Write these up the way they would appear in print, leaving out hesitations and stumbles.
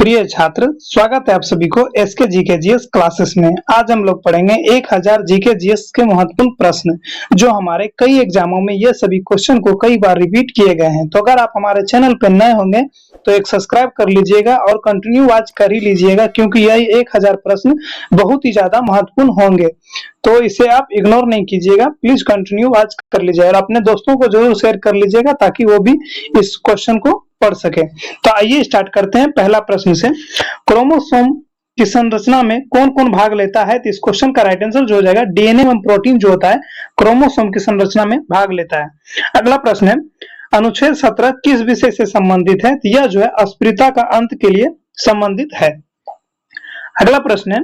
प्रिय छात्र, स्वागत है आप सभी को एसके जीके जीएस क्लासेस में। आज हम लोग पढ़ेंगे 1000 जीके जीएस के महत्वपूर्ण प्रश्न जो हमारे कई एग्जामों में ये सभी क्वेश्चन को कई बार रिपीट किए गए हैं। तो अगर आप हमारे चैनल पर नए होंगे तो एक सब्सक्राइब कर लीजिएगा और कंटिन्यू वॉच कर ही लीजिएगा, क्योंकि यही 1000 प्रश्न बहुत ही ज्यादा महत्वपूर्ण होंगे। तो इसे आप इग्नोर नहीं कीजिएगा, प्लीज कंटिन्यू वॉच कर लीजिएगा और अपने दोस्तों को जरूर शेयर कर लीजिएगा ताकि वो भी इस क्वेश्चन को पढ़ सके। तो आइए स्टार्ट करते हैं पहला प्रश्न से। क्रोमोसोम की संरचना में कौन कौन भाग लेता है? तो इस क्वेश्चन का राइट आंसर जो हो जाएगा डीएनए एवं प्रोटीन जो होता है क्रोमोसोम की संरचना में भाग लेता है। अगला प्रश्न है, अनुच्छेद 17 किस विषय से संबंधित है? तो यह जो है अस्पृश्यता का अंत के लिए संबंधित है। अगला प्रश्न है,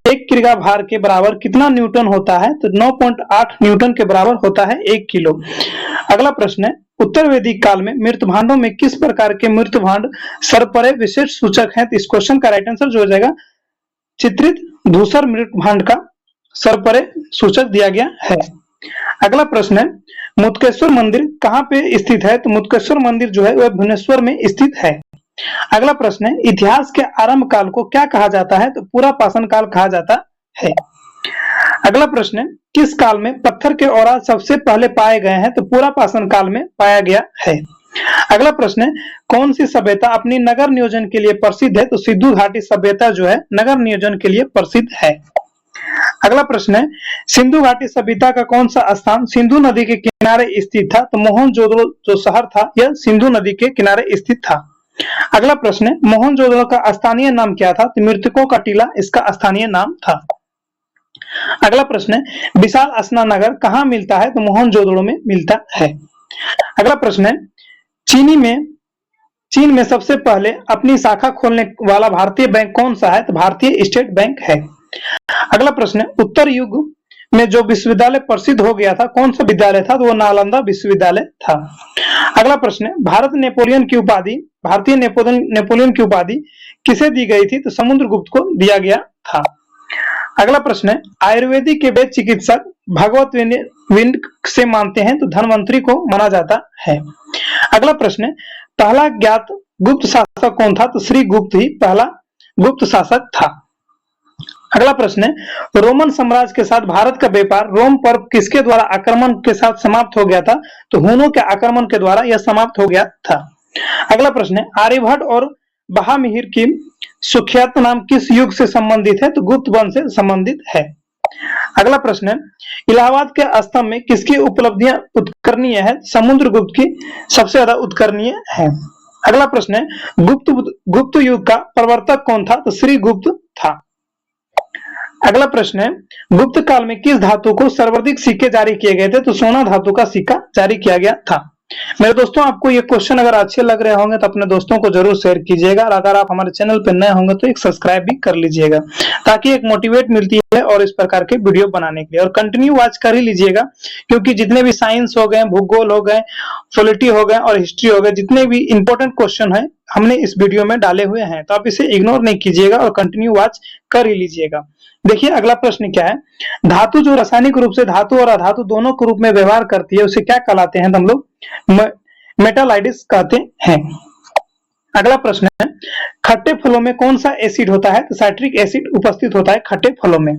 एक किग्रा भार के बराबर कितना न्यूटन होता है? तो 9.8 न्यूटन के बराबर होता है 1 किलो। अगला प्रश्न है, उत्तर वैदिक काल में मृत भांडों में किस प्रकार के मृत भांड सर्वपरे विशेष सूचक हैं? तो इस क्वेश्चन का राइट आंसर जो हो जाएगा चित्रित धूसर मृत भांड का सर्वपरे सूचक दिया गया है। अगला प्रश्न है, मुक्तेश्वर मंदिर कहाँ पे स्थित है? तो मुक्तेश्वर मंदिर जो है वह भुवनेश्वर में स्थित है। अगला प्रश्न है, इतिहास के आरंभ काल को क्या कहा जाता है? तो पूरा पाषाण काल कहा जाता है। अगला प्रश्न है, किस काल में पत्थर के औरात सबसे पहले पाए गए हैं? तो पूरा पाषाण काल में पाया गया है। अगला प्रश्न है, कौन सी सभ्यता अपनी नगर नियोजन के लिए प्रसिद्ध है? तो सिंधु घाटी सभ्यता जो है नगर नियोजन के लिए प्रसिद्ध है। अगला प्रश्न है, सिंधु घाटी सभ्यता का कौन सा स्थान सिंधु नदी के किनारे स्थित था? तो मोहनजोदड़ो जो शहर था यह सिंधु नदी के किनारे स्थित था। अगला प्रश्न है, मोहनजोदड़ो का स्थानीय नाम क्या था? तो मृतकों का टीला इसका स्थानीय नाम था। अगला प्रश्न है, विशाल स्नानघर कहाँ मिलता है? तो मोहनजोदड़ो में मिलता है। अगला प्रश्न है, चीन में सबसे पहले अपनी शाखा खोलने वाला भारतीय बैंक कौन सा है? तो भारतीय स्टेट बैंक है। अगला प्रश्न है, उत्तर युग में जो विश्वविद्यालय प्रसिद्ध हो गया था कौन सा विद्यालय था? तो वो नालंदा विश्वविद्यालय था। अगला प्रश्न है, भारतीय नेपोलियन की उपाधि किसे दी गई थी? तो समुद्रगुप्त को दिया गया था। अगला प्रश्न है, आयुर्वेदिक के वेद चिकित्सक भगवत विंद से मानते हैं तो धन्वंतरी को माना जाता है। अगला प्रश्न है, पहला ज्ञात गुप्त शासक कौन था? तो श्री गुप्त ही पहला गुप्त शासक था। अगला प्रश्न है, रोमन साम्राज्य के साथ भारत का व्यापार रोम पर किसके द्वारा आक्रमण के साथ समाप्त हो गया था? तो हुनों के आक्रमण के द्वारा यह समाप्त हो गया था। अगला प्रश्न है, आर्यभट्ट और बहामिहिर की सुख्यात नाम किस युग से संबंधित है? तो गुप्त वंश से संबंधित है। अगला प्रश्न है, इलाहाबाद के स्तंभ में किसकी उपलब्धियां उत्कर्णीय है? समुद्रगुप्त की सबसे ज्यादा उत्कर्णीय है। अगला प्रश्न है, गुप्त युग का प्रवर्तक कौन था? तो श्री गुप्त था। अगला प्रश्न है, गुप्त काल में किस धातु को सर्वाधिक सिक्के जारी किए गए थे? तो सोना धातु का सिक्का जारी किया गया था। मेरे दोस्तों, आपको ये क्वेश्चन अगर अच्छे लग रहे होंगे तो अपने दोस्तों को जरूर शेयर कीजिएगा और अगर आप हमारे चैनल पर नए होंगे तो एक सब्सक्राइब भी कर लीजिएगा ताकि एक मोटिवेट मिलती है और इस प्रकार के वीडियो बनाने के लिए। और कंटिन्यू वॉच कर ही लीजिएगा, क्योंकि जितने भी साइंस हो गए, भूगोल हो गए, पॉलिटी हो गए और हिस्ट्री हो गए, जितने भी इंपॉर्टेंट क्वेश्चन है हमने इस वीडियो में डाले हुए हैं, तो आप इसे इग्नोर नहीं कीजिएगा और कंटिन्यू वॉच कर ही लीजिएगा। देखिए अगला प्रश्न क्या है, धातु जो रासायनिक रूप से धातु और अधातु दोनों के रूप में व्यवहार करती है उसे क्या कहलाते हैं? तो हम लोग मेटालाइटिस कहते हैं। अगला प्रश्न है, खट्टे फलों में कौन सा एसिड होता है? तो साइट्रिक एसिड उपस्थित होता है खट्टे फलों में।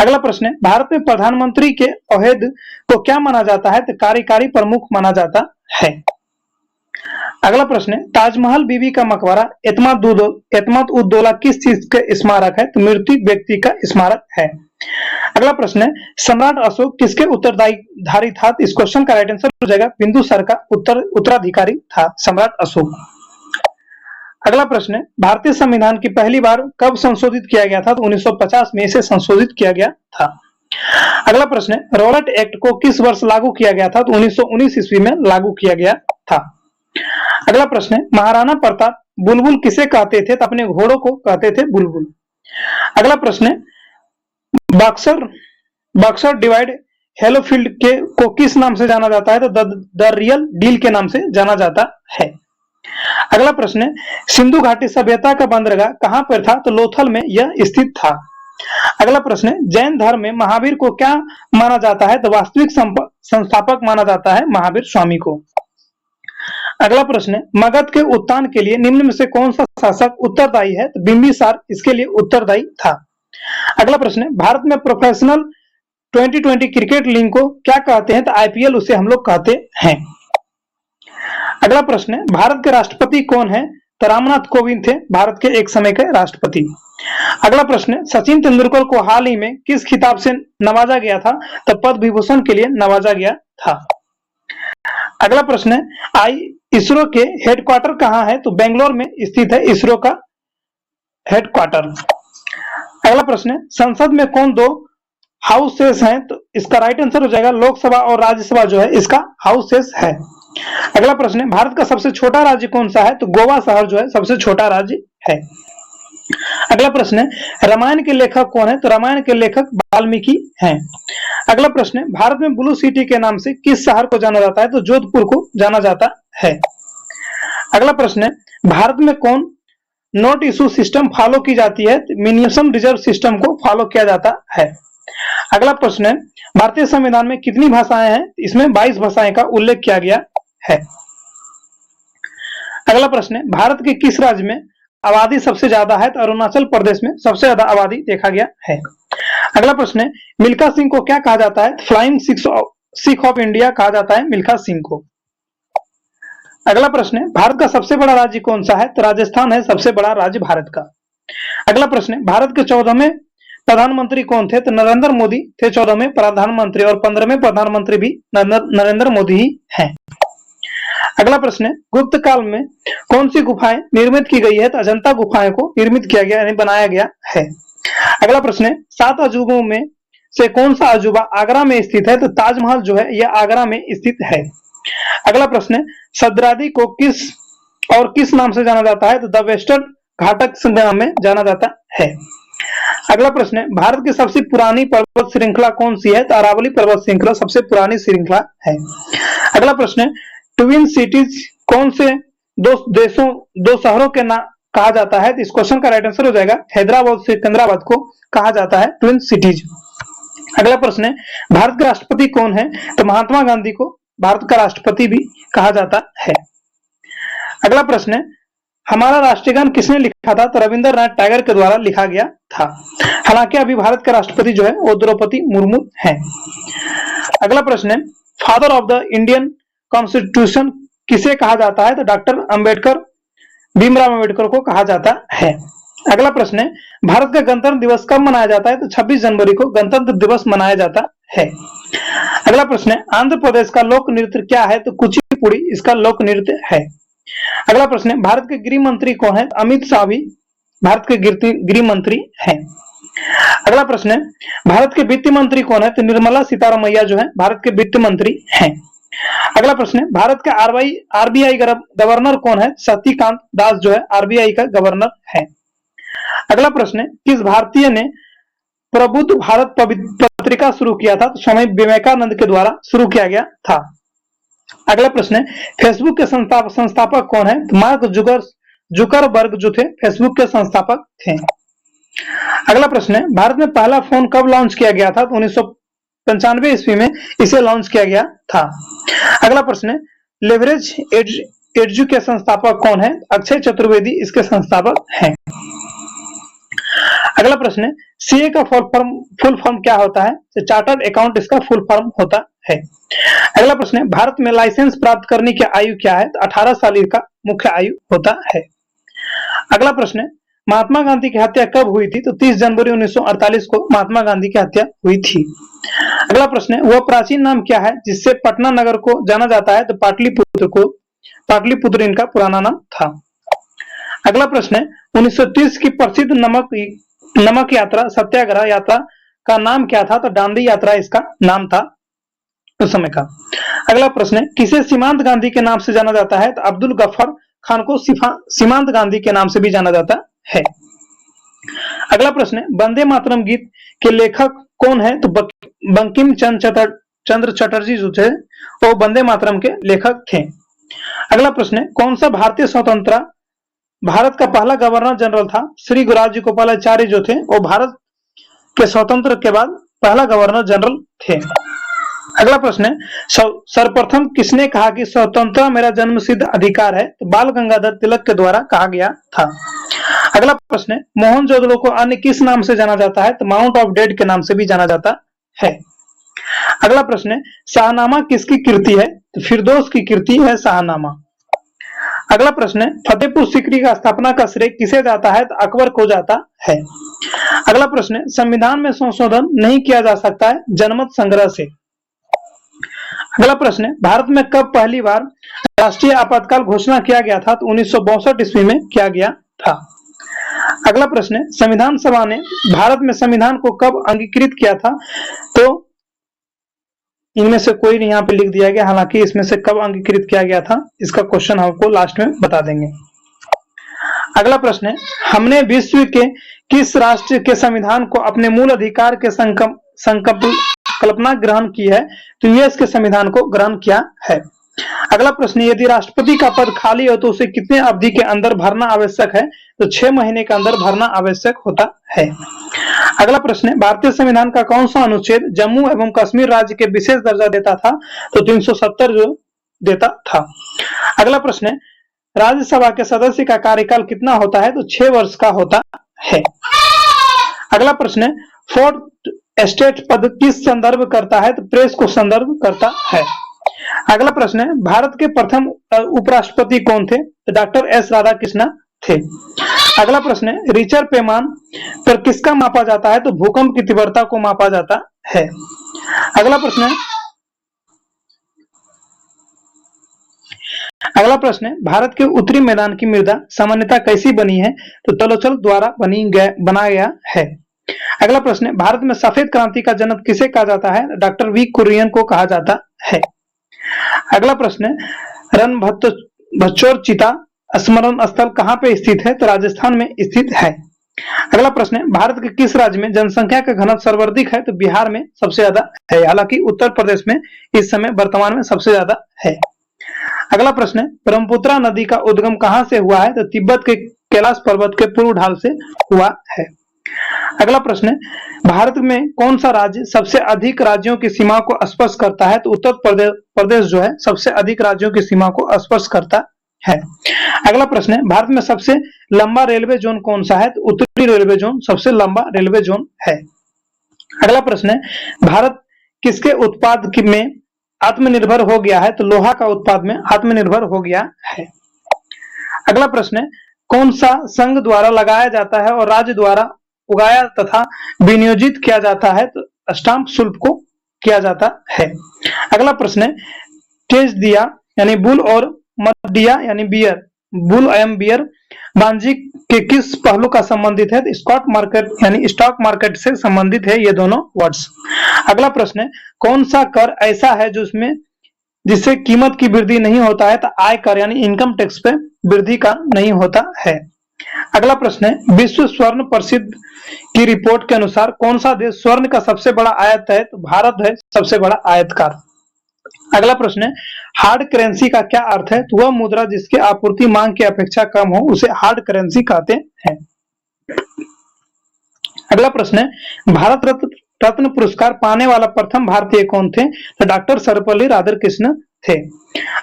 अगला प्रश्न है, भारत में प्रधानमंत्री के ओहदे को क्या माना जाता है? तो कार्यकारी प्रमुख माना जाता है। अगला प्रश्न है, ताजमहल बीबी का मकबरा एतमाद उद दौला किस चीज के स्मारक है? तो मृत्यु व्यक्ति का स्मारक है। अगला प्रश्न है, सम्राट अशोक किसके उत्तराधिकारी था? तो इस क्वेश्चन का राइट आंसर हो जाएगा बिंदुसार का उत्तराधिकारी था सम्राट अशोक। अगला प्रश्न है, भारतीय संविधान की पहली बार कब संशोधित किया गया था? तो 1950 में इसे संशोधित किया गया था। अगला प्रश्न है, रॉलेट एक्ट को किस वर्ष लागू किया गया था? तो 1919 ईस्वी में लागू किया गया था। अगला प्रश्न है, महाराणा प्रताप बुलबुल किसे कहते थे? तो अपने घोड़ों को कहते थे बुलबुल। अगला प्रश्न है, बक्सर डिवाइड हेलोफील्ड को किस नाम से जाना जाता है? तो द रियल डील के नाम से जाना जाता है। अगला प्रश्न है, सिंधु घाटी सभ्यता का बंदरगाह कहां पर था? तो लोथल में यह स्थित था। अगला प्रश्न है, जैन धर्म में महावीर को क्या माना जाता है? तो वास्तविक संस्थापक माना जाता है महावीर स्वामी को। अगला प्रश्न है, मगध के उत्थान के लिए निम्न में से कौन सा शासक उत्तरदायी है? तो बिंबिसार इसके लिए उत्तरदायी था। अगला प्रश्न है, भारत में प्रोफेशनल 2020 क्रिकेट लीग को क्या कहते हैं? तो आईपीएल उसे हम लोग कहते हैं। अगला प्रश्न है, भारत के राष्ट्रपति कौन है? तो रामनाथ कोविंद थे भारत के एक समय के राष्ट्रपति। अगला प्रश्न है, सचिन तेंदुलकर को हाल ही में किस खिताब से नवाजा गया था? तो पद्म विभूषण के लिए नवाजा गया था। अगला प्रश्न है, इसरो के हेडक्वार्टर कहां है? तो बेंगलोर में स्थित है इसरो का हेडक्वार्टर। अगला प्रश्न है, संसद में कौन दो हाउसेस हैं? तो इसका राइट आंसर हो जाएगा लोकसभा और राज्यसभा जो है इसका हाउसेस है। अगला प्रश्न है, भारत का सबसे छोटा राज्य कौन सा है? तो गोवा शहर जो है सबसे छोटा राज्य है। अगला प्रश्न है, रामायण के लेखक कौन है? तो रामायण के लेखक वाल्मीकि हैं। अगला प्रश्न है, भारत में ब्लू सिटी के नाम से किस शहर को जाना जाता है? तो जोधपुर को जाना जाता है। अगला प्रश्न है, भारत में कौन नोट इशू सिस्टम फॉलो की जाती है? मिनिमम रिजर्व सिस्टम को फॉलो किया जाता है। अगला प्रश्न है, भारतीय संविधान में कितनी भाषाएं हैं? इसमें 22 भाषाएं का उल्लेख किया गया है। अगला प्रश्न है, भारत के किस राज्य में आबादी सबसे ज्यादा है? तो अरुणाचल प्रदेश में सबसे ज्यादा आबादी देखा गया है। अगला प्रश्न है, मिल्खा सिंह को क्या कहा जाता है? फ्लाइंग सिख ऑफ इंडिया कहा जाता है मिल्खा सिंह को। अगला प्रश्न है, भारत का सबसे बड़ा राज्य कौन सा है? तो राजस्थान है सबसे बड़ा राज्य भारत का। अगला प्रश्न है, भारत के 14वें प्रधानमंत्री कौन थे? तो नरेंद्र मोदी थे 14वें प्रधानमंत्री, और 15वें प्रधानमंत्री भी नरेंद्र मोदी ही हैं। अगला प्रश्न है, गुप्त काल में कौन सी गुफाएं निर्मित की गई है? तो अजंता गुफाएं को निर्मित किया गया यानी बनाया गया है। अगला प्रश्न है, 7 अजूबों में से कौन सा अजूबा आगरा में स्थित है? तो ताजमहल जो है यह आगरा में स्थित है। अगला प्रश्न है, सद्रादी को किस नाम से जाना जाता है? तो द वेस्टर्न घाटक के नाम में जाना जाता है। अगला प्रश्न है, भारत की सबसे पुरानी पर्वत श्रृंखला कौन सी है? तो अरावली पर्वत श्रृंखला सबसे पुरानी श्रृंखला है। अगला प्रश्न है, ट्विन सिटीज कौन से दो शहरों के नाम कहा जाता है? तो इस क्वेश्चन का राइट आंसर हो जाएगा हैदराबाद से सिकंदराबाद को कहा जाता है ट्विन सिटीज। अगला प्रश्न है, भारत के राष्ट्रपति कौन है? तो महात्मा गांधी को भारत का राष्ट्रपति भी कहा जाता है। अगला प्रश्न है, हमारा राष्ट्रीय गान किसने लिखा था? तो रविंद्रनाथ टैगोर के द्वारा लिखा गया था। हालांकि अभी भारत का राष्ट्रपति जो है वो द्रौपदी मुर्मू है। अगला प्रश्न है, father of the Indian constitution किसे कहा जाता है? तो डॉक्टर अंबेडकर, भीमराव अंबेडकर को कहा जाता है। अगला प्रश्न है, भारत का गणतंत्र दिवस कब मनाया जाता है? तो 26 जनवरी को गणतंत्र दिवस मनाया जाता है। अगला प्रश्न है, आंध्र प्रदेश का लोक नृत्य क्या है? तो कुचिपुड़ी इसका लोक नृत्य है। अगला प्रश्न है, भारत के गृह मंत्री कौन है? अमित शाह भी भारत के गृह मंत्री हैं। अगला प्रश्न है, भारत के वित्त मंत्री कौन है? तो निर्मला सीतारमण जो है भारत के वित्त मंत्री हैं। अगला प्रश्न है, भारत का आरबीआई गवर्नर कौन है? शक्तिकांत दास जो है आरबीआई का गवर्नर है। अगला प्रश्न है, किस भारतीय ने प्रबुद्ध भारत पत्रिका शुरू किया था? तो स्वामी विवेकानंद के द्वारा शुरू किया गया था। अगला प्रश्न है, फेसबुक के संस्थापक कौन है? मार्क जुकरबर्ग जो थे फेसबुक के संस्थापक थे। अगला प्रश्न है, भारत में पहला फोन कब लॉन्च किया गया था? तो 1995 ईस्वी में इसे लॉन्च किया गया था। अगला प्रश्न है, लेवरेज एडजू के संस्थापक कौन है? अक्षय चतुर्वेदी इसके संस्थापक हैं। अगला प्रश्न है, सीए का फुल फॉर्म क्या होता है? तो चार्टर्ड अकाउंट इसका फुल फॉर्म होता है। अगला प्रश्न है, भारत में लाइसेंस प्राप्त करने की आयु क्या है? तो 18 साल का मुख्य आयु होता है। अगला प्रश्न है, महात्मा गांधी की हत्या कब हुई थी? तो 30 जनवरी 1948 को महात्मा गांधी की हत्या हुई थी। अगला प्रश्न है, वह प्राचीन नाम क्या है जिससे पटना नगर को जाना जाता है? तो पाटलिपुत्र इनका पुराना नाम था। अगला प्रश्न है, 1930 की प्रसिद्ध नमक यात्रा सत्याग्रह यात्रा का नाम क्या था? तो दांडी यात्रा इसका नाम था उस समय का। अगला प्रश्न है, किसे सीमांत गांधी के नाम से जाना जाता है? तो अब्दुल गफ्फार खान को सीमांत गांधी के नाम से भी जाना जाता है। अगला प्रश्न है, वंदे मातरम गीत के लेखक कौन है? तो बंकिम चंद्र चटर्जी जो थे वो वंदे मातरम के लेखक थे। अगला प्रश्न है, कौन सा भारतीय स्वतंत्रता भारत का पहला गवर्नर जनरल था? श्री गुरुराज गोपालाचारी जो थे वो भारत के स्वतंत्र के बाद पहला गवर्नर जनरल थे। अगला प्रश्न है, सर्वप्रथम किसने कहा कि स्वतंत्रता मेरा जन्मसिद्ध अधिकार है? तो बाल गंगाधर तिलक के द्वारा कहा गया था। अगला प्रश्न है, मोहनजोदड़ो को अन्य किस नाम से जाना जाता है? तो माउंट ऑफ डेड के नाम से भी जाना जाता है। अगला प्रश्न है, शाहनामा किसकी कृति है? तो फिरदौस की कृति है शाहनामा। अगला प्रश्न है, फतेहपुर सीकरी का स्थापना का श्रेय किसे जाता है? तो अकबर को जाता है। अगला प्रश्न है, संविधान में संशोधन नहीं किया जा सकता है जनमत संग्रह से। अगला प्रश्न है, भारत में कब पहली बार राष्ट्रीय आपातकाल घोषणा किया गया था? तो 1962 ईस्वी में किया गया था। अगला प्रश्न है, संविधान सभा ने भारत में संविधान को कब अंगीकृत किया था? तो इनमें से कोई नहीं यहाँ पे लिख दिया गया, हालांकि इसमें से कब अंगीकृत किया गया था इसका क्वेश्चन हमको लास्ट में बता देंगे। अगला प्रश्न है, हमने विश्व के किस राष्ट्र के संविधान को अपने मूल अधिकार के संकल्पना ग्रहण की है? तो यूएस के संविधान को ग्रहण किया है। अगला प्रश्न, यदि राष्ट्रपति का पद खाली हो तो उसे कितने अवधि के अंदर भरना आवश्यक है? तो 6 महीने के अंदर भरना आवश्यक होता है। अगला प्रश्न है, भारतीय संविधान का कौन सा अनुच्छेद जम्मू एवं कश्मीर राज्य के विशेष दर्जा देता था? तो 370 जो देता था। अगला प्रश्न है, राज्यसभा के सदस्य का कार्यकाल कितना होता है? तो 6 वर्ष का होता है। अगला प्रश्न है, फोर्थ एस्टेट पद किस संदर्भ करता है? तो प्रेस को संदर्भ करता है। अगला प्रश्न है, भारत के प्रथम उपराष्ट्रपति कौन थे? तो डॉक्टर एस राधाकृष्णन थे। अगला प्रश्न है, रिचर पैमान पर किसका मापा जाता है? तो भूकंप की तीव्रता को मापा जाता है। अगला प्रश्न है, भारत के उत्तरी मैदान की मृदा सामान्यतः कैसी बनी है? तो तलोचल द्वारा बनाया गया है। अगला प्रश्न है, भारत में सफेद क्रांति का जनक किसे कहा जाता है? डॉक्टर वी कुरियन को कहा जाता है। अगला प्रश्न है, रणभट्टोर चिता स्मरण स्थल कहाँ पे स्थित है? तो राजस्थान में स्थित है। अगला प्रश्न है, भारत के किस राज्य में जनसंख्या का घनत्व सर्वाधिक है? तो बिहार में सबसे ज्यादा है, हालांकि उत्तर प्रदेश में इस समय वर्तमान में सबसे ज्यादा है। अगला प्रश्न है, ब्रह्मपुत्र नदी का उद्गम कहाँ से हुआ है? तो तिब्बत के कैलाश पर्वत के पूर्व ढाल से हुआ है। अगला प्रश्न है, भारत में कौन सा राज्य सबसे अधिक राज्यों की सीमा को स्पर्श करता है? तो उत्तर प्रदेश जो है सबसे अधिक राज्यों की सीमा को स्पर्श करता है। अगला प्रश्न है, भारत में सबसे लंबा रेलवे जोन कौन सा है? तो उत्तरी रेलवे जोन सबसे लंबा रेलवे जोन है। अगला प्रश्न है, भारत किसके उत्पाद में आत्मनिर्भर हो गया है? तो लोहा का उत्पाद में आत्मनिर्भर हो गया है। अगला प्रश्न है, कौन सा संघ द्वारा लगाया जाता है और राज्य द्वारा उगाया तथा विनियोजित किया जाता है? तो स्टाम्प शुल्क को किया जाता है। अगला प्रश्न है, टेज दिया यानी बुल और मदिया यानी बियर, बुल एवं बियर वाणिज्य के किस पहलू का संबंधित है? तो स्टॉक मार्केट यानी स्टॉक मार्केट से संबंधित है ये दोनों वर्ड्स। अगला प्रश्न है, कौन सा कर ऐसा है जिससे कीमत की वृद्धि नहीं होता है? तो आय कर यानी इनकम टैक्स पे वृद्धि का नहीं होता है। अगला प्रश्न है, विश्व स्वर्ण प्रसिद्ध की रिपोर्ट के अनुसार कौन सा देश स्वर्ण का सबसे बड़ा आयात है? तो भारत है सबसे बड़ा आयातकार। अगला प्रश्न है, हार्ड करेंसी का क्या अर्थ है? तो वह मुद्रा जिसकी आपूर्ति मांग की अपेक्षा कम हो उसे हार्ड करेंसी कहते हैं। अगला प्रश्न है, भारत रत्न पुरस्कार पाने वाला प्रथम भारतीय कौन थे? तो डॉक्टर सर्वपल्ली राधाकृष्णन थे।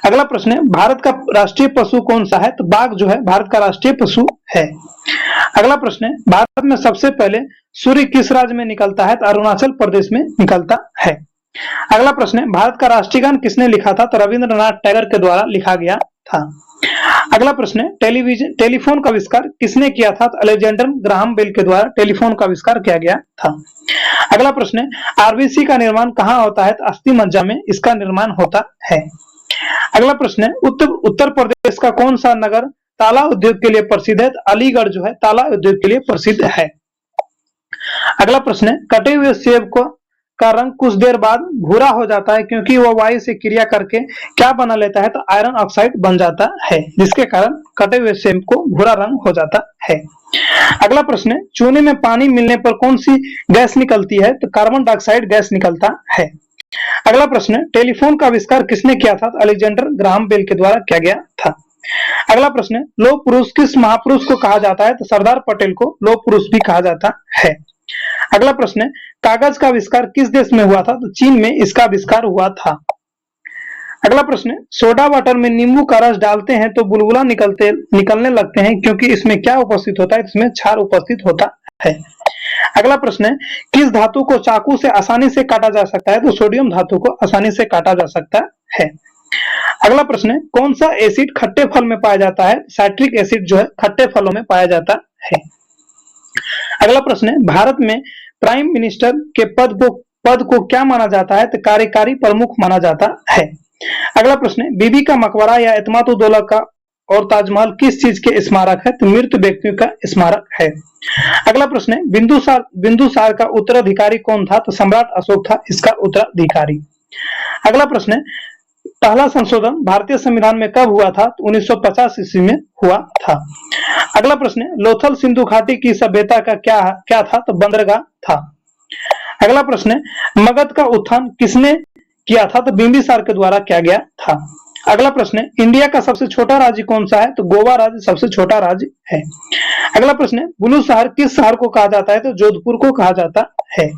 अगला प्रश्न है, भारत का राष्ट्रीय पशु कौन सा है? तो बाघ जो है भारत का राष्ट्रीय पशु है। अगला प्रश्न है, भारत में सबसे पहले सूर्य किस राज्य में निकलता है? तो अरुणाचल प्रदेश में निकलता है। अगला प्रश्न है, भारत का राष्ट्रीय गान किसने लिखा था? तो रविंद्रनाथ टैगोर के द्वारा लिखा गया था। अगला प्रश्न है, टेलीफोन का आविष्कार किसने किया था? तो अलेक्जेंडर ग्राहम बेल के द्वारा टेलीफोन का आविष्कार किया गया था। अगला प्रश्न है, आरबीसी का निर्माण कहाँ होता है? तो अस्थि मज्जा में इसका निर्माण होता है। अगला प्रश्न है, उत्तर प्रदेश का कौन सा नगर ताला उद्योग के लिए प्रसिद्ध है? तो अलीगढ़ जो है ताला उद्योग के लिए प्रसिद्ध है। अगला प्रश्न है, कटे हुए सेब का रंग कुछ देर बाद भूरा हो जाता है क्योंकि वह वायु से क्रिया करके क्या बना लेता है? तो आयरन ऑक्साइड बन जाता है, जिसके कारण कटे हुए सेब को भूरा रंग हो जाता है। अगला प्रश्न है, चूने में पानी मिलने पर कौन सी गैस निकलती है? तो कार्बन डाइऑक्साइड गैस निकलता है। अगला प्रश्न है, टेलीफोन का आविष्कार किसने किया था? तो अलेक्जेंडर ग्राहम बेल के द्वारा किया गया था। अगला प्रश्न है, लौह पुरुष किस महापुरुष को कहा जाता है? तो सरदार पटेल को लौह पुरुष भी कहा जाता है। अगला प्रश्न है, कागज का आविष्कार किस देश में हुआ था? तो चीन में इसका आविष्कार हुआ था। अगला प्रश्न है, सोडा वाटर में नींबू का रस डालते हैं तो बुलबुला निकलने लगते हैं क्योंकि इसमें क्या उपस्थित होता है? इसमें क्षार उपस्थित होता है। अगला प्रश्न है, किस धातु को चाकू से आसानी से काटा जा सकता है? तो सोडियम धातु को आसानी से काटा जा सकता है। अगला प्रश्न है, कौन सा एसिड खट्टे फल में पाया जाता है? साइट्रिक एसिड जो है खट्टे फलों में पाया जाता है। अगला प्रश्न है, भारत में प्राइम मिनिस्टर के पद को क्या माना जाता है? तो कार्यकारी प्रमुख माना जाता है। अगला प्रश्न है, बीबी का मकबरा या एतमाद-उद-दौला का और ताजमहल किस चीज के स्मारक है? तो मृत व्यक्तियों का स्मारक है। अगला प्रश्न है, बिंदुसार का उत्तराधिकारी कौन था? तो सम्राट अशोक था इसका उत्तराधिकारी। अगला प्रश्न है, पहला संशोधन भारतीय संविधान में कब हुआ था? तो 1950 ईस्वी में हुआ था। अगला प्रश्न है, लोथल सिंधु घाटी की सभ्यता का क्या था? तो बंदरगाह था। अगला प्रश्न है, मगध का उत्थान किसने किया था? तो बिंबिसार के द्वारा किया गया था। अगला प्रश्न है, इंडिया का सबसे छोटा राज्य कौन सा है? तो गोवा राज्य सबसे छोटा राज्य है। अगला प्रश्न है, ब्लू शहर किस शहर को कहा जाता है? तो जोधपुर को कहा जाता है।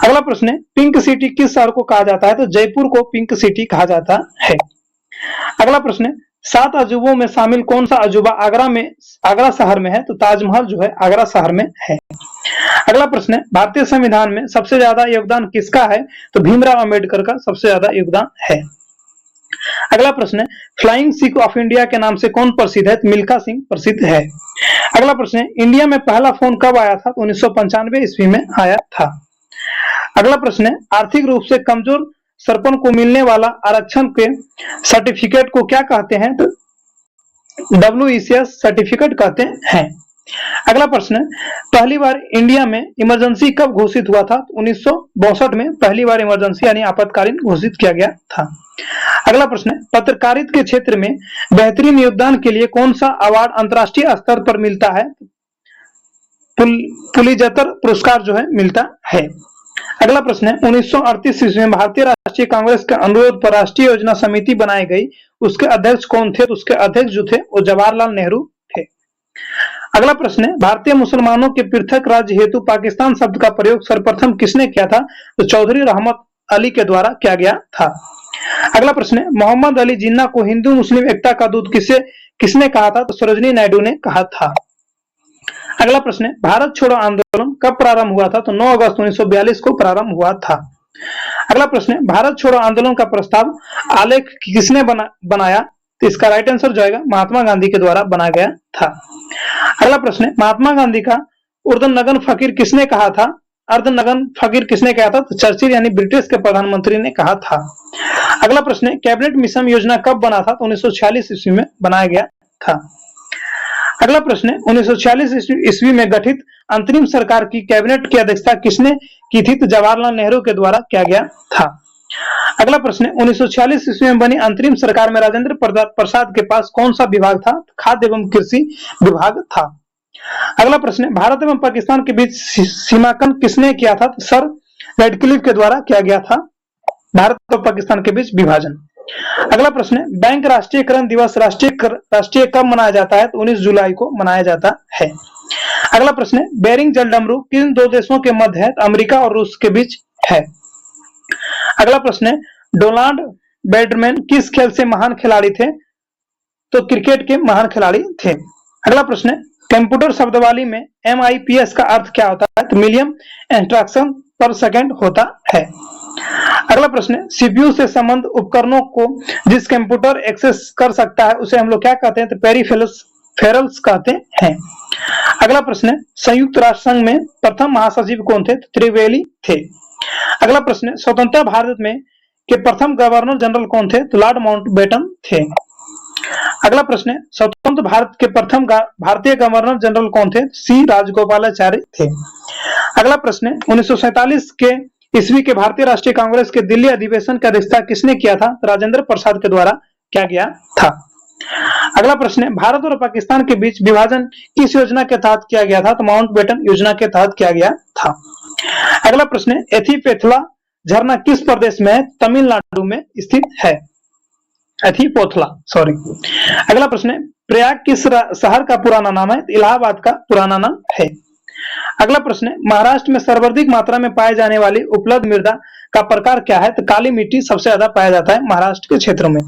अगला प्रश्न है, पिंक सिटी किस शहर को कहा जाता है? तो जयपुर को पिंक सिटी कहा जाता है। अगला प्रश्न है, 7 अजूबों में शामिल कौन सा अजूबा आगरा शहर में है? तो ताजमहल जो है आगरा शहर में है। अगला प्रश्न है, भारतीय संविधान में सबसे ज्यादा योगदान किसका है? तो भीमराव अंबेडकर का सबसे ज्यादा योगदान है। अगला प्रश्न है, फ्लाइंग सिख ऑफ इंडिया के नाम से कौन प्रसिद्ध है? तो मिल्खा सिंह प्रसिद्ध है। अगला प्रश्न है, इंडिया में पहला फोन कब आया था? तो 1995 ईस्वी में आया था। अगला प्रश्न है, आर्थिक रूप से कमजोर सरपन को मिलने वाला आरक्षण के सर्टिफिकेट को क्या कहते हैं? तो WECS सर्टिफिकेट कहते हैं। अगला प्रश्न है, पहली बार इंडिया में इमरजेंसी कब घोषित हुआ था? 1962 में पहली बार इमरजेंसी यानी आपातकालीन घोषित किया गया था। अगला प्रश्न है, पत्रकारिता के क्षेत्र में बेहतरीन योगदान के लिए कौन सा अवार्ड अंतर्राष्ट्रीय स्तर पर मिलता है? पुलित्जर पुरस्कार जो है मिलता है। अगला प्रश्न है, 1938 ईस्वी में भारतीय राष्ट्रीय कांग्रेस के अनुरोध पर राष्ट्रीय योजना समिति बनाई गई, उसके अध्यक्ष कौन थे? तो उसके अध्यक्ष जो थे वो जवाहरलाल नेहरू थे। अगला प्रश्न है, भारतीय मुसलमानों के पृथक राज्य हेतु पाकिस्तान शब्द का प्रयोग सर्वप्रथम किसने किया था? तो चौधरी रहमत अली के द्वारा किया गया था। अगला प्रश्न है, मोहम्मद अली जिन्ना को हिंदू मुस्लिम एकता का दूत किसने कहा था? तो सरोजिनी नायडू ने कहा था। अगला प्रश्न है, भारत छोड़ो आंदोलन कब प्रारंभ हुआ था? तो 9 अगस्त 1942 को प्रारंभ हुआ था। अगला प्रश्न है, भारत छोड़ो आंदोलन का प्रस्ताव आलेख किसने बनाया? तो इसका राइट आंसर जो आएगा महात्मा गांधी के द्वारा बनाया गया था। अगला प्रश्न है, महात्मा गांधी का अर्धनग्न फकीर किसने कहा था? अर्धनग्न फकीर किसने कहा था? तो चर्चिल यानी ब्रिटिश के प्रधानमंत्री ने कहा था। अगला प्रश्न है, कैबिनेट मिशन योजना कब बना था? तो 1946 ईस्वी में बनाया गया था। अगला प्रश्न है, 1946 ईस्वी में गठित अंतरिम सरकार की कैबिनेट की अध्यक्षता किसने की थी? तो जवाहरलाल नेहरू के द्वारा किया गया था। अगला प्रश्न है, 1946 ईस्वी में बनी अंतरिम सरकार में राजेंद्र प्रसाद के पास कौन सा विभाग था? खाद्य एवं कृषि विभाग था। अगला प्रश्न है, भारत एवं पाकिस्तान के बीच सीमांकन किसने किया था? तो सर रेडक्लिफ के द्वारा किया गया था भारत और पाकिस्तान के बीच विभाजन। अगला प्रश्न है, बैंक राष्ट्रीयकरण दिवस राष्ट्रीय कब मनाया जाता है? तो 19 जुलाई को मनाया जाता है। अगला प्रश्न है, बेरिंग जलडमरू किन दो देशों के मध्य है? अमेरिका और रूस के बीच है। अगला प्रश्न है, डोनाल्ड बेडमैन किस खेल से महान खिलाड़ी थे? तो क्रिकेट के महान खिलाड़ी थे। अगला प्रश्न है, कंप्यूटर शब्दावली में MIPS का अर्थ क्या होता है? तो मिलियन इंस्ट्रक्शन पर सेकंड होता है। अगला प्रश्न है, CPU से संबंध उपकरणों को जिस कंप्यूटर एक्सेस कर सकता है उसे हम लोग क्या कहते हैं? तो पेरिफेरल्स कहते हैं। अगला प्रश्न है, संयुक्त राष्ट्र संघ में प्रथम महासचिव कौन थे? तो त्रिवेदी थे। अगला प्रश्न है, स्वतंत्र भारत में के प्रथम गवर्नर जनरल कौन थे? तो लॉर्ड माउंटबेटन थे। अगला प्रश्न है, स्वतंत्र भारत के प्रथम भारतीय गवर्नर जनरल कौन थे? C राजगोपालाचारी थे। अगला प्रश्न है, 1947 के ईस्वी के भारतीय राष्ट्रीय कांग्रेस के दिल्ली अधिवेशन का अध्यक्षता किसने किया था? राजेंद्र प्रसाद के द्वारा किया गया था। अगला प्रश्न है, भारत और पाकिस्तान के बीच विभाजन किस योजना के तहत किया गया था? तो माउंटबेटन योजना के तहत किया गया था। अगला प्रश्न है, एथिपेथला झरना किस प्रदेश में है? तमिलनाडु में स्थित है। एथिपोथला सॉरी। अगला प्रश्न है, प्रयाग किस शहर का पुराना नाम है? इलाहाबाद का पुराना नाम है। अगला प्रश्न है, महाराष्ट्र में सर्वाधिक मात्रा में पाए जाने वाली उपलब्ध मृदा का प्रकार क्या है? तो काली मिट्टी सबसे ज्यादा पाया जाता है महाराष्ट्र के क्षेत्रों में।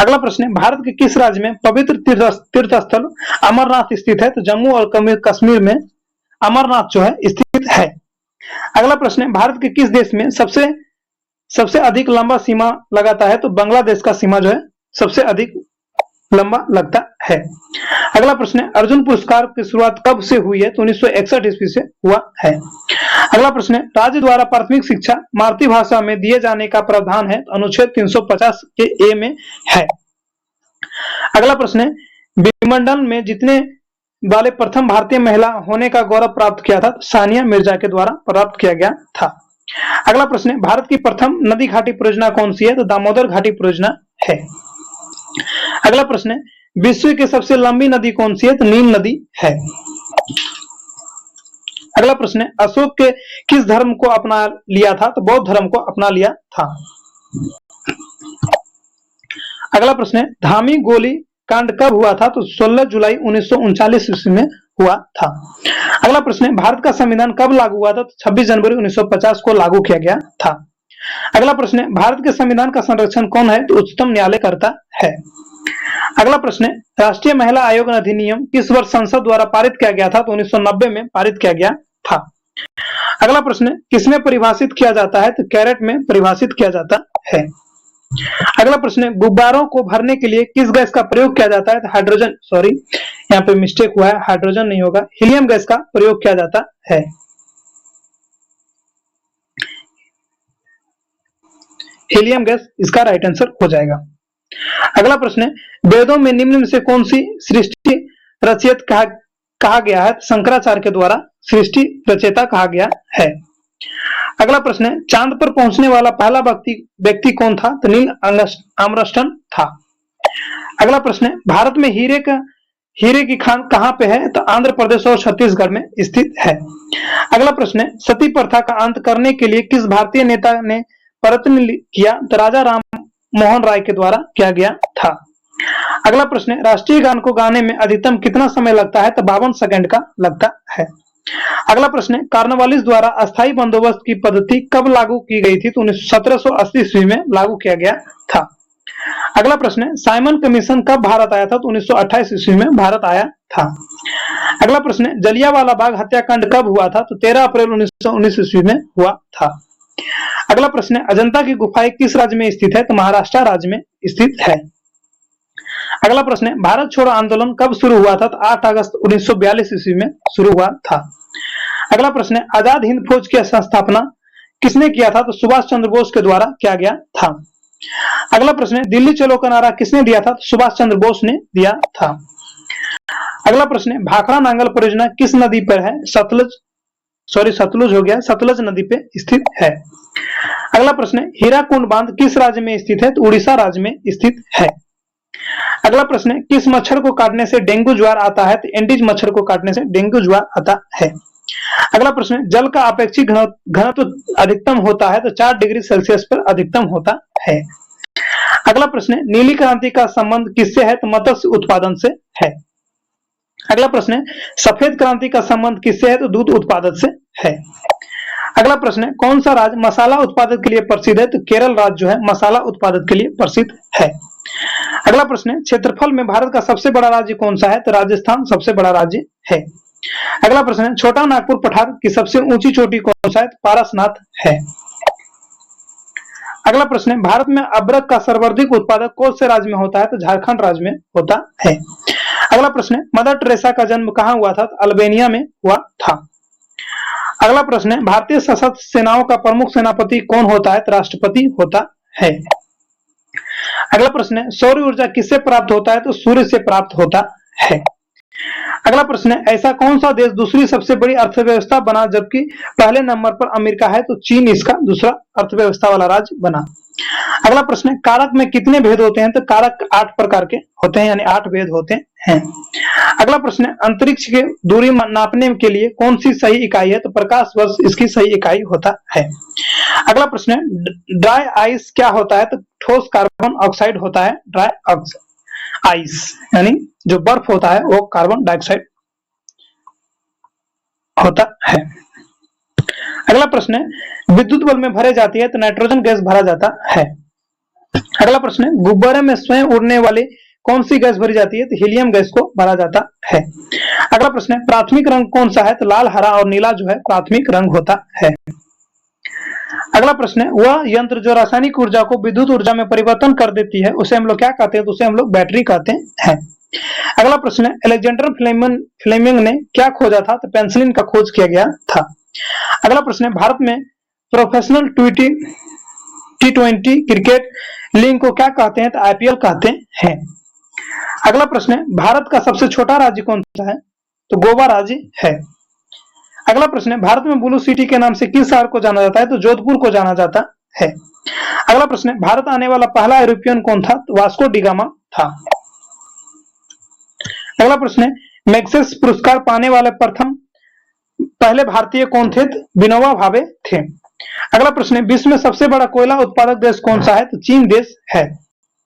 अगला प्रश्न है, भारत के किस राज्य में पवित्र तीर्थ स्थल अमरनाथ स्थित है? तो जम्मू और कश्मीर में अमरनाथ जो है स्थित है। अगला प्रश्न है, भारत के किस देश में सबसे अधिक लंबा सीमा लगाता है? तो बांग्लादेश का सीमा जो है सबसे अधिक लंबा लगता है। अगला प्रश्न है, अर्जुन पुरस्कार की शुरुआत कब से हुई है? तो 1961 ईस्वी से हुआ है। अगला प्रश्न है, राज्य द्वारा प्राथमिक शिक्षा मातृभाषा में दिए जाने का प्रावधान है? तो अनुच्छेद 350 के ए में है। अगला प्रश्न है, विंबलडन में जीतने वाले प्रथम भारतीय महिला होने का गौरव प्राप्त किया था? सानिया मिर्जा के द्वारा प्राप्त किया गया था। अगला प्रश्न है, भारत की प्रथम नदी घाटी परियोजना कौन सी है? तो दामोदर घाटी परियोजना है। अगला प्रश्न है, विश्व की सबसे लंबी नदी कौन सी है? तो नील नदी है। अगला प्रश्न है, अशोक के किस धर्म को अपना लिया था? तो बौद्ध धर्म को अपना लिया था। अगला प्रश्न है, धामी गोली कांड कब हुआ था? तो 16 जुलाई 1939 ईस्वी में हुआ था। अगला प्रश्न है, भारत का संविधान कब लागू हुआ था? तो 26 जनवरी 1950 को लागू किया गया था। अगला प्रश्न है, भारत के संविधान का संरक्षण कौन है? तो उच्चतम न्यायालय करता है। अगला प्रश्न है, राष्ट्रीय महिला आयोग अधिनियम किस वर्ष संसद द्वारा पारित किया गया था? तो 1990 में पारित किया गया था। अगला प्रश्न है, किसमें परिभाषित किया जाता है? तो कैरेट में परिभाषित किया जाता है। अगला प्रश्न है, गुब्बारों को भरने के लिए किस गैस का प्रयोग किया जाता है? तो हाइड्रोजन, सॉरी यहाँ पे मिस्टेक हुआ है, हाइड्रोजन नहीं होगा, हीलियम गैस का प्रयोग किया जाता है। हीलियम गैस इसका राइट आंसर हो जाएगा। अगला प्रश्न है, वेदों में निम्न में से कौन सी सृष्टि रचयित कहा गया है? शंकराचार्य के द्वारा सृष्टि रचयिता कहा गया है। अगला प्रश्न है, चांद पर पहुंचने वाला पहला व्यक्ति कौन था? तो नील आर्मस्ट्रांग था। अगला प्रश्न है, भारत में हीरे की खान कहां पे है? तो आंध्र प्रदेश और छत्तीसगढ़ में स्थित है। अगला प्रश्न है, सती प्रथा का अंत करने के लिए किस भारतीय नेता ने प्रयत्न किया? तो राजा राम मोहन राय के द्वारा किया गया था। अगला प्रश्न है, राष्ट्रीय गान को गाने में अधिकतम कितना समय लगता है? तो 52 सेकंड का लगता है। अगला प्रश्न है, कार्नवालिस द्वारा अस्थायी बंदोबस्त की पद्धति कब लागू की गई थी? तो 1780 ईस्वी में लागू किया गया था। अगला प्रश्न है, साइमन कमीशन कब भारत आया था? तो 1928 ईस्वी में भारत आया था। अगला प्रश्न है, जलियांवाला बाग हत्याकांड कब हुआ था? तो 13 अप्रैल 1919 ईस्वी में हुआ था। अगला प्रश्न है, अजंता की गुफाएं किस राज्य में स्थित है? तो महाराष्ट्र राज्य में स्थित है। अगला प्रश्न है, भारत छोड़ो आंदोलन कब शुरू हुआ था? तो 8 अगस्त 1942 ईस्वी में शुरू हुआ था। अगला प्रश्न है, आजाद हिंद फौज की संस्थापना किसने किया था? तो सुभाष चंद्र बोस के द्वारा किया गया था। अगला प्रश्न है, दिल्ली चलो का नारा किसने दिया था? तो सुभाष चंद्र बोस ने दिया था। अगला प्रश्न है, भाखड़ा नांगल परियोजना किस नदी पर है? सतलुज हो गया, सतलुज नदी पे स्थित है। अगला प्रश्न है, हीराकुंड बांध किस राज्य में स्थित है? तो उड़ीसा राज्य में स्थित है। अगला प्रश्न है, किस मच्छर को काटने से डेंगू ज्वर आता है? तो एंडीज मच्छर को काटने से डेंगू ज्वर आता है। अगला प्रश्न है, जल का अपेक्षित घनत्व अधिकतम होता है? तो 4 डिग्री सेल्सियस पर अधिकतम होता है। अगला प्रश्न है, नीली क्रांति का संबंध किससे है? तो मत्स्य उत्पादन से है। अगला प्रश्न है, सफेद क्रांति का संबंध किससे है? तो दूध उत्पादन से है। अगला प्रश्न है, कौन सा राज्य मसाला उत्पादन के लिए प्रसिद्ध है? तो केरल राज्य जो है मसाला उत्पादन के लिए प्रसिद्ध है। अगला प्रश्न है, क्षेत्रफल में भारत का सबसे बड़ा राज्य कौन सा है? तो राजस्थान सबसे बड़ा राज्य है। अगला प्रश्न है, छोटा नागपुर पठार की सबसे ऊंची चोटी कौन सा है? तो पारसनाथ है। अगला प्रश्न है, भारत में अदरक का सर्वाधिक उत्पादक कौन से राज्य में होता है? तो झारखंड राज्य में होता है। अगला प्रश्न है, मदर टेरेसा का जन्म कहां हुआ था? तो अल्बानिया में हुआ था। अगला प्रश्न है, भारतीय सशस्त्र सेनाओं का प्रमुख सेनापति कौन होता है? तो राष्ट्रपति होता है। अगला प्रश्न है, सौर ऊर्जा किससे प्राप्त होता है? तो सूर्य से प्राप्त होता है। अगला प्रश्न है, ऐसा कौन सा देश दूसरी सबसे बड़ी अर्थव्यवस्था बना जबकि पहले नंबर पर अमेरिका है? तो चीन इसका दूसरा अर्थव्यवस्था वाला राज्य बना। अगला प्रश्न है, कारक में कितने भेद होते हैं? तो कारक 8 प्रकार के होते हैं, यानी 8 भेद होते हैं। अगला प्रश्न है, अंतरिक्ष की दूरी नापने के लिए कौन सी सही इकाई है? तो प्रकाश वर्ष इसकी सही इकाई होता है। अगला प्रश्न है, ड्राई आइस क्या होता है? तो ठोस कार्बन ऑक्साइड होता है ड्राई आइस, यानी जो बर्फ होता है वो कार्बन डाइऑक्साइड। होता है। अगला प्रश्न है, विद्युत बल्ब में भरे जाती है तो नाइट्रोजन गैस भरा जाता है। अगला प्रश्न है, गुब्बारे में स्वयं उड़ने वाली कौन सी गैस भरी जाती है तो हीलियम गैस को भरा जाता है। अगला प्रश्न है, प्राथमिक रंग कौन सा है तो लाल, हरा और नीला जो है प्राथमिक रंग होता है। अगला प्रश्न है, वह यंत्र जो रासायनिक ऊर्जा को विद्युत ऊर्जा में परिवर्तन कर देती है उसे हम लोग क्या कहते हैं तो उसे हम लोग बैटरी कहते हैं। अगला प्रश्न है, अलेक्जेंडर फ्लेमिंग ने क्या खोजा था तो पेनिसिलिन का खोज किया गया था। अगला प्रश्न है, भारत में प्रोफेशनल T20 क्रिकेट लीग को क्या कहते हैं तो IPL कहते हैं। अगला प्रश्न है, भारत का सबसे छोटा राज्य कौन सा है तो गोवा राज्य है। अगला प्रश्न है, भारत में ब्लू सिटी के नाम से किस शहर को जाना जाता है तो जोधपुर को जाना जाता है। अगला प्रश्न है, भारत आने वाला पहला यूरोपियन कौन था तो वास्को डी गामा था। अगला प्रश्न है, मैग्सेस पुरस्कार पाने वाले पहले भारतीय कौन थे तो विनोबा भावे थे। अगला प्रश्न है, विश्व में सबसे बड़ा कोयला उत्पादक देश कौन सा है तो चीन देश है।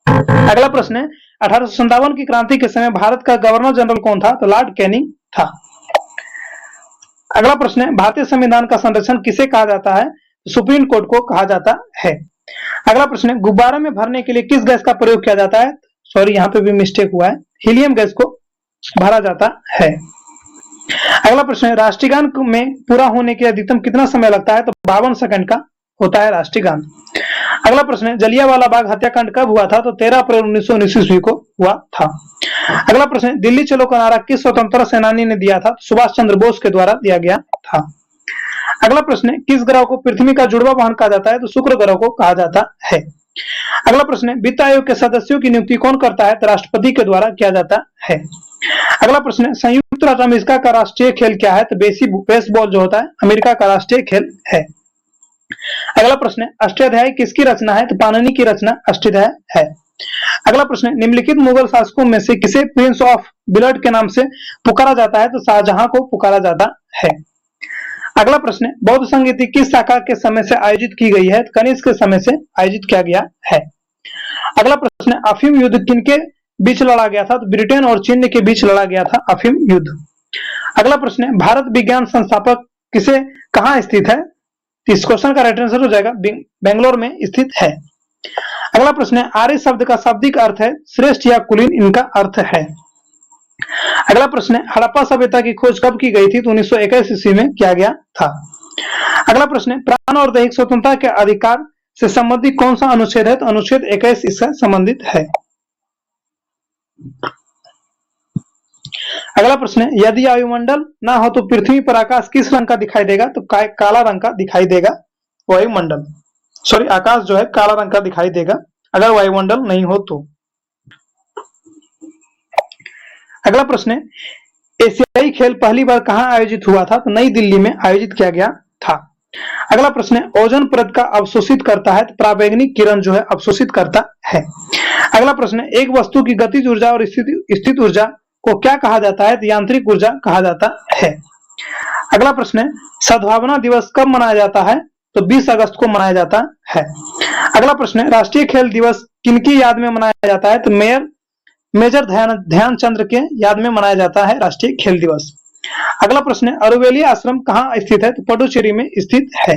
अगला प्रश्न है, 1857 की क्रांति के समय भारत का गवर्नर जनरल कौन था तो लॉर्ड कैनिंग था। अगला प्रश्न है, भारतीय संविधान का संरक्षण किसे कहा जाता है तो सुप्रीम कोर्ट को कहा जाता है। अगला प्रश्न है, गुब्बारे में भरने के लिए किस गैस का प्रयोग किया जाता है, सॉरी यहाँ पे भी मिस्टेक हुआ है, हीलियम गैस को भरा जाता है। अगला प्रश्न है, राष्ट्रीय गान में पूरा होने के अधिकतम कितना समय लगता है तो 52 सेकंड का होता है राष्ट्रीय गान। अगला प्रश्न है, जलियांवाला बाग हत्याकांड कब हुआ था तो 13 अप्रैल 1919 ईस्वी को हुआ था। अगला प्रश्न है, दिल्ली चलो का नारा किस स्वतंत्रता सेनानी ने दिया था, सुभाष चंद्र बोस के द्वारा दिया गया था। अगला प्रश्न है, किस ग्रह को पृथ्वी का जुड़वा वाहन कहा जाता है तो शुक्र ग्रह को कहा जाता है। अगला प्रश्न है, वित्त आयोग के सदस्यों की नियुक्ति कौन करता है तो राष्ट्रपति के द्वारा किया जाता है। अगला प्रश्न है, संयुक्त राज्य अमेरिका का राष्ट्रीय खेल क्या है तो बेसबॉल जो होता है अमेरिका का राष्ट्रीय खेल है। अगला प्रश्न है, अष्टाध्यायी किसकी रचना है तो पाणिनि की रचना अष्टाध्यायी है। अगला प्रश्न है, निम्नलिखित मुगल शासकों में से किसे प्रिंस ऑफ ब्लड के नाम से पुकारा जाता है तो शाहजहां को पुकारा जाता है। अगला प्रश्न है, बौद्ध संगीति किस शाखा के समय से आयोजित की गई है तो कनिष्क के समय से आयोजित किया गया है। अगला प्रश्न है, अफीम युद्ध किनके बीच लड़ा गया था तो ब्रिटेन और चीन के बीच लड़ा गया था अफीम युद्ध। अगला प्रश्न है, भारत विज्ञान संस्थापक किसे कहाँ स्थित है, इस क्वेश्चन का राइट आंसर हो जाएगा बेंगलोर में स्थित है। अगला प्रश्न है, आर्य शब्द का शाब्दिक अर्थ है श्रेष्ठ या कुलीन, इनका अर्थ है। अगला प्रश्न है, हड़प्पा सभ्यता की खोज कब की गई थी तो 1921 ईस्वी में किया गया था। अगला प्रश्न है, प्राण और दैहिक स्वतंत्रता के अधिकार से संबंधित कौन सा अनुच्छेद है तो अनुच्छेद 21 इससे संबंधित है। अगला प्रश्न है, यदि वायुमंडल ना हो तो पृथ्वी पर आकाश किस रंग का दिखाई देगा तो काला रंग का दिखाई देगा। वायुमंडल सॉरी आकाश जो है काला रंग का दिखाई देगा अगर वायुमंडल नहीं हो तो। अगला प्रश्न है, एशियाई खेल पहली बार कहां आयोजित हुआ था तो नई दिल्ली में आयोजित किया गया था। अगला प्रश्न है, ओजोन परत का अवशोषित करता है तो पराबैंगनी किरण जो है अवशोषित करता है। अगला प्रश्न है, एक वस्तु की गतिज ऊर्जा और स्थित ऊर्जा को क्या कहा जाता है तो यांत्रिक ऊर्जा कहा जाता है। अगला प्रश्न है, सद्भावना दिवस कब मनाया जाता है तो 20 अगस्त को मनाया जाता है। अगला प्रश्न है, राष्ट्रीय खेल दिवस किनकी याद में मनाया जाता है तो मेजर ध्यानचंद्र के याद में मनाया जाता है राष्ट्रीय खेल दिवस। अगला प्रश्न है, अरुवेली आश्रम कहाँ स्थित है तो पुडुचेरी में स्थित है।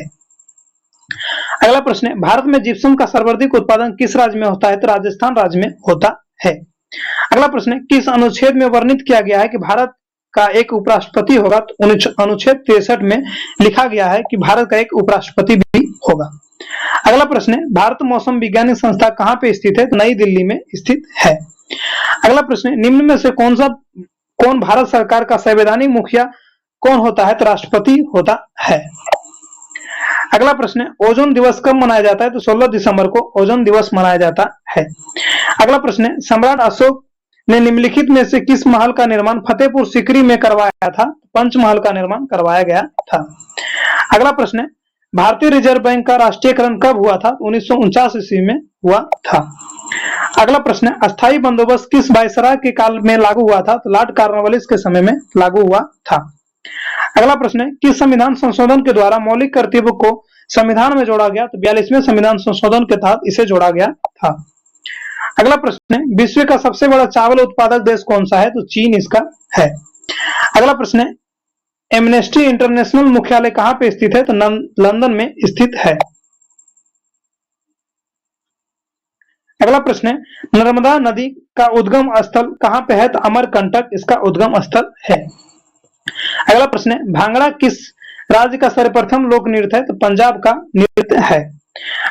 अगला प्रश्न है, भारत में जिप्सम का सर्वाधिक उत्पादन किस राज्य में होता है तो राजस्थान राज्य में होता है। अगला प्रश्न है, किस अनुच्छेद में वर्णित किया गया है कि भारत का एक उपराष्ट्रपति होगा तो अनुच्छेद 63 में लिखा गया है कि भारत का एक उपराष्ट्रपति भी होगा। अगला प्रश्न है, भारत मौसम वैज्ञानिक संस्था कहाँ पे स्थित है तो नई दिल्ली में स्थित है। अगला प्रश्न है, निम्न में से कौन भारत सरकार का संवैधानिक मुखिया कौन होता है तो राष्ट्रपति होता है। अगला प्रश्न है, ओजोन दिवस कब मनाया जाता है तो 16 दिसंबर को ओजोन दिवस मनाया जाता है। अगला प्रश्न है, सम्राट अशोक ने निम्नलिखित में से किस महल का निर्माण फतेहपुर सीकरी में करवाया था, पंचमहल का निर्माण करवाया गया था। अगला प्रश्न है, भारतीय रिजर्व बैंक का राष्ट्रीयकरण कब हुआ था 1949 ईस्वी में हुआ था। अगला प्रश्न है, अस्थायी बंदोबस्त किस वायसराय के काल में लागू हुआ था तो लॉर्ड कॉर्नवालिस के समय में लागू हुआ था। अगला प्रश्न है, किस संविधान संशोधन के द्वारा मौलिक कर्तव्यों को संविधान में जोड़ा गया तो 42वें संविधान संशोधन के तहत इसे जोड़ा गया था। अगला प्रश्न है, विश्व का सबसे बड़ा चावल उत्पादक देश कौन सा है तो चीन इसका है। अगला प्रश्न है, एमनेस्टी इंटरनेशनल मुख्यालय कहां पे स्थित है? तो लंदन में स्थित है। अगला प्रश्न है, नर्मदा नदी का उद्गम स्थल कहां पे है? तो अमरकंटक इसका उद्गम स्थल है। अगला प्रश्न है, भांगड़ा किस राज्य का सर्वप्रथम लोक नृत्य है? तो पंजाब का नृत्य है।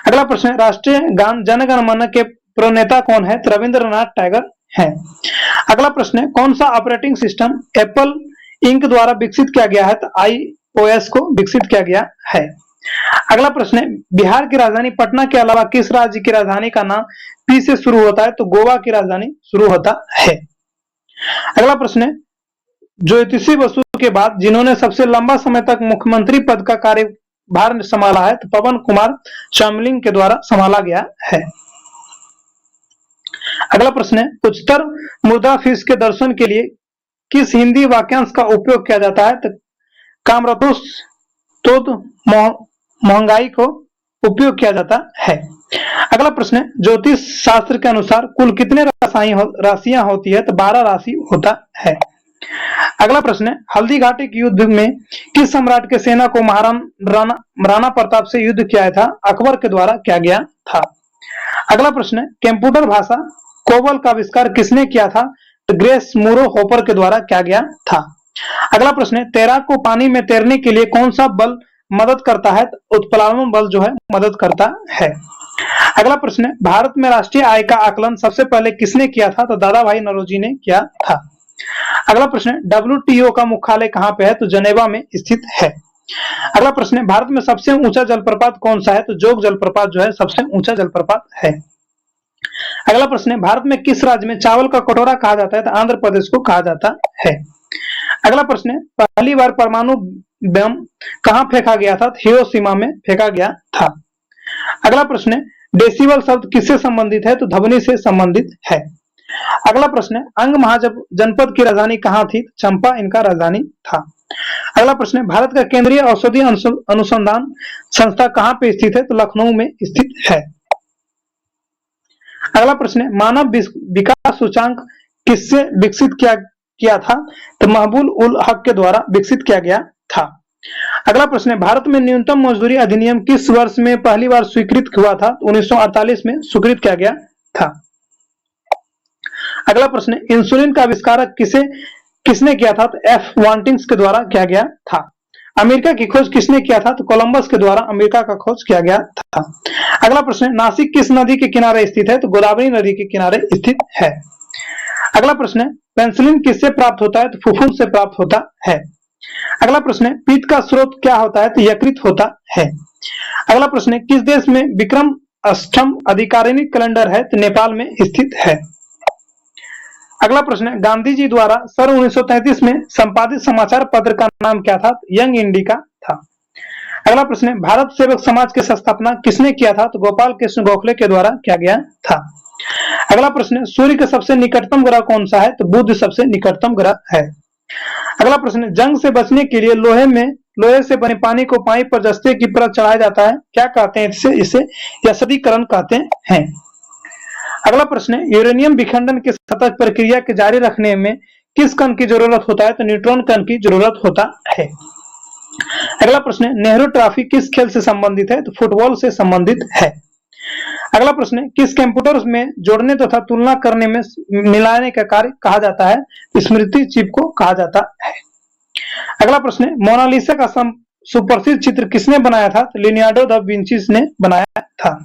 अगला प्रश्न है, राष्ट्रीय गान जन गण मन के प्रणेता कौन है? तो रविंद्रनाथ टैगोर है। अगला प्रश्न है, कौन सा ऑपरेटिंग सिस्टम एप्पल इंक द्वारा विकसित किया गया है? तो iOS को विकसित किया गया है। अगला प्रश्न है, बिहार की राजधानी पटना के अलावा किस राज्य की राजधानी का नाम पी से शुरू होता है? तो गोवा की राजधानी शुरू होता है। अगला प्रश्न है, ज्योतिषी बसु के बाद जिन्होंने सबसे लंबा समय तक मुख्यमंत्री पद का कार्यभार संभाला है? तो पवन कुमार चामलिंग के द्वारा संभाला गया है। अगला प्रश्न है, उच्चतर मुद्रा फीस के दर्शन के लिए किस हिंदी वाक्यांश का उपयोग किया जाता है? तो कामरतोष तो महंगाई को उपयोग किया जाता है। अगला प्रश्न है, ज्योतिष शास्त्र के अनुसार कुल कितने राशियां होती है? तो 12 राशि होता है। अगला प्रश्न है, हल्दी घाटी के युद्ध में किस सम्राट के सेना को महाराणा प्रताप से युद्ध किया था? अकबर के द्वारा किया गया था। अगला प्रश्न है, कंप्यूटर भाषा कोबल का आविष्कार किसने किया था? तो ग्रेस मूरो होपर के द्वारा किया गया था। अगला प्रश्न है, तैराक को पानी में तैरने के लिए कौन सा बल मदद करता है? तो उत्प्लावन बल जो है मदद करता है। अगला प्रश्न है, भारत में राष्ट्रीय आय का आकलन सबसे पहले किसने किया था? तो दादा भाई नौरोजी ने किया था। अगला प्रश्न है, WTO का मुख्यालय कहां पे है? तो जनेवा में स्थित है। अगला प्रश्न है, भारत में सबसे ऊंचा जलप्रपात कौन सा है? तो जोग जलप्रपात जो है सबसे ऊंचा जलप्रपात है। अगला प्रश्न है, भारत में किस राज्य में चावल का कटोरा कहा जाता है? तो आंध्र प्रदेश को कहा जाता है। अगला प्रश्न है, पहली बार परमाणु बम कहां फेंका गया था? तो हिरोशिमा में फेंका गया था। अगला प्रश्न है, डेसिबल शब्द किससे संबंधित है? तो ध्वनि से संबंधित है। अगला प्रश्न है, अंग महाजनपद की राजधानी कहां थी? चंपा इनका राजधानी था। अगला प्रश्न है, भारत का केंद्रीय औषधि अनुसंधान संस्था कहां पे स्थित है? तो लखनऊ में स्थित है। अगला प्रश्न है, मानव विकास सूचांक किससे विकसित किया था? तो महबूब उल हक के द्वारा विकसित किया गया था। अगला प्रश्न है, भारत में न्यूनतम मजदूरी अधिनियम किस वर्ष में पहली बार स्वीकृत हुआ था? 1948 में स्वीकृत किया गया था। अगला प्रश्न है, इंसुलिन का आविष्कार किसने किया था? तो एफ वांटिंग्स के द्वारा किया गया था। अमेरिका की खोज किसने किया था? तो कोलंबस के द्वारा अमेरिका का खोज किया गया था। अगला प्रश्न है, नासिक किस नदी के किनारे स्थित है? तो गोदावरी नदी के किनारे स्थित है। अगला प्रश्न है, पेंसिलिन किससे प्राप्त होता है? तो फफूंद से प्राप्त होता है। अगला प्रश्न है, पित्त का स्रोत क्या होता है? तो यकृत होता है। अगला प्रश्न है, किस देश में विक्रम अष्टम आधिकारिक कैलेंडर है? तो नेपाल में स्थित है। अगला प्रश्न है, गांधी जी द्वारा सन 1933 में संपादित समाचार पत्र का नाम क्या था? यंग इंडिका था। अगला प्रश्न है, भारत सेवक समाज की स्थापना किसने किया था? तो गोपाल कृष्ण गोखले के द्वारा किया गया था। अगला प्रश्न है, सूर्य के सबसे निकटतम ग्रह कौन सा है? तो बुध सबसे निकटतम ग्रह है। अगला प्रश्न है, जंग से बचने के लिए लोहे से बने पानी को पाइप पर जस्ते की परत चढ़ाया जाता है, क्या कहते हैं इसे यसदीकरण कहते हैं। अगला प्रश्न है, यूरेनियम विखंडन की सतत प्रक्रिया के जारी रखने में किस कण की जरूरत होता है? तो न्यूट्रॉन कण की जरूरत होता है। अगला प्रश्न है, नेहरू ट्रॉफी किस खेल से संबंधित है? तो फुटबॉल से संबंधित है। अगला प्रश्न है, किस कंप्यूटर में जोड़ने तथा तुलना करने में मिलाने का कार्य कहा जाता है? स्मृति चिप को कहा जाता है। अगला प्रश्न है, मोनालिसा का सुप्रसिद्ध चित्र किसने बनाया था? तो लियोनार्डो दा विंची ने बनाया था।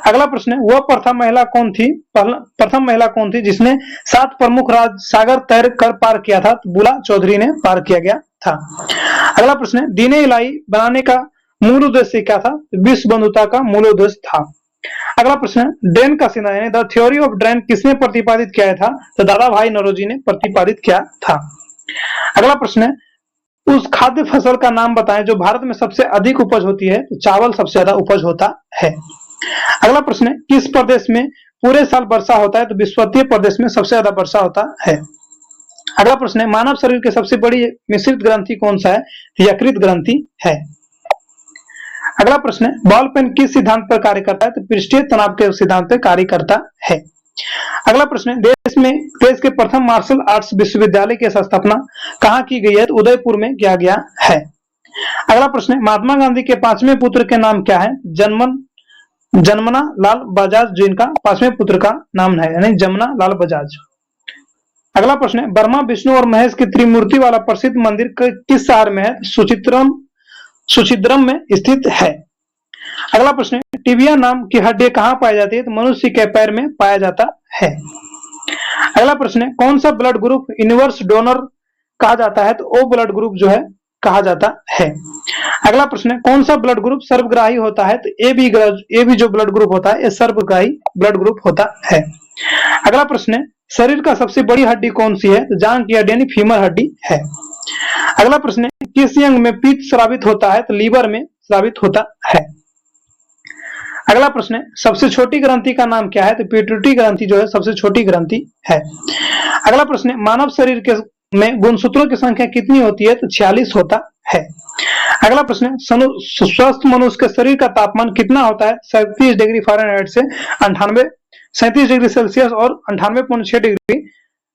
अगला प्रश्न है, वह प्रथम महिला कौन थी जिसने 7 प्रमुख सागर तैर कर पार किया था? तो बुला चौधरी ने पार किया गया था। अगला प्रश्न है, दीन इलाही बनाने का मूल उद्देश्य क्या था? विश्व बंधुता का मूल उद्देश्य था। अगला प्रश्न है, ड्रेन का सिद्धांत यानी द थ्योरी ऑफ ड्रेन किसने प्रतिपादित किया था? तो दादा भाई नौरोजी ने प्रतिपादित किया था। अगला प्रश्न है, उस खाद्य फसल का नाम बताएं जो भारत में सबसे अधिक उपज होती है? तो चावल सबसे ज्यादा उपज होता है। अगला प्रश्न है, किस प्रदेश में पूरे साल वर्षा होता है? तो विषुवतीय प्रदेश में सबसे ज्यादा वर्षा होता है। अगला प्रश्न है, मानव शरीर की सबसे बड़ी मिश्रित ग्रंथि कौन सा है? तो यकृत ग्रंथि है। अगला प्रश्न है, बॉल पेन किस सिद्धांत पर कार्य करता है? तो पृष्ठीय तनाव के सिद्धांत पर कार्य करता है। अगला प्रश्न है, देश के प्रथम मार्शल आर्ट्स विश्वविद्यालय की स्थापना कहाँ की गई है? तो उदयपुर में किया गया है। अगला प्रश्न है, महात्मा गांधी के पांचवें पुत्र के नाम क्या है? जमना लाल बजाज, जो इनका पांचवें पुत्र का नाम है, यानी जमना लाल बजाज। अगला प्रश्न है, ब्रह्मा विष्णु और महेश की त्रिमूर्ति वाला प्रसिद्ध मंदिर किस शहर में है? सुचिद्रम में स्थित है। अगला प्रश्न है, टिबिया नाम की हड्डी कहाँ पाई जाती है? तो मनुष्य के पैर में पाया जाता है। अगला प्रश्न है, कौन सा ब्लड ग्रुप यूनिवर्स डोनर कहा जाता है? तो ओ ब्लड ग्रुप जो है कहा जाता है। अगला प्रश्न है, कौन सा ब्लड ग्रुप सर्वग्राही होता है? तो ए बी जो ब्लड ग्रुप होता है ये सर्वग्राही ब्लड ग्रुप होता है। अगला प्रश्न है, शरीर का सबसे बड़ी हड्डी कौन सी है? तो जांघ की हड्डी यानी फीमर हड्डी है। अगला प्रश्न है, किस अंग में पित्त स्रावित होता है? तो लीवर में स्रावित होता है। अगला प्रश्न है, सबसे छोटी ग्रंथि का नाम क्या है? तो पिट्यूटरी ग्रंथि जो है सबसे छोटी ग्रंथि है। अगला प्रश्न है, मानव शरीर के में गुणसूत्रों की संख्या कितनी होती है? तो 46 होता है। अगला प्रश्न है, स्वस्थ मनुष्य के शरीर का तापमान कितना होता है? 37 डिग्री फ़ारेनहाइट से 37 डिग्री सेल्सियस और 98.6 डिग्री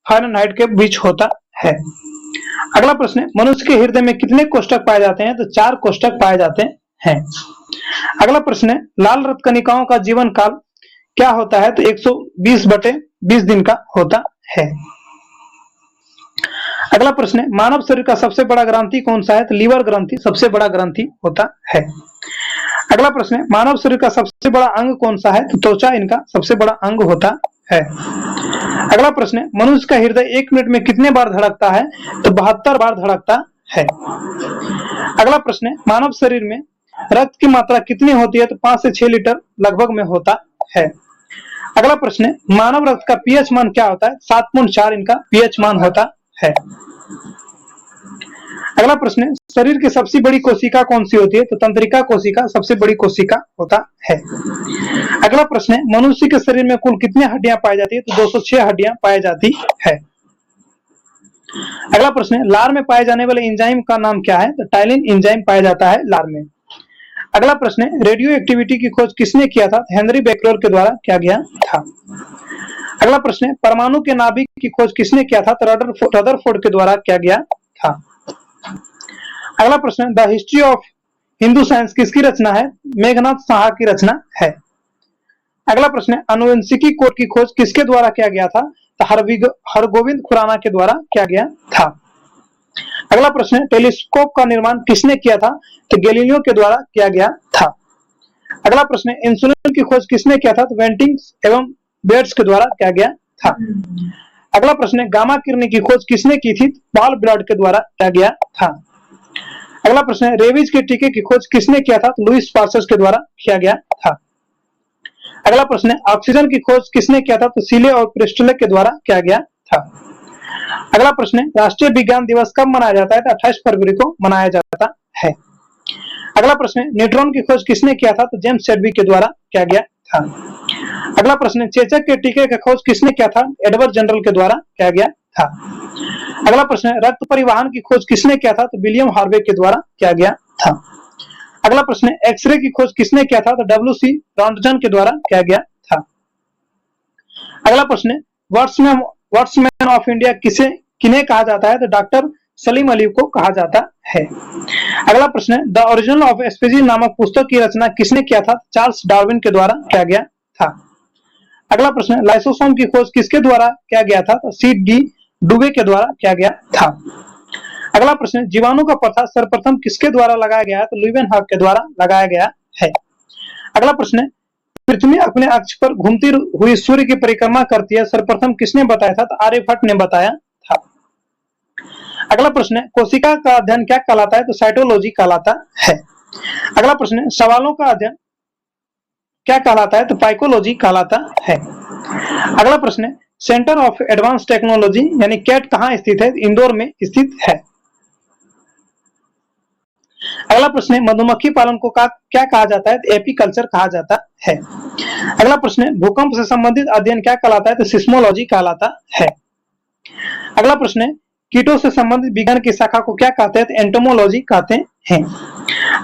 फ़ारेनहाइट के बीच होता है। अगला प्रश्न है, मनुष्य के हृदय में कितने कोष्ठक पाए जाते हैं? तो 4 कोष्ठक पाए जाते हैं। अगला प्रश्न है, लाल रक्त कणिकाओं का जीवन काल क्या होता है? तो 120/20 दिन का होता है। अगला प्रश्न है, मानव शरीर का सबसे बड़ा ग्रंथि कौन सा है? तो लीवर ग्रंथि सबसे बड़ा ग्रंथि होता है। अगला प्रश्न है, मानव शरीर का सबसे बड़ा अंग कौन सा है? तो त्वचा इनका सबसे बड़ा अंग होता है। अगला प्रश्न है, मनुष्य का हृदय 1 मिनट में कितने बार धड़कता है? तो 72 बार धड़कता है। अगला प्रश्न है, मानव शरीर में रक्त की मात्रा कितनी होती है? तो 5 से 6 लीटर लगभग में होता है। अगला प्रश्न है, मानव रक्त का पीएच मान क्या होता है? 7.4 इनका पीएच मान होता है। अगला प्रश्न है, शरीर की सबसे बड़ी कोशिका कौन सी होती है? तो तंत्रिका कोशिका सबसे बड़ी कोशिका होता है। अगला प्रश्न है, मनुष्य के शरीर में कुल कितनी हड्डियां पाई जाती है? तो 206 हड्डियां पाई जाती है। अगला प्रश्न है, लार में पाए जाने वाले एंजाइम का नाम क्या है? तो टाइलिन एंजाइम पाया जाता है लार में। अगला प्रश्न है, रेडियो एक्टिविटी की खोज किसने किया था? हेनरी बेकरेल के द्वारा किया गया था। अगला प्रश्न है, परमाणु के नाभिक की खोज किसने किया था? तो रदरफोर्ड के द्वारा किया गया था। अगला प्रश्न है, the history of Hindu science किसकी रचना है? मेघनाथ साहा की रचना है। अगला प्रश्न है, आनुवंशिकी कोड की खोज किसके द्वारा किया गया था? तो हरगोविंद खुराना के द्वारा किया गया था। अगला प्रश्न है, टेलीस्कोप का निर्माण किसने किया था? तो गैलीलियो के द्वारा किया गया था। अगला प्रश्न है, इंसुलिन की खोज किसने किया था? तो वेंटिंग्स एवं बेट्स के द्वारा किया गया था। अगला प्रश्न है, गामा किरणें की खोज किसने की थी? पॉल ब्राड के द्वारा किया गया था। अगला प्रश्न है, रेबीज के टीके की खोज किसने किया था? तो लुइस पास्चर के द्वारा किया गया था। अगला प्रश्न है, ऑक्सीजन की खोज किसने किया था? तो सीले और प्रिस्टले के द्वारा किया गया था। अगला प्रश्न है, राष्ट्रीय विज्ञान दिवस कब मनाया जाता है? तो 28 फरवरी को मनाया जाता है। अगला प्रश्न है, न्यूट्रॉन की खोज किसने किया था? तो जेम्स चैडविक के द्वारा किया गया था। अगला प्रश्न है, चेचक के टीके का खोज किसने किया था? एडवर्ड जनरल के द्वारा किया गया था। अगला प्रश्न है, रक्त परिवहन की खोज किसने किया था? तो विलियम हार्वे के द्वारा किया गया था। अगला प्रश्न है, एक्सरे की खोज किसने किया था? तो डब्ल्यू.सी. रॉन्टजन के द्वारा किया गया था। अगला प्रश्न है, वर्ड्समैन ऑफ इंडिया किन्हें कहा जाता है? तो डॉक्टर सलीम अली को कहा जाता है। अगला प्रश्न है, द ओरिजिन ऑफ स्पीसीज नामक पुस्तक की रचना किसने किया था? चार्ल्स डार्विन के द्वारा किया गया था। अगला प्रश्न है, लाइसोसोम की खोज किसके द्वारा किया गया था? तो सी.डी. डुबे के द्वारा किया गया था। अगला प्रश्न है, जीवाणु का पता सर्वप्रथम किसके द्वारा लगाया गया है? तो ल्यूवेनहॉक के द्वारा लगाया गया है। अगला प्रश्न है, पृथ्वी अपने अक्ष पर घूमती हुई सूर्य की परिक्रमा करती है, सर्वप्रथम किसने बताया था? तो आर्यभट्ट ने बताया था। अगला प्रश्न है, कोशिका का अध्ययन क्या कहलाता है? तो साइटोलॉजी कहलाता है। अगला प्रश्न है, सवालों का अध्ययन क्या कहलाता है? तो पाइकोलॉजी कहलाता है। अगला प्रश्न है, सेंटर ऑफ एडवांस टेक्नोलॉजी यानी कैट कहाँ स्थित है? इंदौर में स्थित है। अगला प्रश्न है, मधुमक्खी पालन को क्या कहा जाता है? एपीकल्चर कहा जाता है। अगला प्रश्न है, भूकंप से संबंधित अध्ययन क्या कहलाता है? तो सिस्मोलॉजी कहलाता है। अगला प्रश्न है, कीटों से संबंधित विज्ञान की शाखा को क्या कहते हैं? तो एंटोमोलॉजी कहते हैं।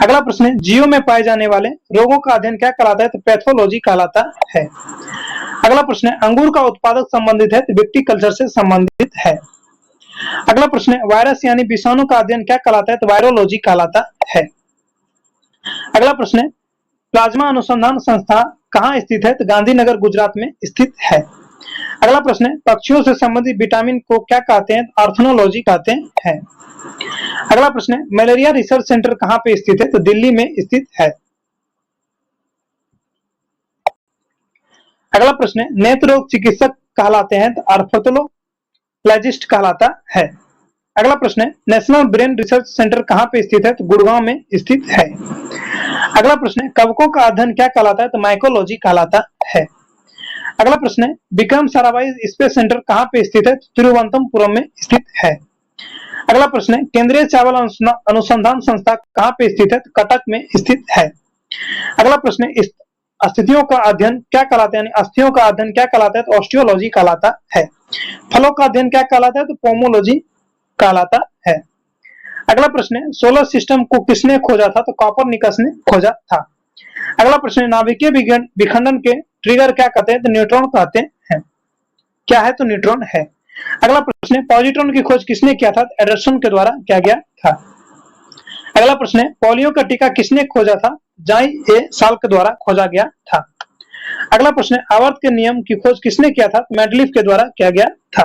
अगला प्रश्न है, जीव में पाए जाने वाले रोगों का अध्ययन क्या कहलाता है? तो पैथोलॉजी कहलाता है। अगला प्रश्न है, अंगूर का उत्पादक संबंधित है? तो विटिकल्चर से संबंधित है। अगला प्रश्न है, वायरस यानी विषाणु का अध्ययन क्या कहलाता है? तो वायरोलॉजी कहलाता है। अगला प्रश्न है, प्लाज्मा अनुसंधान संस्था कहाँ स्थित है? तो गांधीनगर गुजरात में स्थित है। अगला प्रश्न है, पक्षियों से संबंधित विटामिन को क्या कहते हैं? ऑर्थोनोलॉजी कहते हैं। अगला प्रश्न है, मलेरिया रिसर्च सेंटर कहाँ पे स्थित है? तो दिल्ली में स्थित है। अगला प्रश्न है, नेत्र रोग चिकित्सक कहलाते हैं? तो ऑर्थोप्लेजिस्ट कहलाता है। अगला प्रश्न है, नेशनल ब्रेन रिसर्च सेंटर कहाँ पे स्थित है? तो गुड़गांव में स्थित है। अगला प्रश्न है, कवकों का अध्ययन क्या कहलाता है? तो माइकोलॉजी कहलाता है। अगला प्रश्न है, विक्रम साराभाई स्पेस सेंटर कहाँ पे स्थित है? तिरुवनंतपुरम में स्थित है। अगला प्रश्न है, केंद्रीय चावल अनुसंधान संस्था कहाँ पे स्थित है? तो कटक में स्थित है। अगला प्रश्न है, अस्थियों का अध्ययन क्या कहलाता है? यानी अस्थियों का अध्ययन क्या कहलाता है? तो ऑस्टियोलॉजी कहलाता है। फलों का अध्ययन क्या कहलाता है? तो पोमोलॉजी कहलाता है। अगला प्रश्न है, सोलर सिस्टम को किसने खोजा था? तो कॉपरनिकस ने खोजा था। अगला प्रश्न है, नाभिकीय विखंडन के ट्रिगर क्या कहते हैं? तो न्यूट्रॉन कहते हैं। क्या है? तो न्यूट्रॉन है। अगला प्रश्न है, पॉजिट्रॉन की खोज किसने किया था? एंडरसन के द्वारा किया गया था। अगला प्रश्न है, पोलियो का टीका किसने खोजा था? जाई ए साल के द्वारा खोजा गया था। अगला प्रश्न है, आवर्त के नियम की खोज किसने किया था? मेंडलीफ के द्वारा किया गया था।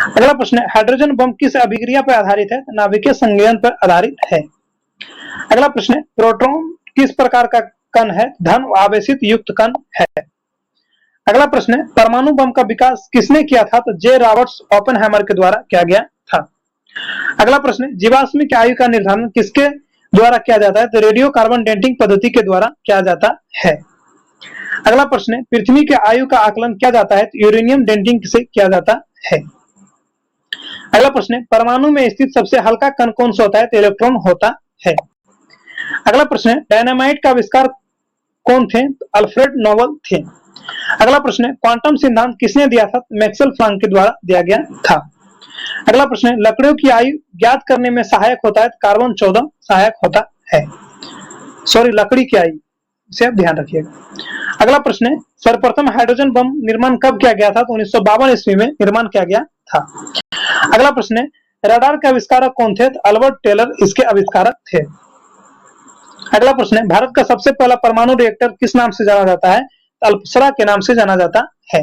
अगला प्रश्न है, हाइड्रोजन बम किस अभिक्रिया पर आधारित है? नाभिकीय संघनन पर आधारित है। अगला प्रश्न है, प्रोटॉन किस प्रकार का कण है? धन आवेशित युक्त कण है। अगला प्रश्न है, परमाणु बम का विकास किसने किया था? तो जे रॉबर्ट्स ओपेनहाइमर के द्वारा किया गया था। अगला प्रश्न है, जीवाश्म की आयु का निर्धारण किसके द्वारा किया जाता है? तो रेडियो कार्बन डेटिंग पद्धति के द्वारा किया जाता है। अगला प्रश्न है, पृथ्वी के आयु का आकलन किया जाता है? तो यूरेनियम डेटिंग से किया जाता है। अगला प्रश्न है, परमाणु में स्थित सबसे हल्का कण कौन सा होता है? तो इलेक्ट्रॉन होता है। अगला प्रश्न है, डायनामाइट का आविष्कार कौन थे? तो अल्फ्रेड नोबल थे। अगला प्रश्न है, क्वांटम सिद्धांत किसने दिया था? मैक्सवेल प्लांक के द्वारा दिया गया था। अगला प्रश्न है, लकड़ियों की आयु ज्ञात करने में सहायक होता है? कार्बन 14 सहायक होता है। सॉरी, लकड़ी की आयु से आप ध्यान रखिएगा। अगला प्रश्न है, सर्वप्रथम हाइड्रोजन बम निर्माण कब किया गया था? तो 1952 ईस्वी में निर्माण किया गया था। अगला प्रश्न है, रडार के आविष्कारक कौन थे? तो अल्बर्ट टेलर इसके आविष्कारक थे। अगला प्रश्न है, भारत का सबसे पहला परमाणु रिएक्टर किस नाम से जाना जाता है? अल्पसरा के नाम से जाना जाता है।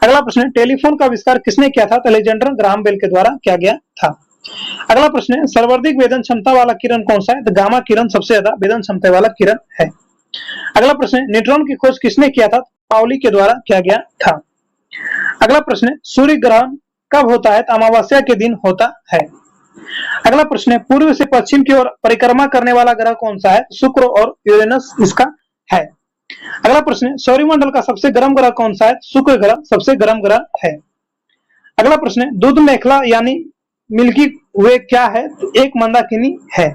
अगला प्रश्न है, टेलीफोन का आविष्कार किसने किया था? तो अलेक्जेंडर ग्राहम बेल के द्वारा किया गया था। अगला प्रश्न है, सर्वाधिक वेदन क्षमता वाला किरण कौन सा है? तो गामा किरण सबसे ज्यादा वेदन क्षमता वाला किरण है। अगला प्रश्न है, न्यूट्रॉन की खोज किसने किया था? पाउली के द्वारा किया गया था। अगला प्रश्न है, सूर्य ग्रहण कब होता है? तो अमावस्या के दिन होता है। अगला प्रश्न है, पूर्व से पश्चिम की ओर परिक्रमा करने वाला ग्रह कौन सा है? शुक्र और यूरेनस इसका है। अगला प्रश्न है, सौरमंडल का सबसे गर्म ग्रह कौन सा है? शुक्र ग्रह सबसे गर्म ग्रह है। अगला प्रश्न है, दूध मेखला यानी मिल्की वे क्या है? तो एक मंदाकिनी है।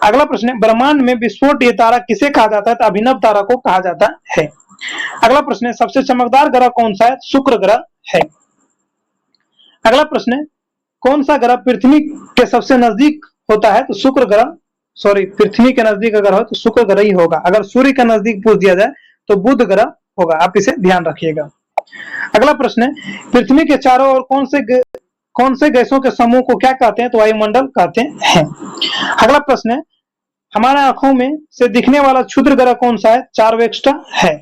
अगला प्रश्न है, ब्रह्मांड में विस्फोट तारा किसे कहा जाता है? तो अभिनव तारा को कहा जाता है। अगला प्रश्न है, सबसे चमकदार ग्रह कौन सा है? शुक्र ग्रह है। अगला प्रश्न है, कौन सा ग्रह पृथ्वी के सबसे नजदीक होता है? तो शुक्र ग्रह, सॉरी, पृथ्वी के नजदीक अगर हो तो शुक्र ग्रह ही होगा। अगर सूर्य के नजदीक पूछ दिया जाए तो बुध ग्रह होगा। आप इसे ध्यान रखिएगा। अगला प्रश्न है, पृथ्वी के चारों ओर कौन से गैसों के समूह को क्या कहते हैं? तो वायुमंडल कहते हैं। अगला प्रश्न है, हमारे आंखों में से दिखने वाला क्षुद्र ग्रह कौन सा है? चारवेक्स्टा है।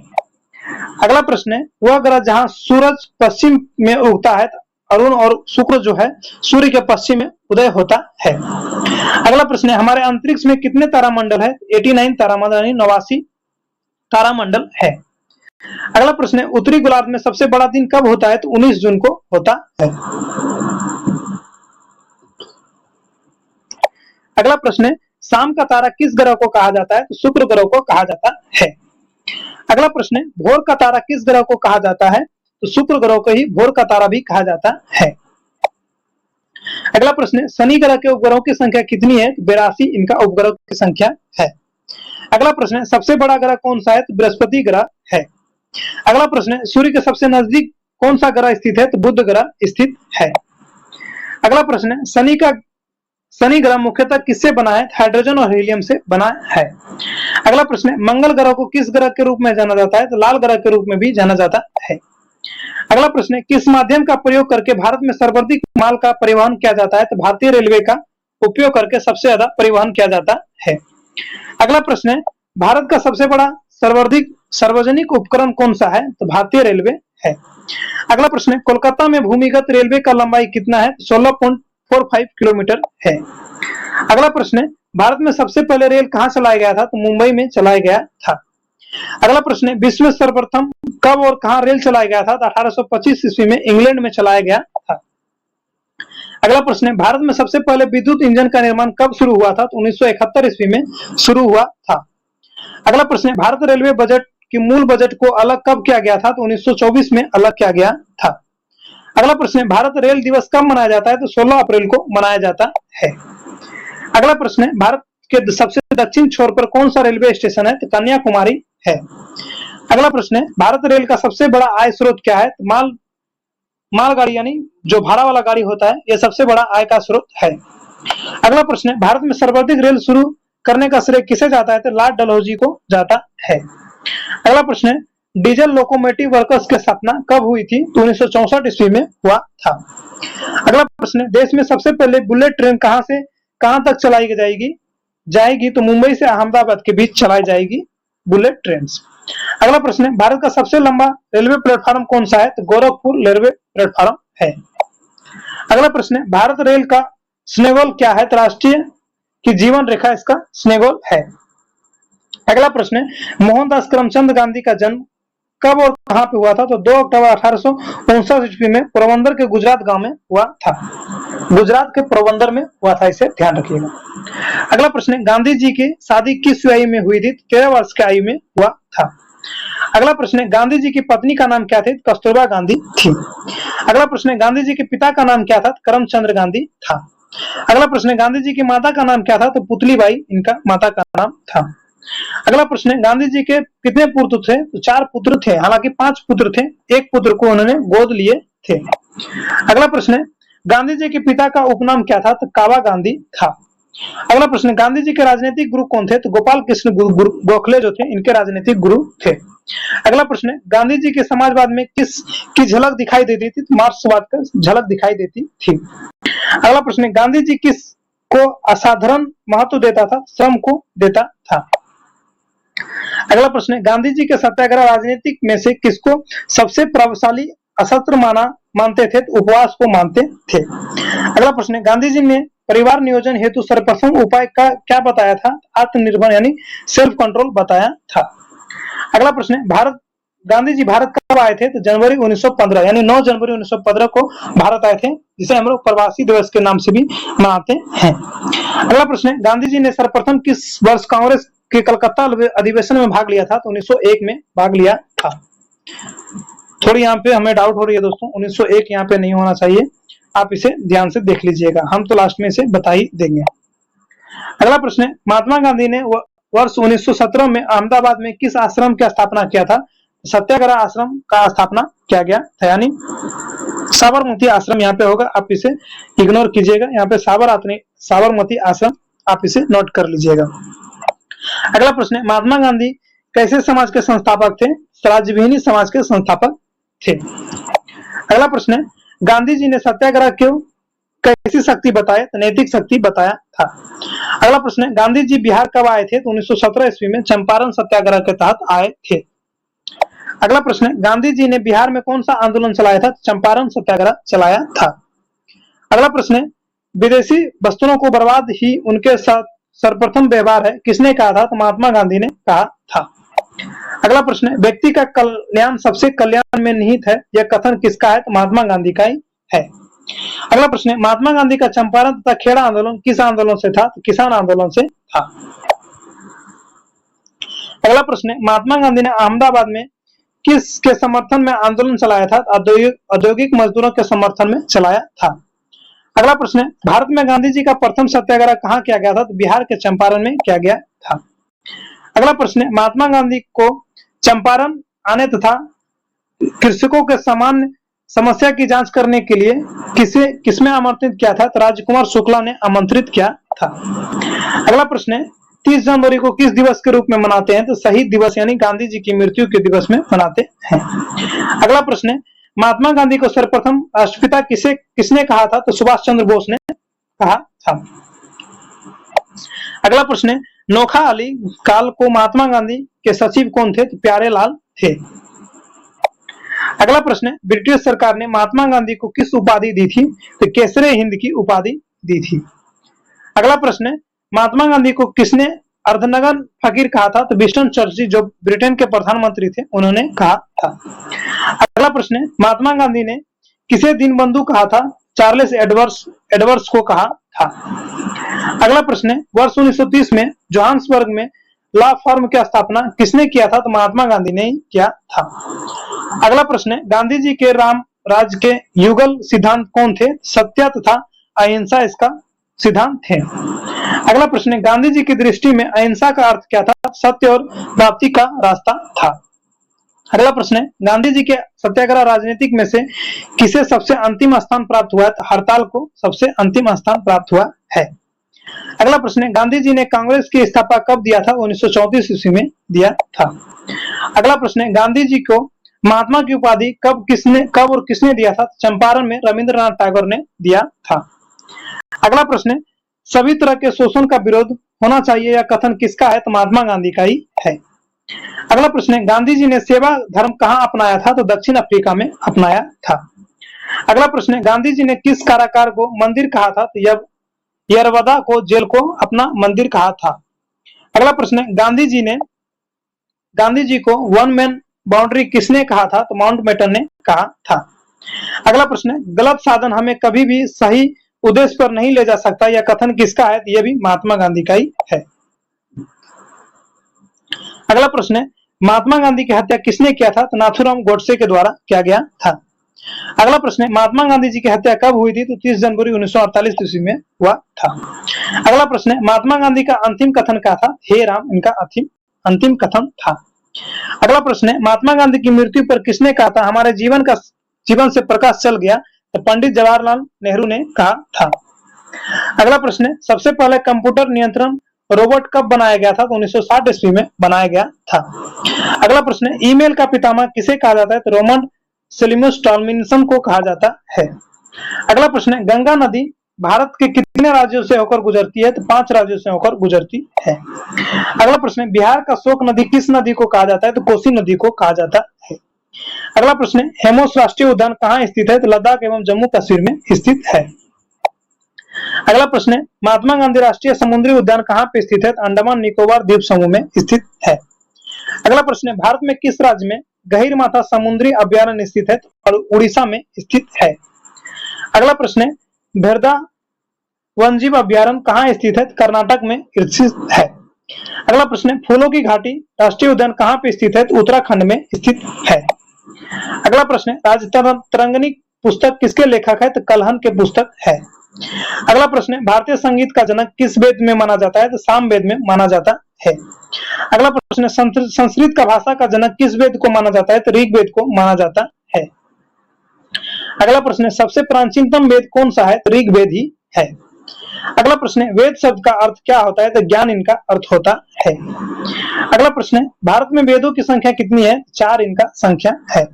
अगला प्रश्न है, वह ग्रह जहां सूरज पश्चिम में उगता है, अरुण और शुक्र जो है सूर्य के पश्चिम में उदय होता है। अगला प्रश्न है, हमारे अंतरिक्ष में कितने तारामंडल है? 89 तारामंडल यानी 89 तारामंडल है। अगला प्रश्न है, उत्तरी गोलार्ध में सबसे बड़ा दिन कब होता है? तो 19 जून को होता है। अगला प्रश्न है, शाम का तारा किस ग्रह को कहा जाता है? तो शुक्र ग्रह को कहा जाता है। अगला प्रश्न है, भोर का तारा किस ग्रह को कहा जाता है? तो शुक्र ग्रह को ही भोर का तारा भी कहा जाता है। अगला प्रश्न है, शनि ग्रह के उपग्रहों की संख्या कितनी है? 82 इनका उपग्रह की संख्या है। अगला प्रश्न है, सबसे बड़ा ग्रह कौन सा है? तो बृहस्पति ग्रह है। अगला प्रश्न है, सूर्य के सबसे नजदीक कौन सा ग्रह स्थित है? तो बुध ग्रह स्थित है। अगला प्रश्न है, शनि ग्रह मुख्यतः किससे बना है? हाइड्रोजन और हीलियम से बना है। अगला प्रश्न है, मंगल ग्रह को किस ग्रह के रूप में जाना जाता है? तो लाल ग्रह के रूप में भी जाना जाता है। अगला प्रश्न है, किस माध्यम का प्रयोग करके भारत में सर्वाधिक माल का परिवहन किया जाता है? तो भारतीय रेलवे का उपयोग करके सबसे ज्यादा परिवहन किया जाता है। अगला प्रश्न है, भारत का सबसे बड़ा सर्वाधिक सार्वजनिक उपकरण कौन सा है? तो भारतीय रेलवे है। अगला प्रश्न है, कोलकाता में भूमिगत रेलवे का लंबाई कितना है? 16.45 किलोमीटर है। अगला प्रश्न है, भारत में सबसे पहले रेल कहां चलाया गया था? तो मुंबई में चलाया गया था। अगला प्रश्न है, विश्व में सर्वप्रथम कब और कहां रेल चलाया गया था? तो 1825 ईस्वी में इंग्लैंड में चलाया गया था। अगला प्रश्न है, भारत में सबसे पहले विद्युत इंजन का निर्माण कब शुरू हुआ था? तो 1971 ईस्वी में शुरू हुआ था। अगला प्रश्न है, भारत रेलवे बजट की मूल बजट को अलग कब किया गया था? तो 1924 में अलग किया गया था। अगला प्रश्न है, भारत रेल दिवस कब मनाया जाता है? तो 16 अप्रैल को मनाया जाता है। अगला प्रश्न है, भारत के सबसे दक्षिण छोर पर कौन सा रेलवे स्टेशन है? तो कन्याकुमारी है। अगला प्रश्न है, भारत रेल का सबसे बड़ा आय स्रोत क्या है? तो मालगाड़ी यानी जो भाड़ा वाला गाड़ी होता है, यह सबसे बड़ा आय का स्रोत है। अगला प्रश्न है, भारत में सर्वाधिक रेल शुरू करने का श्रेय किसे जाता है? तो लॉर्ड डलहौजी को जाता है। अगला प्रश्न है, डीजल लोकोमोटिव वर्कर्स की स्थापना कब हुई थी? तो 1964 ईस्वी में हुआ था। अगला प्रश्न है, देश में सबसे पहले बुलेट ट्रेन कहां से कहां तक चलाई जाएगी? तो मुंबई से अहमदाबाद के बीच चलाई जाएगी बुलेट ट्रेन। अगला प्रश्न है, भारत का सबसे लंबा रेलवे प्लेटफॉर्म कौन सा है? तो गोरखपुर रेलवे प्लेटफॉर्म है। अगला प्रश्न है, भारत रेल का स्नेगोल क्या है? तो राष्ट्रीय की जीवन रेखा इसका स्नेगोल है। अगला प्रश्न है, मोहनदास करमचंद गांधी का जन्म कब और कहां पे हुआ था? तो 2 अक्टूबर 1859 ईस्वी में पोरबंदर के गुजरात गांव में हुआ था। गुजरात के पोरबंदर में हुआ था, इसे ध्यान रखिएगा। अगला प्रश्न है, गांधी जी की शादी किस आयु में हुई थी? 13 वर्ष की आयु में हुआ था। अगला प्रश्न है, गांधी जी की पत्नी का नाम क्या थी? कस्तूरबा गांधी थी। अगला प्रश्न है, गांधी जी के पिता का नाम क्या था? करमचंद गांधी था। अगला प्रश्न है, गांधी जी की माता का नाम क्या था? तो पुतलीबाई इनका माता का नाम था। अगला प्रश्न है, गांधी जी के कितने पुत्र थे? तो 4 पुत्र थे, हालांकि 5 पुत्र थे, एक पुत्र को उन्होंने गोद लिए थे। अगला प्रश्न है, गांधी जी के पिता का उपनाम क्या था? तो काबा गांधी था। अगला प्रश्न है, गांधी जी के राजनीतिक गुरु कौन थे? तो गोपाल कृष्ण गोखले जो थे, इनके राजनीतिक गुरु थे। अगला प्रश्न है, गांधी जी के समाजवाद में किस की झलक दिखाई देती थी? तो मार्क्सवाद का झलक दिखाई देती थी। अगला प्रश्न है, गांधी जी किस को असाधारण महत्व देता था? श्रम को देता था। अगला प्रश्न है, गांधी जी के सत्याग्रह राजनीतिक में से किसको सबसे प्रभावशाली अस्त्र मानते थे? तो उपवास को मानते थे। अगला प्रश्न है, गांधी जी ने परिवार नियोजन हेतु सर्वप्रथम उपाय का क्या बताया था? आत्मनिर्भर यानी सेल्फ कंट्रोल बताया था। अगला प्रश्न है, गांधी जी भारत कब आए थे? तो जनवरी 1915 यानी 9 जनवरी 1915 को भारत आए थे, जिसे हम लोग प्रवासी दिवस के नाम से भी मनाते हैं। अगला प्रश्न है, गांधी जी ने सर्वप्रथम किस वर्ष कांग्रेस के कलकत्ता अधिवेशन में भाग लिया था? तो 1901 में भाग लिया था। थोड़ी यहाँ पे हमें डाउट हो रही है दोस्तों, 1901 यहाँ पे नहीं होना चाहिए, आप इसे ध्यान से देख लीजिएगा, हम तो लास्ट में इसे बता ही देंगे। अगला प्रश्न है, महात्मा गांधी ने वर्ष 1917 में अहमदाबाद में किस आश्रम की स्थापना किया था? सत्याग्रह आश्रम का स्थापना किया गया था, यानी साबरमती आश्रम यहाँ पे होगा, आप इसे इग्नोर कीजिएगा, यहाँ पे साबरमती आश्रम आप इसे नोट कर लीजिएगा। अगला प्रश्न है, महात्मा गांधी कैसे समाज के संस्थापक थे? स्वराज्यविहीन समाज के संस्थापक थे। अगला प्रश्न है, गांधी जी ने सत्याग्रह क्यों कैसी शक्ति बताया? तो नैतिक शक्ति बताया था। अगला प्रश्न है, गांधी जी बिहार कब आए थे? तो 1917 ईस्वी में चंपारण सत्याग्रह के तहत आए थे। अगला प्रश्न है, गांधी जी ने बिहार में कौन सा आंदोलन चलाया था? चंपारण सत्याग्रह चलाया था। अगला प्रश्न है, विदेशी वस्तुओं को बर्बाद ही उनके साथ सर्वप्रथम व्यवहार है, किसने कहा था? तो महात्मा गांधी ने कहा था। अगला प्रश्न है, व्यक्ति का कल्याण सबसे कल्याण में निहित है, यह कथन किसका है? तो महात्मा गांधी का ही है। अगला प्रश्न है, महात्मा गांधी का चंपारण तथा खेड़ा आंदोलन किस आंदोलन से था? तो किसान आंदोलन से था। अगला प्रश्न है, महात्मा गांधी ने अहमदाबाद में किसके समर्थन में आंदोलन चलाया था? औद्योगिक मजदूरों के समर्थन में चलाया था। अगला प्रश्न है, भारत में गांधी जी का प्रथम सत्याग्रह कहां किया गया था? तो बिहार के चंपारण में किया गया था। अगला प्रश्न है, महात्मा गांधी को चंपारण आने तथा कृषकों के सामान्य समस्या की जांच करने के लिए किसमें आमंत्रित किया था? तो राजकुमार शुक्ला ने आमंत्रित किया था। अगला प्रश्न है 30 जनवरी को किस दिवस के रूप में मनाते हैं? तो शहीद दिवस यानी गांधी जी की मृत्यु के दिवस में मनाते हैं। अगला प्रश्न है महात्मा गांधी को सर्वप्रथम राष्ट्रपिता किसने कहा था? तो सुभाष चंद्र बोस ने कहा था। अगला प्रश्न है नोखा अली काल को महात्मा गांधी के सचिव कौन थे? तो प्यारे लाल थे। अगला प्रश्न है ब्रिटिश सरकार ने महात्मा गांधी को किस उपाधि दी थी? तो केसरे हिंद की उपाधि दी थी। अगला प्रश्न है महात्मा गांधी को किसने अर्धनगन फकीर कहा था? तो विंस्टन चर्चिल जो ब्रिटेन के प्रधानमंत्री थे उन्होंने कहा था। अगला प्रश्न है महात्मा गांधी ने किसे दीनबंधु कहा था? चार्ल्स एडवर्ड्स को कहा था। अगला प्रश्न है वर्ष 1930 में जोहान्सबर्ग में लॉ फर्म की स्थापना किसने किया था? तो महात्मा गांधी ने किया था। अगला प्रश्न है गांधी जी के राम राज्य के युगल सिद्धांत कौन थे? सत्य तथा अहिंसा इसका सिद्धांत थे। अगला प्रश्न है गांधी जी की दृष्टि में अहिंसा का अर्थ क्या था? सत्य और प्राप्ति का रास्ता था। अगला प्रश्न है गांधी जी के सत्याग्रह राजनीतिक में से किसे सबसे अंतिम स्थान प्राप्त हुआ? तो हड़ताल को सबसे अंतिम स्थान प्राप्त हुआ है। अगला प्रश्न है गांधी जी ने कांग्रेस की स्थापना कब दिया था? 1934 ईस्वी में दिया था। अगला प्रश्न है गांधी जी को महात्मा की उपाधि कब और किसने दिया था? चंपारण में रविंद्रनाथ टैगोर ने दिया था। अगला प्रश्न है सभी तरह के शोषण का विरोध होना चाहिए या कथन किसका है? तो महात्मा गांधी का ही है। अगला प्रश्न है गांधी जी ने सेवा धर्म कहां अपनाया था? तो दक्षिण अफ्रीका में अपनाया था। अगला प्रश्न है गांधी जी ने किस कारागार को मंदिर कहा था? तो यरवदा को जेल को अपना मंदिर कहा था। अगला प्रश्न है गांधी जी को वन मैन बाउंड्री किसने कहा था? तो माउंटबेटन ने कहा था। अगला प्रश्न है गलत साधन हमें कभी भी सही उद्देश्य पर नहीं ले जा सकता, यह कथन किसका है? यह भी महात्मा गांधी का ही है। अगला प्रश्न है महात्मा गांधी की हत्या किसने किया था? तो नाथूराम गोडसे के द्वारा किया गया था। अगला प्रश्न है महात्मा गांधी जी की हत्या कब हुई थी? तो 30 जनवरी 1948 ईस्वी में हुआ था। अगला प्रश्न है महात्मा गांधी का अंतिम कथन क्या था? हे राम इनका अंतिम कथन था। अगला प्रश्न है महात्मा गांधी की मृत्यु पर किसने कहा था हमारे जीवन से प्रकाश चल गया? तो पंडित जवाहरलाल नेहरू ने कहा था। अगला प्रश्न है सबसे पहले कंप्यूटर नियंत्रण रोबोट कब बनाया गया था? तो 1960 ईस्वी में बनाया गया था। अगला प्रश्न है ईमेल का पितामह किसे कहा जाता है? तो रोमन सेल्यूमस टॉमलिंसन को कहा जाता है। अगला प्रश्न है गंगा नदी भारत के कितने राज्यों से होकर गुजरती है? तो 5 राज्यों से होकर गुजरती है। अगला प्रश्न है बिहार का शोक नदी किस नदी को कहा जाता है? तो कोसी नदी को कहा जाता है। अगला प्रश्न है हेमोस राष्ट्रीय उद्यान कहाँ स्थित है? तो लद्दाख एवं जम्मू कश्मीर में स्थित है। अगला प्रश्न है महात्मा गांधी राष्ट्रीय समुद्री उद्यान कहाँ पे स्थित है? तो अंडमान निकोबार द्वीप समूह में स्थित है। अगला प्रश्न है भारत में किस राज्य में गहीर माथा समुद्री अभ्यारण्य स्थित है? और उड़ीसा में स्थित है। अगला प्रश्न है भेरदा वन्यजीव अभ्यारण्य कहाँ स्थित है? कर्नाटक में स्थित है। अगला प्रश्न है फूलों की घाटी राष्ट्रीय उद्यान कहाँ पे स्थित है? तो उत्तराखंड में स्थित है। अगला प्रश्न है राजतरंगिणी पुस्तक किसके लेखक है? तो कलहन के पुस्तक है। अगला प्रश्न है भारतीय संगीत का जनक किस वेद में माना जाता है? तो साम वेद में माना जाता है। अगला प्रश्न है संस्कृत का भाषा का जनक किस वेद को माना जाता है? तो ऋग्वेद को माना जाता है। अगला प्रश्न है सबसे प्राचीनतम वेद कौन सा है? तो ऋग्वेद ही है। अगला प्रश्न है वेद शब्द का अर्थ क्या होता है? तो ज्ञान इनका अर्थ होता है। अगला प्रश्न है भारत में वेदों की संख्या कितनी है? 4 इनका संख्या है।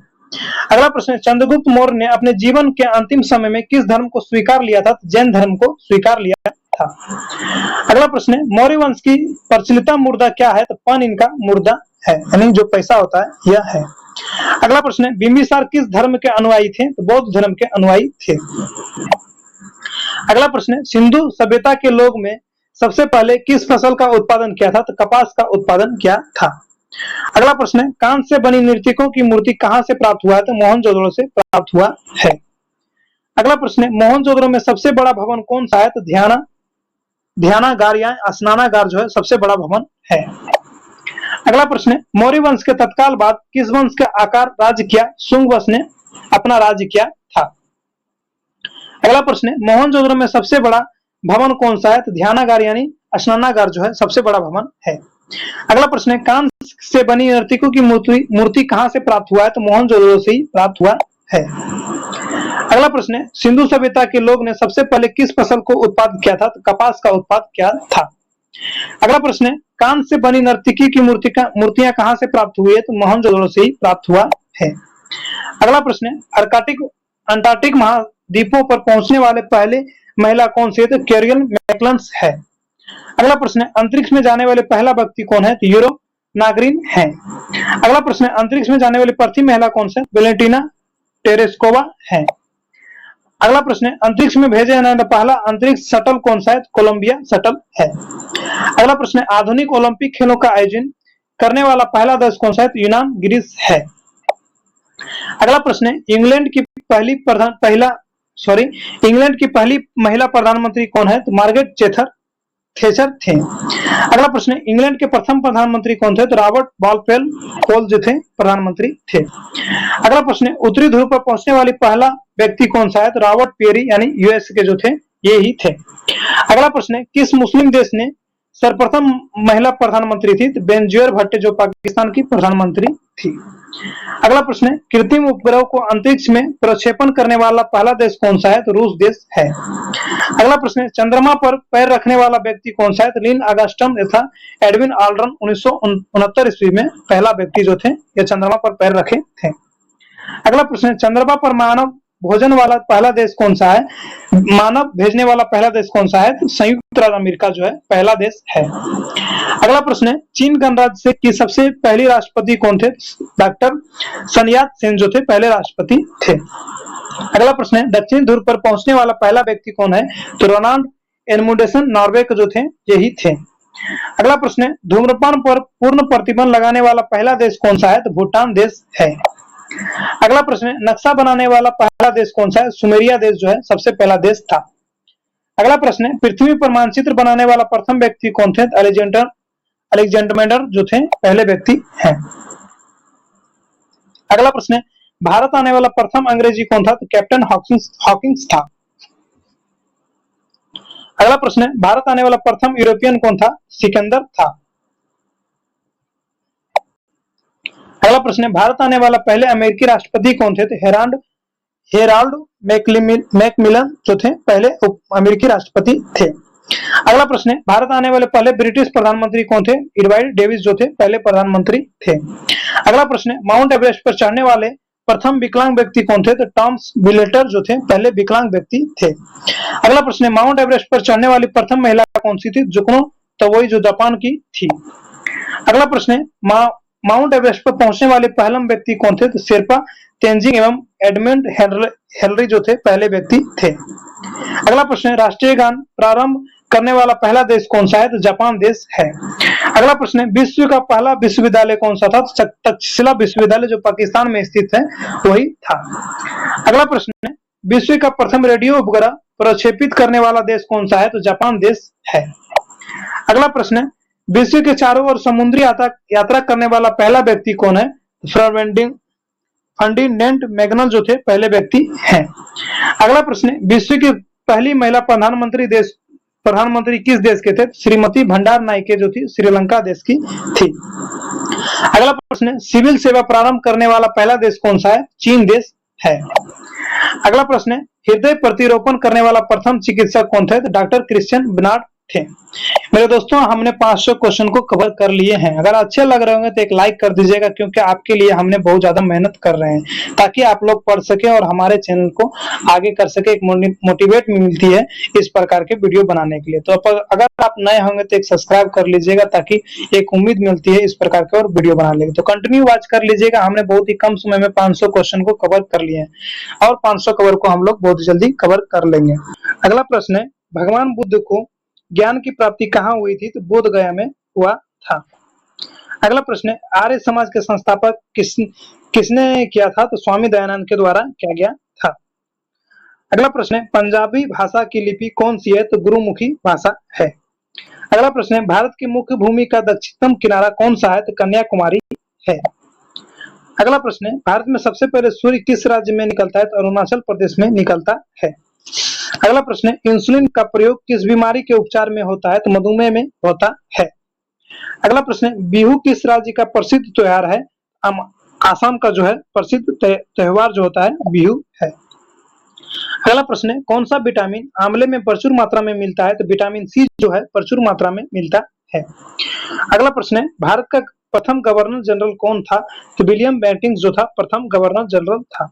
अगला प्रश्न है चंद्रगुप्त मौर्य ने अपने जीवन के अंतिम समय में किस धर्म को स्वीकार लिया था? जैन धर्म को स्वीकार लिया था। अगला प्रश्न है मौर्य वंश की प्रचलित मुद्रा क्या है? तो पन इनका मुद्रा है, यानी जो पैसा होता है यह है। अगला प्रश्न है बिंबिसार किस धर्म के अनुयायी थे? तो बौद्ध धर्म के अनुयायी थे। अगला प्रश्न है सिंधु सभ्यता के लोग में सबसे पहले किस फसल का उत्पादन किया था? तो कपास का उत्पादन किया था। अगला प्रश्न है कांस्य से बनी नर्तकियों की मूर्ति कहां से प्राप्त हुआ है? तो मोहनजोदड़ो से प्राप्त हुआ है। अगला प्रश्न है मोहनजोदड़ो में सबसे बड़ा भवन कौन सा है? तो ध्यानागार या स्नानागार जो है सबसे बड़ा भवन है। अगला प्रश्न है मौर्य वंश के तत्काल बाद किस वंश के आकार राज्य किया? शुंग वंश ने अपना राज्य किया था। अगला प्रश्न है मोहनजोदड़ो में सबसे बड़ा भवन कौन सा है? तो ध्यानागार यानी स्नानागार जो है सबसे बड़ा भवन है। अगला प्रश्न है कांस्य से बनी नर्तकियों की मूर्ति कहां से प्राप्त हुआ है? तो मोहनजोदड़ो से ही प्राप्त हुआ है। अगला प्रश्न है, सिंधु सभ्यता के लोग ने सबसे पहले किस फसल को उत्पादन किया था? तो कपास का उत्पाद किया था। अगला प्रश्न है, कांस्य से बनी नर्तकी की मूर्तियां कहां से प्राप्त हुई है? तो मोहनजोदड़ो से ही प्राप्त हुआ है। अगला प्रश्न है, अंटार्कटिक महाद्वीपों पर पहुंचने वाले पहले महिला कौन सी है? तो कैरियल मैकलन्स है। अगला प्रश्न है, अंतरिक्ष में जाने वाले पहला व्यक्ति कौन है? तो यूरो नागरिन है। अगला प्रश्न है, अंतरिक्ष में जाने वाली प्रथम महिला कौन सी है? वेलेंटिना टेरेस्कोवा है। अगला प्रश्न है, अंतरिक्ष में भेजे जाने वाला पहला अंतरिक्ष शटल कौन सा है? कोलंबिया शटल है। अगला प्रश्न है, आधुनिक ओलंपिक खेलों का आयोजन करने वाला पहला देश कौन सा है? तो यूनान ग्रीस है। अगला प्रश्न है, इंग्लैंड की पहली महिला प्रधानमंत्री कौन है? तो मार्गरेट थेचर थे। अगला प्रश्न है, इंग्लैंड के प्रथम प्रधानमंत्री कौन थे? तो रॉबर्ट बालफेल होल जो थे प्रधानमंत्री थे। अगला प्रश्न है, उत्तरी ध्रुव पर पहुंचने वाली पहला व्यक्ति कौन सा है? तो रॉबर्ट पेरी यानी यूएस के जो थे ये ही थे। अगला प्रश्न है, किस मुस्लिम देश ने सर्वप्रथम महिला प्रधानमंत्री थी? तो बेनजीर भुट्टो जो पाकिस्तान की प्रधानमंत्री थी। अगला प्रश्न है, कृत्रिम उपग्रह को अंतरिक्ष में प्रक्षेपण करने वाला पहला देश कौन सा है? तो रूस देश है। अगला प्रश्न है, चंद्रमा पर पैर रखने वाला व्यक्ति कौन सा है? तो नील आर्मस्ट्रांग तथा एडविन ऑल्ड्रिन 1969 ईस्वी में पहला व्यक्ति जो थे ये चंद्रमा पर पैर रखे थे। अगला प्रश्न है, चंद्रमा पर मानव भोजन वाला पहला देश कौन सा है? मानव भेजने वाला पहला देश कौन सा है? तो संयुक्त राज्य अमेरिका जो है पहला देश है। अगला प्रश्न है, चीन गणराज्य की सबसे पहली राष्ट्रपति कौन थे? डॉक्टर सन यात सेन जो थे पहले राष्ट्रपति थे। अगला प्रश्न है, दक्षिण ध्रुव पर पहुंचने वाला पहला व्यक्ति कौन है? तो रोनाल्ड एडमुंडसन नॉर्वे के जो थे यही थे। अगला प्रश्न है, धूम्रपान पर पूर्ण प्रतिबंध लगाने वाला पहला देश कौन सा है? तो भूटान देश है। अगला प्रश्न है, नक्शा बनाने वाला पहला देश कौन सा है? सुमेरिया देश जो है सबसे पहला देश था। अगला प्रश्न है, पृथ्वी पर मानचित्र बनाने वाला प्रथम व्यक्ति कौन थे? अलेक्जेंडर जो थे पहले व्यक्ति हैं। अगला प्रश्न है, भारत आने वाला प्रथम अंग्रेजी कौन था? तो कैप्टन हॉकिंस था। अगला प्रश्न है, भारत आने वाला प्रथम यूरोपियन कौन था? सिकंदर था। अगला प्रश्न है, भारत आने वाला पहले अमेरिकी राष्ट्रपति कौन थे? तो हेराल्ड मैकमिलन जो थे पहले अमेरिकी राष्ट्रपति थे। अगला प्रश्न है, भारत आने वाले पहले ब्रिटिश प्रधानमंत्री कौन थे? इरवाइन डेविस जो थे पहले प्रधानमंत्री थे। अगला प्रश्न है, माउंट एवरेस्ट पर चढ़ने वाले प्रथम विकलांग व्यक्ति कौन थे? तो टॉमस बिलेटर जो थे पहले विकलांग व्यक्ति थे। अगला प्रश्न है, माउंट एवरेस्ट पर चढ़ने वाली प्रथम महिला कौन सी थी? जुक्नो तोमोई जो जापान की थी। अगला प्रश्न है, माउंट एवरेस्ट पर पहुंचने वाले पहला व्यक्ति कौन थे? तो शेरपा तेंजिंग एवं एडमंड हेनरी जो थे पहले व्यक्ति थे। अगला प्रश्न है, राष्ट्रीय गान प्रारंभ करने वाला पहला देश कौन सा है? तो जापान देश है। अगला प्रश्न है, विश्व का पहला विश्वविद्यालय कौन सा था? तो तक्षशिला विश्वविद्यालय जो पाकिस्तान में स्थित है वही था। अगला प्रश्न है, विश्व का प्रथम रेडियो उपग्रह प्रक्षेपित करने वाला देश कौन सा है? तो जापान देश है। अगला प्रश्न है, विश्व के चारों ओर समुद्री यात्रा करने वाला पहला व्यक्ति कौन है? फर्डिनेंड मैगनल जो थे पहले व्यक्ति हैं। अगला प्रश्न है, विश्व की पहली महिला प्रधानमंत्री किस देश के थे? श्रीमती भंडार नायके जो थी श्रीलंका देश की थी। अगला प्रश्न है, सिविल सेवा प्रारंभ करने वाला पहला देश कौन सा है? चीन देश है। अगला प्रश्न है, हृदय प्रतिरोपण करने वाला प्रथम चिकित्सक कौन थे? तो डॉक्टर क्रिश्चियन बर्नार्ड थे। मेरे दोस्तों, हमने 500 क्वेश्चन को कवर कर लिए हैं। अगर अच्छे लग रहे होंगे तो एक लाइक कर दीजिएगा, क्योंकि आपके लिए हमने बहुत ज्यादा मेहनत कर रहे हैं ताकि आप लोग पढ़ सके और हमारे चैनल को आगे कर सके। एक मोटिवेट मिलती है इस प्रकार के वीडियो बनाने के लिए। तो अगर आप नए होंगे तो एक सब्सक्राइब कर लीजिएगा, ताकि एक उम्मीद मिलती है इस प्रकार के और वीडियो बनाने की। तो कंटिन्यू वॉच कर लीजिएगा। हमने बहुत ही कम समय में 500 क्वेश्चन को कवर कर लिए हैं और 500 कवर को हम लोग बहुत जल्दी कवर कर लेंगे। अगला प्रश्न है, भगवान बुद्ध को ज्ञान की प्राप्ति कहाँ हुई थी? तो बोध गया में हुआ था। अगला प्रश्न है, आर्य समाज के संस्थापक किसने किया था? तो स्वामी दयानंद के द्वारा किया गया था। अगला प्रश्न है, पंजाबी भाषा की लिपि कौन सी है? तो गुरुमुखी भाषा है। अगला प्रश्न है, भारत की मुख्य भूमि का दक्षिणतम किनारा कौन सा है? तो कन्याकुमारी है। अगला प्रश्न है, भारत में सबसे पहले सूर्य किस राज्य में निकलता है? तो अरुणाचल प्रदेश में निकलता है। अगला प्रश्न है, इंसुलिन का प्रयोग किस बीमारी के उपचार में होता है? तो मधुमेह में होता है। अगला प्रश्न है, बिहू किस राज्य का प्रसिद्ध त्योहार है? आसाम का जो है प्रसिद्ध त्योहार जो होता है बिहू है। अगला प्रश्न है, कौन सा विटामिन आंवले में प्रचुर मात्रा में मिलता है? तो विटामिन सी जो है प्रचुर मात्रा में मिलता है। अगला प्रश्न है, भारत का प्रथम गवर्नर जनरल कौन था? तो विलियम बेंटिंक जो था प्रथम गवर्नर जनरल था।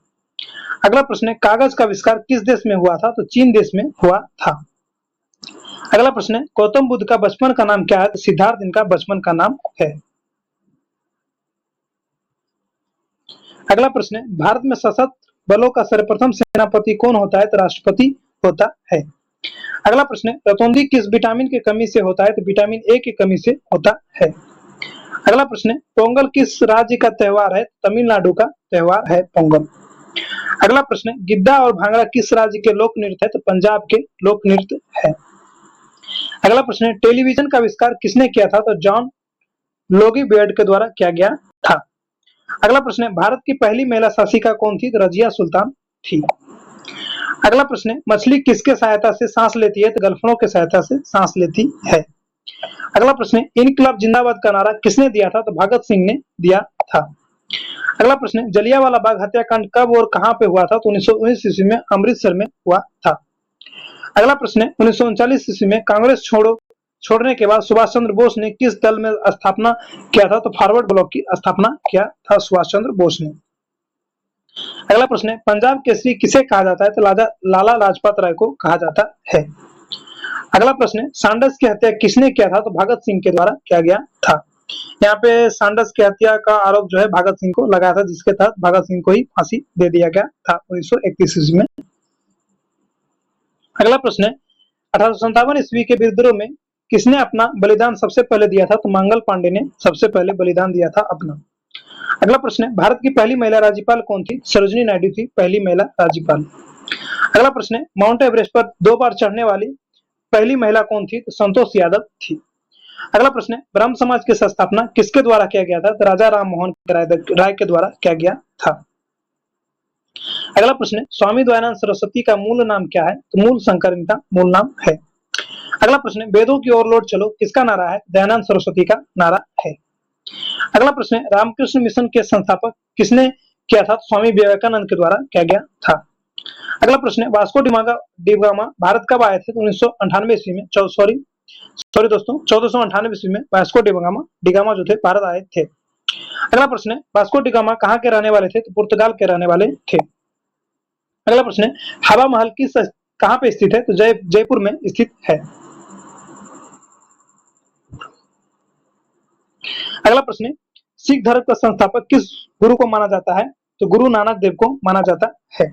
अगला प्रश्न है, कागज का आविष्कार किस देश में हुआ था? तो चीन देश में हुआ था। अगला प्रश्न है, गौतम बुद्ध का बचपन का नाम क्या है? तो सिद्धार्थ इनका बचपन का नाम है। अगला प्रश्न है, भारत में सशस्त्र बलों का सर्वप्रथम सेनापति कौन होता है? तो राष्ट्रपति होता है। अगला प्रश्न है, रतौंधी किस विटामिन की कमी से होता है? तो विटामिन ए की कमी से होता है। अगला प्रश्न है, पोंगल किस राज्य का त्योहार है? तमिलनाडु का त्योहार है पोंगल। अगला प्रश्न है, गिद्दा और भांगड़ा किस राज्य के लोक नृत्य है? तो पंजाब के लोक नृत्य है। अगला प्रश्न है, टेलीविजन का आविष्कार किसने किया था? तो जॉन लोगी बेयर्ड के द्वारा किया गया था। अगला प्रश्न है, भारत की पहली महिला शासिका कौन थी? तो रजिया सुल्तान थी। अगला प्रश्न है, मछली किसके सहायता से सांस लेती है? तो गलफड़ों के सहायता से सांस लेती है। अगला प्रश्न है, इनकलाब जिंदाबाद का नारा किसने दिया था? तो भगत सिंह ने दिया था। अगला प्रश्न है, जलियांवाला बाग हत्याकांड कब और कहां पे हुआ था? तो 1919 ईस्वी में अमृतसर में हुआ था। अगला प्रश्न है, 1939 ईस्वी में कांग्रेस छोड़ने के बाद सुभाष चंद्र बोस ने किस दल में स्थापना किया था? तो फॉरवर्ड ब्लॉक की स्थापना किया था सुभाष चंद्र बोस ने। अगला प्रश्न है, पंजाब केसरी किसे कहा जाता है? तो लाला लाजपत राय को कहा जाता है। अगला प्रश्न है, सांडस की हत्या किसने किया था? तो भगत सिंह के द्वारा किया गया था। यहाँ पे सांडस की हत्या का आरोप जो है भगत सिंह को लगाया था, जिसके तहत भगत सिंह को ही फांसी दे दिया गया था 1931 ईस्वी में। अगला प्रश्न है, 1857 ईस्वी के विद्रोह में किसने अपना बलिदान सबसे पहले दिया था? तो मंगल पांडे ने सबसे पहले बलिदान दिया था अपना। अगला प्रश्न है, भारत की पहली महिला राज्यपाल कौन थी? सरोजिनी नायडू थी पहली महिला राज्यपाल। अगला प्रश्न है, माउंट एवरेस्ट पर 2 बार चढ़ने वाली पहली महिला कौन थी? तो संतोष यादव थी। अगला प्रश्न है, ब्रह्म समाज की स्थापना किसके द्वारा किया गया था? तो राजा राम मोहन राय के द्वारा किया गया था। अगला प्रश्न है, स्वामी दयानंद सरस्वती का मूल नाम क्या है? तो मूल शंकर इनका मूल नाम है। अगला प्रश्न है, वेदों की ओर लौट चलो किसका नारा है? दयानंद सरस्वती का नारा है। अगला प्रश्न है, रामकृष्ण मिशन के संस्थापक किसने किया था? स्वामी विवेकानंद के द्वारा किया गया था। अगला प्रश्न है, वास्को डिगामा भारत कब आए थे? तो 1998 ईस्वी में सॉरी दोस्तों 1498 ईस्वी में वास्को डिगामा जो थे भारत आए थे। अगला प्रश्न है, वास्को डिगामा कहाँ के रहने वाले थे? तो पुर्तगाल के रहने वाले थे। अगला प्रश्न है, हवा महल कहाँ पे स्थित है? तो जयपुर में स्थित है। अगला प्रश्न है, सिख धर्म का संस्थापक किस गुरु को माना जाता है? तो गुरु नानक देव को माना जाता है।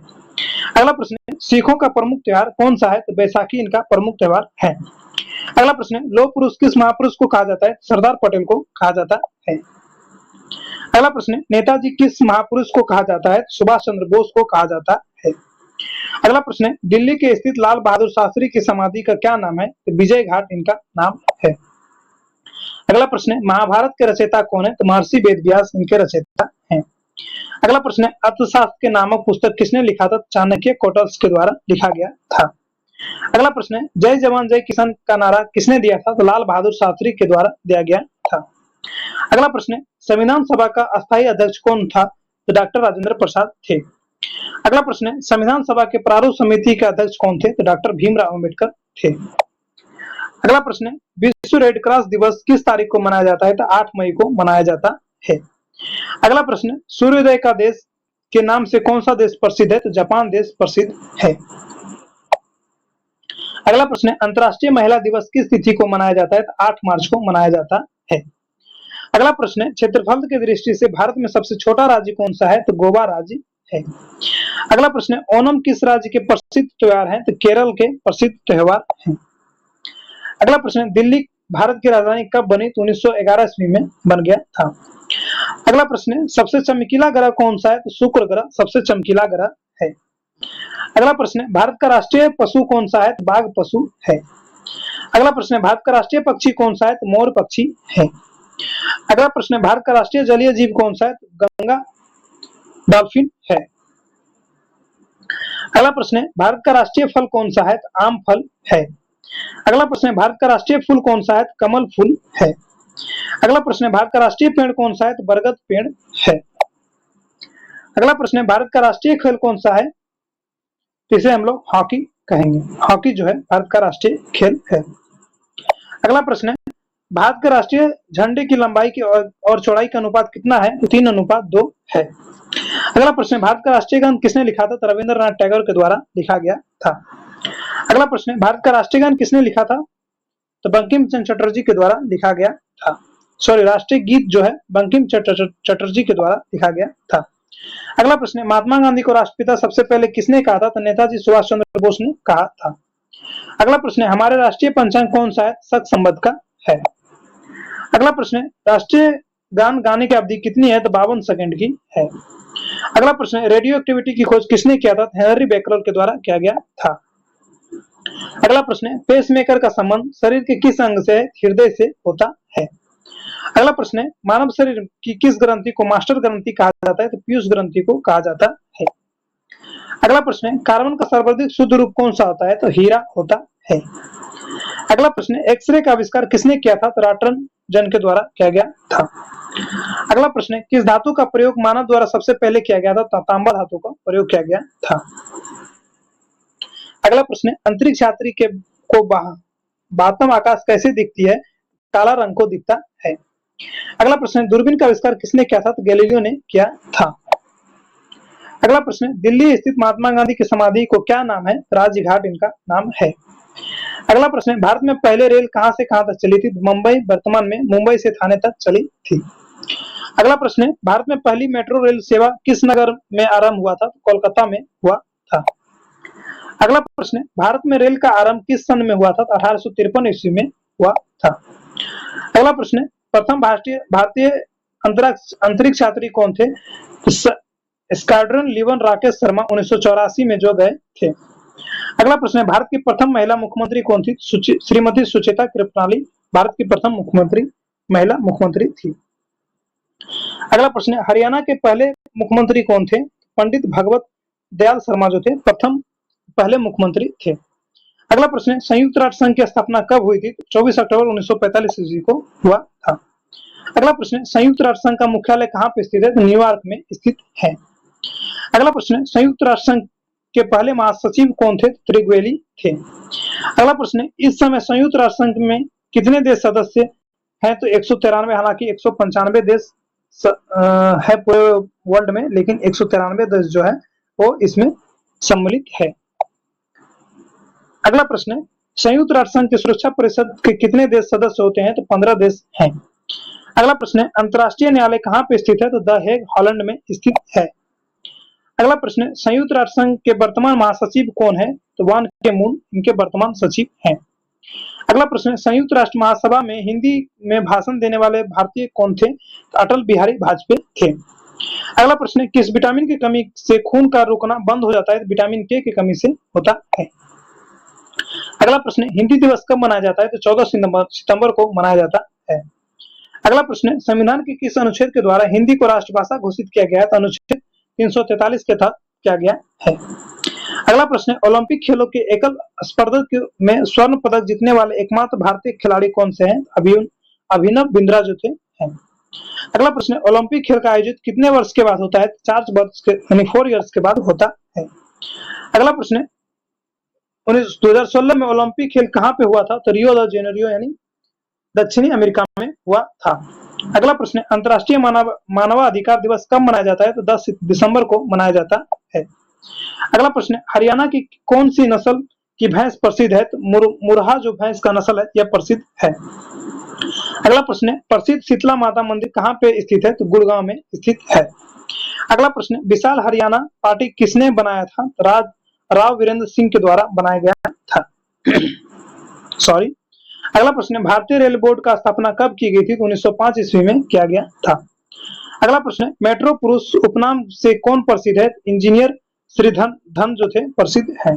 अगला प्रश्न है, सिखों का प्रमुख त्योहार कौन सा है? तो बैसाखी इनका प्रमुख त्योहार है। अगला प्रश्न है, लौह पुरुष किस महापुरुष को कहा जाता है? सरदार पटेल को कहा जाता है। अगला प्रश्न है, नेताजी किस महापुरुष को कहा जाता है? सुभाष चंद्र बोस को कहा जाता है। अगला प्रश्न है, दिल्ली के स्थित लाल बहादुर शास्त्री की समाधि का क्या नाम है? तो विजय घाट इनका नाम है। अगला प्रश्न है, महाभारत के रचयिता कौन है? तो महर्षि वेदव्यास इनके रचयिता हैं। अगला प्रश्न है, अर्थशास्त्र के नामक पुस्तक किसने लिखा था? चाणक्य कौटिल्य के द्वारा लिखा गया था। अगला प्रश्न है, जय जवान जय किसान का नारा किसने दिया था? तो लाल बहादुर शास्त्री के द्वारा दिया गया था। अगला प्रश्न है, संविधान सभा का अस्थायी अध्यक्ष कौन था? तो डॉक्टर राजेंद्र प्रसाद थे। अगला प्रश्न है, संविधान सभा के प्रारूप समिति के अध्यक्ष कौन थे? तो डॉक्टर भीमराव अम्बेडकर थे। अगला प्रश्न है, विश्व रेड क्रॉस दिवस किस तारीख को मनाया जाता है? तो 8 मई को मनाया जाता है। अगला प्रश्न है, सूर्योदय का देश के नाम से कौन सा देश प्रसिद्ध है? तो जापान देश प्रसिद्ध है। अगला प्रश्न है, अंतर्राष्ट्रीय महिला दिवस किस तिथि को मनाया जाता है? तो 8 मार्च को मनाया जाता है। अगला प्रश्न है, क्षेत्रफल की दृष्टि से भारत में सबसे छोटा राज्य कौन सा है? तो गोवा राज्य है। अगला प्रश्न है, ओणम किस राज्य के प्रसिद्ध त्योहार है? तो केरल के प्रसिद्ध त्योहार है। अगला प्रश्न है, दिल्ली भारत की राजधानी कब बनी? तो 1911 ईस्वी में बन गया था। अगला प्रश्न है, सबसे चमकीला ग्रह कौन सा है? तो शुक्र ग्रह सबसे चमकीला ग्रह है। अगला प्रश्न है, भारत का राष्ट्रीय पशु कौन सा है? तो बाघ पशु है। अगला प्रश्न है, भारत का राष्ट्रीय पक्षी कौन सा है? तो मोर पक्षी है। अगला प्रश्न है, भारत का राष्ट्रीय जलीय जीव कौन सा है? तो गंगा डॉल्फिन है। अगला प्रश्न है, भारत का राष्ट्रीय फल कौन सा है? तो आम फल है। अगला प्रश्न है, भारत का राष्ट्रीय फूल कौन सा है? तो कमल फूल है। अगला प्रश्न है, भारत का राष्ट्रीय पेड़ कौन सा है? तो बरगद पेड़ है। अगला प्रश्न है, भारत का राष्ट्रीय खेल कौन सा है? तो इसे हम लोग हॉकी कहेंगे। हॉकी जो है भारत का राष्ट्रीय खेल है। अगला प्रश्न है, भारत के राष्ट्रीय झंडे की लंबाई की और चौड़ाई का अनुपात कितना है? तो 3:2 है। अगला प्रश्न है, भारत का राष्ट्रीय गान किसने लिखा था? तो रविंद्रनाथ टैगोर के द्वारा लिखा गया था। अगला प्रश्न है, भारत का राष्ट्रीय गान किसने लिखा था? तो बंकिम चंद्र चटर्जी के द्वारा लिखा गया था। सॉरी, राष्ट्रीय गीत जो है बंकिम चटर्जी के द्वारा लिखा गया था। अगला प्रश्न है, महात्मा गांधी को राष्ट्रपिता सबसे पहले किसने कहा था? तो नेताजी सुभाष चंद्र बोस ने कहा था। अगला प्रश्न है, हमारे राष्ट्रीय पंचांग कौन सा है? शक संवत का है। अगला प्रश्न है, राष्ट्रीय गान गाने की अवधि कितनी है? तो 52 सेकंड की है। अगला प्रश्न है, रेडियो एक्टिविटी की खोज किसने किया था? हेनरी बेकरल के द्वारा किया गया था। अगला प्रश्न है, पेसमेकर का संबंध शरीर के किस अंग से? हृदय से होता है। अगला प्रश्न है, मानव शरीर की किस ग्रंथि को मास्टर ग्रंथि कहा जाता है? तो पीयूष ग्रंथि को कहा जाता है। अगला प्रश्न है, कार्बन का सर्वाधिक शुद्ध रूप कौन सा होता है? तो हीरा होता है। अगला प्रश्न है, एक्सरे का आविष्कार किसने किया था? तो राटन जन के द्वारा किया गया था। अगला प्रश्न है, किस धातु का प्रयोग मानव द्वारा सबसे पहले किया गया था? तो तांबा धातु का प्रयोग किया गया था। अगला प्रश्न है, अंतरिक्ष यात्री के को बातम आकाश कैसे दिखती है? काला रंग को दिखता है। अगला प्रश्न है, दूरबीन का आविष्कार किसने किया था? तो गैलीलियो ने किया था। अगला प्रश्न है, दिल्ली स्थित महात्मा गांधी की समाधि को क्या नाम है? राजघाट इनका नाम है। अगला प्रश्न है, भारत में पहले रेल कहां से कहां तक चली थी? मुंबई, वर्तमान में मुंबई से थाने तक चली थी। अगला प्रश्न है, भारत में पहली मेट्रो रेल सेवा किस नगर में आरंभ हुआ था? तो कोलकाता में हुआ था। अगला प्रश्न है, भारत में रेल का आरंभ किस सन में हुआ था? 1853 ईस्वी में हुआ था। अगला प्रश्न है, प्रथम भारतीय अंतरिक्ष यात्री कौन थे? स्क्वाड्रन लीवन राकेश शर्मा 1984 में जो गए थे। अगला प्रश्न है, भारत की प्रथम महिला मुख्यमंत्री कौन थी? श्रीमती सुचेता कृपलानी भारत की प्रथम महिला मुख्यमंत्री थी। अगला प्रश्न है, हरियाणा के पहले मुख्यमंत्री कौन थे? पंडित भगवत दयाल शर्मा जो थे पहले मुख्यमंत्री थे। अगला प्रश्न है, संयुक्त राष्ट्र संघ की स्थापना कब हुई थी? 24 अक्टूबर 1945 ईस्वी को हुआ था। अगला प्रश्न है, संयुक्त राष्ट्र संघ का मुख्यालय कहाँ पे स्थित है? तो न्यूयॉर्क में स्थित है। अगला प्रश्न है, संयुक्त राष्ट्र संघ के पहले महासचिव कौन थे? त्रिगवेली थे। अगला प्रश्न है, इस समय संयुक्त राष्ट्र संघ में कितने देश सदस्य हैं? तो 193। हालांकि 195 देश है पूरे वर्ल्ड में, लेकिन 193 देश जो है वो इसमें सम्मिलित है। अगला प्रश्न है, संयुक्त राष्ट्र संघ की सुरक्षा परिषद के कितने देश सदस्य होते हैं? तो 15 देश हैं। अगला प्रश्न है, अंतर्राष्ट्रीय न्यायालय कहाँ पे स्थित है? तो द हेग हॉलैंड में स्थित है। अगला प्रश्न है, संयुक्त राष्ट्र संघ के वर्तमान महासचिव कौन है? तो बान की मून इनके वर्तमान सचिव हैं। अगला प्रश्न है, संयुक्त राष्ट्र महासभा में हिंदी में भाषण देने वाले भारतीय कौन थे? तो अटल बिहारी वाजपेयी थे। अगला प्रश्न है, किस विटामिन की कमी से खून का रुकना बंद हो जाता है? तो विटामिन के की कमी से होता है। अगला प्रश्न है, हिंदी दिवस कब मनाया जाता है? तो 14 सितंबर को मनाया जाता है। अगला प्रश्न है, संविधान के किस अनुच्छेद के द्वारा हिंदी को राष्ट्रभाषा घोषित किया गया है? तो अनुच्छेद 343 के तहत किया गया है। अगला प्रश्न है, ओलंपिक खेलों के एकल स्पर्धा में स्वर्ण पदक जीतने वाले एकमात्र भारतीय खिलाड़ी कौन से हैं? अभिनव बिंद्रा जो थे हैं। अगला प्रश्न है, ओलंपिक खेल का आयोजित कितने वर्ष के बाद होता है? 4 वर्ष के यानी 4 इयर्स के बाद होता है। अगला प्रश्न है, 2016 में ओलंपिक खेल कहाँ पे हुआ था? तो रियो द जेनेरियो यानी दक्षिणी अमेरिका में हुआ था। अगला प्रश्न है, अंतर्राष्ट्रीय मानवाधिकार दिवस कब मनाया जाता है? तो 10 दिसंबर को मनाया जाता है। अगला प्रश्न है, हरियाणा की कौन सी नस्ल की भैंस प्रसिद्ध है? तो मुरहा जो भैंस का नस्ल है यह प्रसिद्ध है। अगला प्रश्न है, प्रसिद्ध शीतला माता मंदिर कहाँ पे स्थित है? तो गुड़गांव में स्थित है। अगला प्रश्न है, विशाल हरियाणा पार्टी किसने बनाया था? राव वीरेंद्र सिंह के द्वारा बनाया गया था। सॉरी। अगला प्रश्न है, भारतीय रेल बोर्ड का स्थापना कब की गई थी? तो 1905 ईस्वी में किया गया था। अगला प्रश्न है, मेट्रो पुरुष उपनाम से कौन प्रसिद्ध है? इंजीनियर श्रीधन जो थे प्रसिद्ध हैं।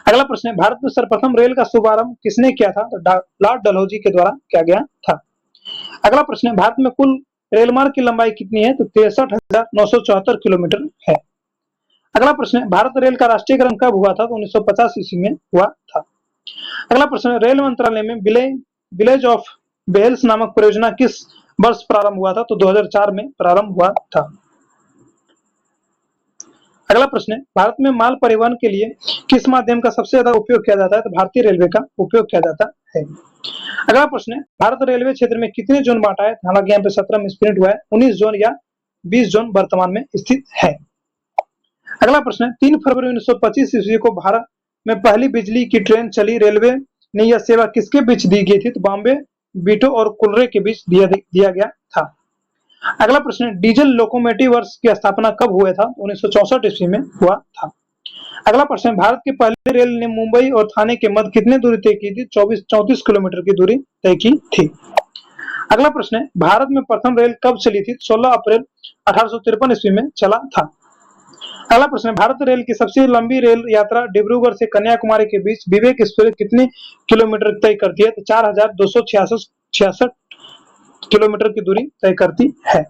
अगला प्रश्न है, भारत में सर्वप्रथम रेल का शुभारंभ किसने किया था? तो लॉर्ड डलहौजी के द्वारा किया गया था। अगला प्रश्न है, भारत में कुल रेल मार्ग की लंबाई कितनी है? तो 63,974 किलोमीटर है। अगला प्रश्न है, भारत रेल का राष्ट्रीयकरण कब हुआ था? तो 1950 ईस्वी में हुआ था। अगला प्रश्न है, रेल मंत्रालय में विलेज ऑफ बेल्स नामक परियोजना किस वर्ष प्रारंभ हुआ था? तो 2004 में प्रारंभ हुआ था। अगला प्रश्न है, भारत में माल परिवहन के लिए किस माध्यम का सबसे ज्यादा उपयोग किया जाता है? तो भारतीय रेलवे का उपयोग किया जाता है। अगला प्रश्न है, भारत रेलवे क्षेत्र में कितने जोन बांटा है? हालांकि यहाँ पे 17 में स्प्लिट हुआ है, 19 जोन या 20 जोन वर्तमान में स्थित है। अगला प्रश्न है, 3 फरवरी 1925 ईस्वी को भारत में पहली बिजली की ट्रेन चली। रेलवे ने यह सेवा किसके बीच दी गई थी? तो बॉम्बे बीटो और कुलरे के बीच दिया गया था। अगला प्रश्न है, डीजल लोकोमोटिव वर्ष की स्थापना कब हुआ था? 1964 ईस्वी में हुआ था। अगला प्रश्न है, भारत के पहले रेल ने मुंबई और थाने के मध्य कितनी दूरी तय की थी? 34 किलोमीटर की दूरी तय की थी। अगला प्रश्न है, भारत में प्रथम रेल कब चली थी? 16 अप्रैल 1853 ईस्वी में चला था। अगला प्रश्न है, भारत रेल की सबसे लंबी रेल यात्रा डिब्रूगढ़ से कन्याकुमारी के बीच विवेक एक्सप्रेस कितने किलोमीटर तय करती है? तो 4266 किलोमीटर की दूरी तय करती है।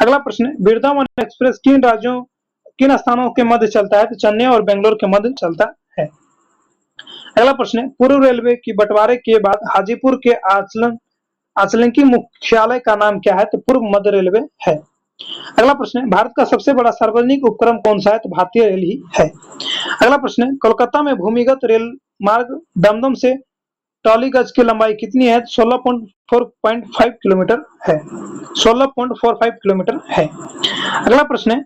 अगला प्रश्न है, वृंदावन एक्सप्रेस किन स्थानों के मध्य चलता है? तो चेन्नई और बेंगलोर के मध्य चलता है। अगला प्रश्न है, पूर्व रेलवे की बंटवारे के बाद हाजीपुर के आंचलन की मुख्यालय का नाम क्या है? तो पूर्व मध्य रेलवे है। अगला प्रश्न है, भारत का सबसे बड़ा सार्वजनिक उपक्रम कौन सा है? तो भारतीय रेल ही है। अगला प्रश्न है, कोलकाता में भूमिगत रेल मार्ग दमदम से टॉलीगंज की लंबाई कितनी है? 16.45 किलोमीटर है। 16.45 किलोमीटर है। अगला प्रश्न है,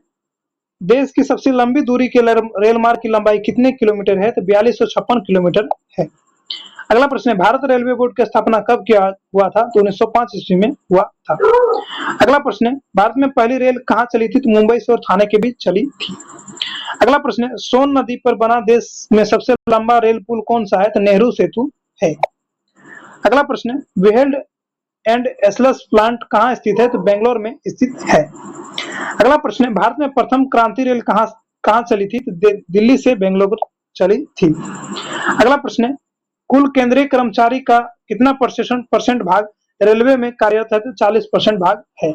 देश की सबसे लंबी दूरी के रेल मार्ग की लंबाई कितने किलोमीटर है? तो 4256 किलोमीटर है। अगला प्रश्न है, भारत रेलवे बोर्ड की स्थापना कब किया हुआ था? तो 1905 ईस्वी में हुआ था। अगला प्रश्न है, भारत में पहली रेल कहाँ चली थी? तो मुंबई से और थाने के बीच चली थी। अगला प्रश्न है, सोन नदी पर बना देश में सबसे लंबा रेल पुल कौन सा है? तो नेहरू सेतु है। अगला प्रश्न है, व्हील्ड एंड एसलेस प्लांट कहाँ स्थित है? तो बेंगलोर में स्थित है। अगला प्रश्न है, भारत में प्रथम क्रांति रेल कहाँ चली थी? तो दिल्ली से बेंगलोर चली थी। अगला प्रश्न है, कुल केंद्रीय कर्मचारी का कितना परसेंट भाग रेलवे में कार्यरत है? तो 40% भाग है।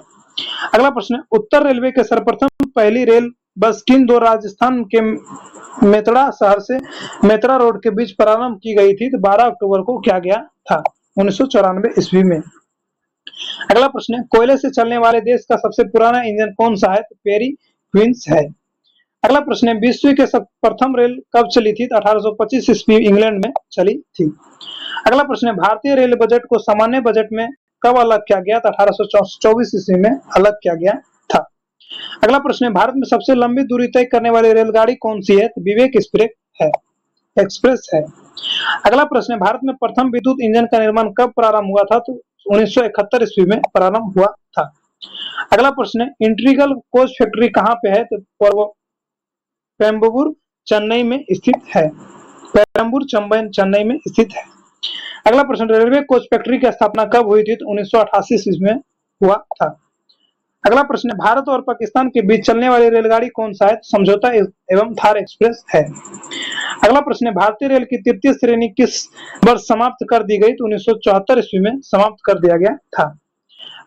अगला प्रश्न है, उत्तर रेलवे के सर्वप्रथम पहली रेल बस किन दो राजस्थान के मेतड़ा शहर से मेतड़ा रोड के बीच प्रारंभ की गई थी? तो 12 अक्टूबर को किया गया था 1994 ईस्वी में। अगला प्रश्न है, कोयले से चलने वाले देश का सबसे पुराना इंजन कौन सा है? तो पेरी क्वींस है। अगला प्रश्न है, विश्व के प्रथम रेल कब चली थी? 1825 ईस्वी इंग्लैंड में चली थी। अगला प्रश्न है, भारतीय रेल बजट को सामान्य बजट में कब अलग किया गया? 1824 ईस्वी में अलग किया गया था। अगला प्रश्न है, भारत में सबसे लंबी दूरी तय करने वाली रेलगाड़ी कौन सी है? तो विवेक एक्सप्रेस है। अगला प्रश्न है, भारत में प्रथम विद्युत इंजन का निर्माण कब प्रारंभ हुआ था? तो 1971 ईस्वी में प्रारंभ हुआ था। अगला प्रश्न है, इंटीग्रल कोच फैक्ट्री कहाँ पे है? तो पेरम्बूर चेन्नई में स्थित है। पेरम्बूर चेन्नई में स्थित है। अगला प्रश्न, रेलवे कोच फैक्ट्री की स्थापना कब हुई थी? तो 1988 ईस्वी में हुआ था। अगला प्रश्न, भारत और पाकिस्तान के बीच चलने वाली रेलगाड़ी कौन सा है? तो समझौता एवं थार एक्सप्रेस है। अगला प्रश्न, भारतीय रेल की तृतीय श्रेणी किस वर्ष समाप्त कर दी गई? तो 1974 ईस्वी में समाप्त कर दिया गया था।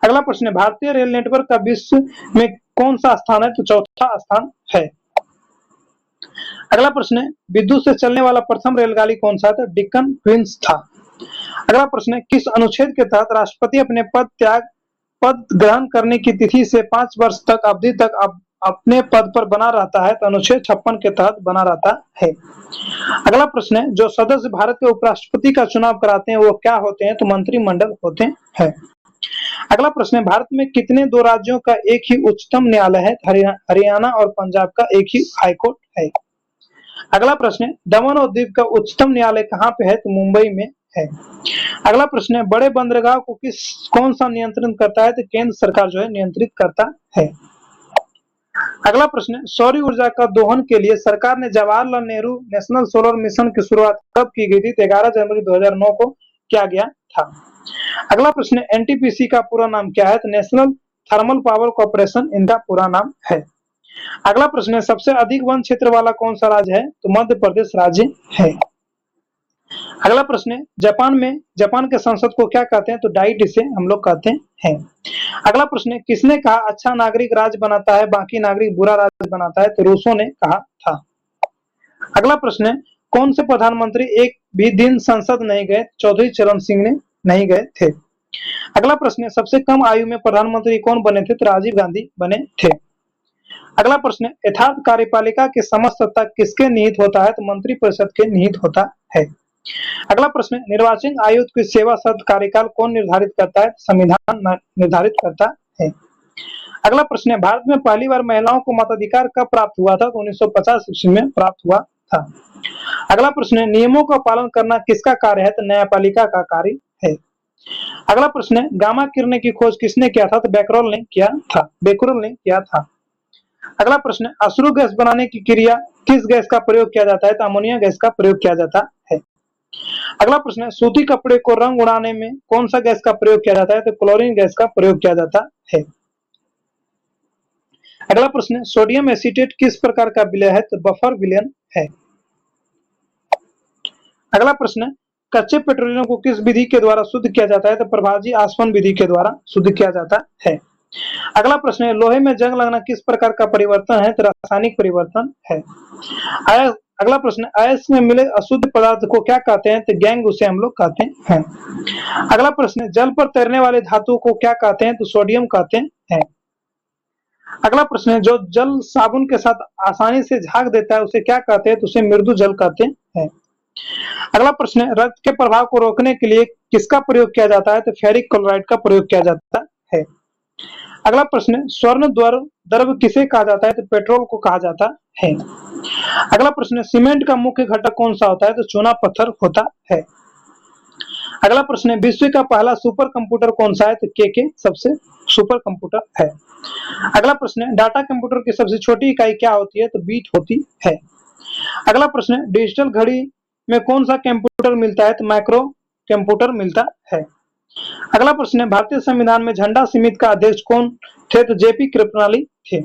अगला प्रश्न, भारतीय रेल नेटवर्क का विश्व में कौन सा स्थान है? तो चौथा स्थान है। अगला प्रश्न है, विद्युत से चलने वाला प्रथम रेलगाड़ी कौन सा था? डेक्कन क्वींस था। अगला प्रश्न है, किस अनुच्छेद के तहत राष्ट्रपति अपने पद ग्रहण करने की तिथि से 5 वर्ष तक अवधि तक अपने पद पर बना रहता है? तो अनुच्छेद 56 के तहत बना रहता है। अगला प्रश्न है, जो सदस्य भारत के उपराष्ट्रपति का चुनाव कराते हैं वो क्या होते हैं? तो मंत्रिमंडल होते हैं। अगला प्रश्न है, भारत में कितने दो राज्यों का एक ही उच्चतम न्यायालय है? हरियाणा और पंजाब का एक ही हाईकोर्ट है। अगला प्रश्न है, दमन और दीव का उच्चतम न्यायालय कहाँ पे है? तो मुंबई में है। अगला प्रश्न है, बड़े बंदरगाह को कौन सा नियंत्रण करता है? तो केंद्र सरकार जो है नियंत्रित करता है। अगला प्रश्न है, सौर ऊर्जा का दोहन के लिए सरकार ने Jawaharlal Nehru national solar mission की शुरुआत कब की गई थी? तो 11 जनवरी 2009 को किया गया था। अगला प्रश्न है, एनटीपीसी का पूरा नाम क्या है? तो नेशनल थर्मल पावर कॉर्पोरेशन इनका पूरा नाम है। अगला प्रश्न है, सबसे अधिक वन क्षेत्र वाला कौन सा राज्य है? तो मध्य प्रदेश राज्य है। अगला प्रश्न है, जापान के संसद को क्या कहते हैं? तो डाइट इसे हम लोग कहते हैं। अगला प्रश्न है, किसने कहा अच्छा नागरिक राज बनाता है बाकी नागरिक बुरा राज बनाता है? तो रूसो ने कहा था। अगला प्रश्न है, कौन से प्रधानमंत्री एक भी दिन संसद नहीं गए? चौधरी चरण सिंह ने नहीं गए थे। अगला प्रश्न है, सबसे कम आयु में प्रधानमंत्री कौन बने थे? तो राजीव गांधी बने थे। अगला प्रश्न है, यथार्थ कार्यपालिका की समस्त सत्ता किसके निहित होता है? तो मंत्रिपरिषद के निहित होता है। अगला प्रश्न है, निर्वाचन आयोग की सेवा शर्त कार्यकाल कौन निर्धारित करता है? संविधान निर्धारित करता है। अगला प्रश्न है, भारत में पहली बार महिलाओं को मताधिकार कब प्राप्त हुआ था? तो 1950 ईस्वी में प्राप्त हुआ था। अगला प्रश्न है, नियमों का पालन करना किसका कार्य है? तो न्यायपालिका का कार्य है। अगला प्रश्न है, गामा किरणें की खोज किसने किया था? तो बेकरल ने किया था। बेकरल ने किया था। अगला प्रश्न है, अश्रु गैस बनाने की क्रिया किस गैस का प्रयोग किया जाता है? तो अमोनिया गैस का प्रयोग किया जाता है। अगला प्रश्न है, सूती कपड़े को रंग उड़ाने में कौन सा गैस का प्रयोग किया जाता है? तो क्लोरीन गैस का प्रयोग किया जाता है। अगला प्रश्न है, सोडियम एसीटेट किस प्रकार का विलय है? तो बफर विलयन है। अगला प्रश्न है, कच्चे पेट्रोलियम को किस विधि के द्वारा शुद्ध किया जाता है? तो प्रभाजी आसवन विधि के द्वारा शुद्ध किया जाता है। अगला प्रश्न है, लोहे में जंग लगना किस प्रकार का परिवर्तन है? तो रासायनिक परिवर्तन है। अगला प्रश्न है, अयस्क में मिले अशुद्ध पदार्थ को क्या कहते हैं? तो गैंग उसे हम लोग कहते हैं। अगला प्रश्न है, जल पर तैरने वाले धातु को क्या कहते हैं? तो सोडियम कहते हैं। अगला प्रश्न है, जो जल साबुन के साथ आसानी से झाग देता है उसे क्या कहते हैं? तो उसे मृदु जल कहते हैं। अगला प्रश्न है, रक्त के प्रभाव को रोकने के लिए किसका प्रयोग किया जाता है? तो फेरिक क्लोराइड का प्रयोग किया जाता है। अगला प्रश्न है, स्वर्ण द्रव्य किसे कहा जाता है? तो पेट्रोल को कहा जाता है। अगला प्रश्न है, सीमेंट का मुख्य घटक कौन सा होता है? तो चूना पत्थर होता है। अगला प्रश्न है, विश्व का पहला सुपर कंप्यूटर कौन सा है? तो के सबसे सुपर कंप्यूटर है। अगला प्रश्न है, डाटा कंप्यूटर की सबसे छोटी इकाई क्या होती है? तो बीट होती है। अगला प्रश्न है, डिजिटल घड़ी में कौन सा कंप्यूटर मिलता है? तो माइक्रो कंप्यूटर मिलता है। अगला प्रश्न है, भारतीय संविधान में झंडा समिति का अध्यक्ष कौन थे? तो जेपी कृपलानी थे।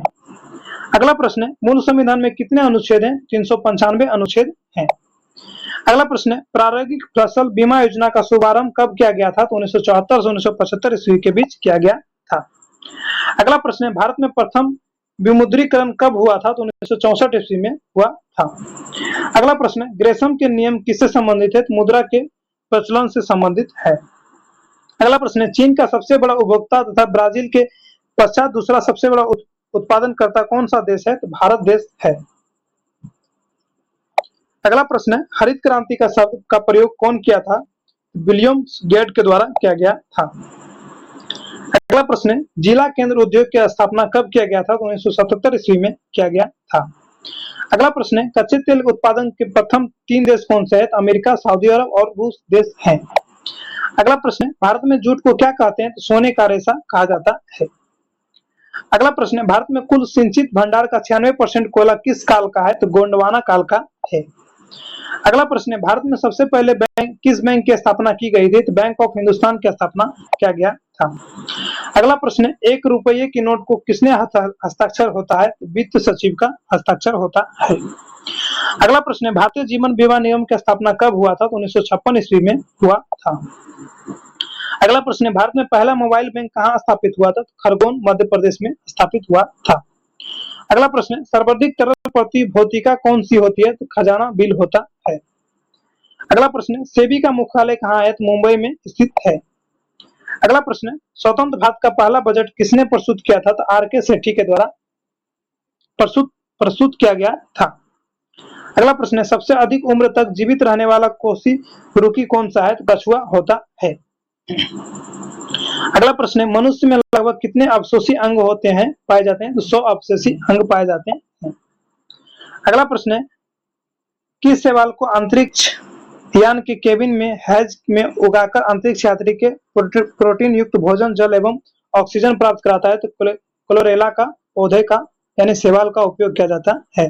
अगला प्रश्न है, मूल संविधान में कितने अनुच्छेद हैं? 395 अनुच्छेद हैं। अगला प्रश्न है, प्रायोगिक फसल बीमा योजना का शुभारंभ कब किया गया था? तो 1974 से 1975 ईस्वी के बीच किया गया था। अगला प्रश्न है, भारत में प्रथम विमुद्रीकरण कब हुआ था? तो 1964 ईस्वी में हुआ था। अगला प्रश्न है, ग्रेशम के नियम किससे संबंधित है? तो मुद्रा के प्रचलन से संबंधित है। अगला प्रश्न है, चीन का सबसे बड़ा उपभोक्ता तथा ब्राजील के पश्चात दूसरा सबसे बड़ा उत्पादनकर्ता कौन सा देश है? तो भारत देश है। अगला प्रश्न है, हरित क्रांति का शब्द का प्रयोग कौन किया था? विलियम गेट के द्वारा किया गया था। अगला प्रश्न है, जिला केंद्र उद्योग की स्थापना कब किया गया था? तो 1977 ईस्वी में किया गया था। अगला प्रश्न है, कच्चे तेल उत्पादन के प्रथम 3 देश कौन से हैं? अमेरिका, सऊदी अरब और रूस देश हैं। अगला प्रश्न है, भारत में जूट को क्या कहते हैं? तो सोने का रेशा कहा जाता है। अगला प्रश्न है, भारत में कुल सिंचित भंडार का 96% कोयला किस काल का है? तो गोंडवाना काल का है। अगला प्रश्न है, भारत में सबसे पहले किस बैंक की स्थापना की गई थी? तो बैंक ऑफ हिंदुस्तान की स्थापना किया गया था। अगला प्रश्न है, 1 रुपये की नोट को किसने हस्ताक्षर होता है? तो वित्त सचिव का हस्ताक्षर होता है। अगला प्रश्न है, भारतीय जीवन बीमा निगम की स्थापना कब हुआ था? तो 1956 ईस्वी में हुआ था। अगला प्रश्न है, भारत में पहला मोबाइल बैंक कहाँ स्थापित हुआ था? तो खरगोन मध्य प्रदेश में स्थापित हुआ था। अगला प्रश्न है, सर्वाधिक तरल प्रतिभूतिका कौन सी होती है? तो खजाना बिल होता है। अगला प्रश्न है, सेबी का मुख्यालय कहाँ है? तो मुंबई में स्थित है। अगला प्रश्न है, स्वतंत्र भारत का पहला बजट किसने प्रस्तुत किया था? तो आर.के. सेठी के द्वारा प्रस्तुत किया गया था। अगला प्रश्न है, सबसे अधिक उम्र तक जीवित रहने वाला कोसी रुकी कौन सा है? तो कछुआ होता है। अगला प्रश्न है, मनुष्य में लगभग कितने अवशोषी अंग होते हैं पाए जाते हैं? तो 100 अवशोषी अंग पाए जाते हैं। अगला प्रश्न है, किस शैवाल को अंतरिक्ष यान के केबिन में हैज में उगाकर अंतरिक्ष यात्री के प्रोटीन युक्त भोजन, जल एवं ऑक्सीजन प्राप्त कराता है? तो क्लोरेला का पौधे का यानी शैवाल का उपयोग किया जाता है।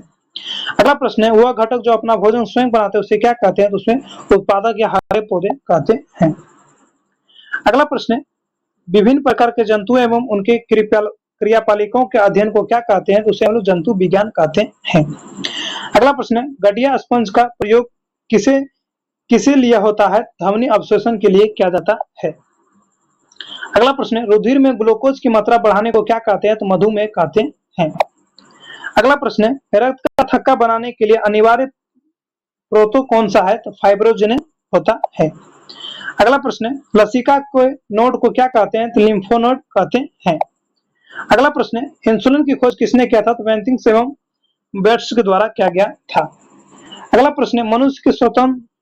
अगला प्रश्न है, वह घटक जो अपना भोजन स्वयं बनाते हैं उसे क्या कहते हैं? तो उसमें उत्पादक या हरे पौधे कहते हैं। अगला प्रश्न है, विभिन्न प्रकार के जंतु एवं उनके क्रियापालिकों के अध्ययन को क्या कहते हैं? तो उसे हम लोग जंतु विज्ञान कहते हैं। अगला प्रश्न है, गठिया स्पंज का प्रयोग किसे लिए होता है? ध्वनि अवशोषण के लिए किया जाता है। अगला प्रश्न है, रुधिर में ग्लूकोज की मात्रा बढ़ाने को क्या कहते हैं? तो मधुमेह कहते हैं। अगला प्रश्न है, रक्त का थक्का बनाने के लिए अनिवार्य प्रोतो कौन सा है? तो फाइब्रोजिन होता है। अगला प्रश्न है, लसिका के नोड को क्या कहते हैं? तो लिम्फोनोड कहते हैं। अगला प्रश्न है इंसुलिन की खोज किसने किया था? तो वेंटिंग्स एवं बेट्स के द्वारा किया गया था। अगला प्रश्न है मनुष्य के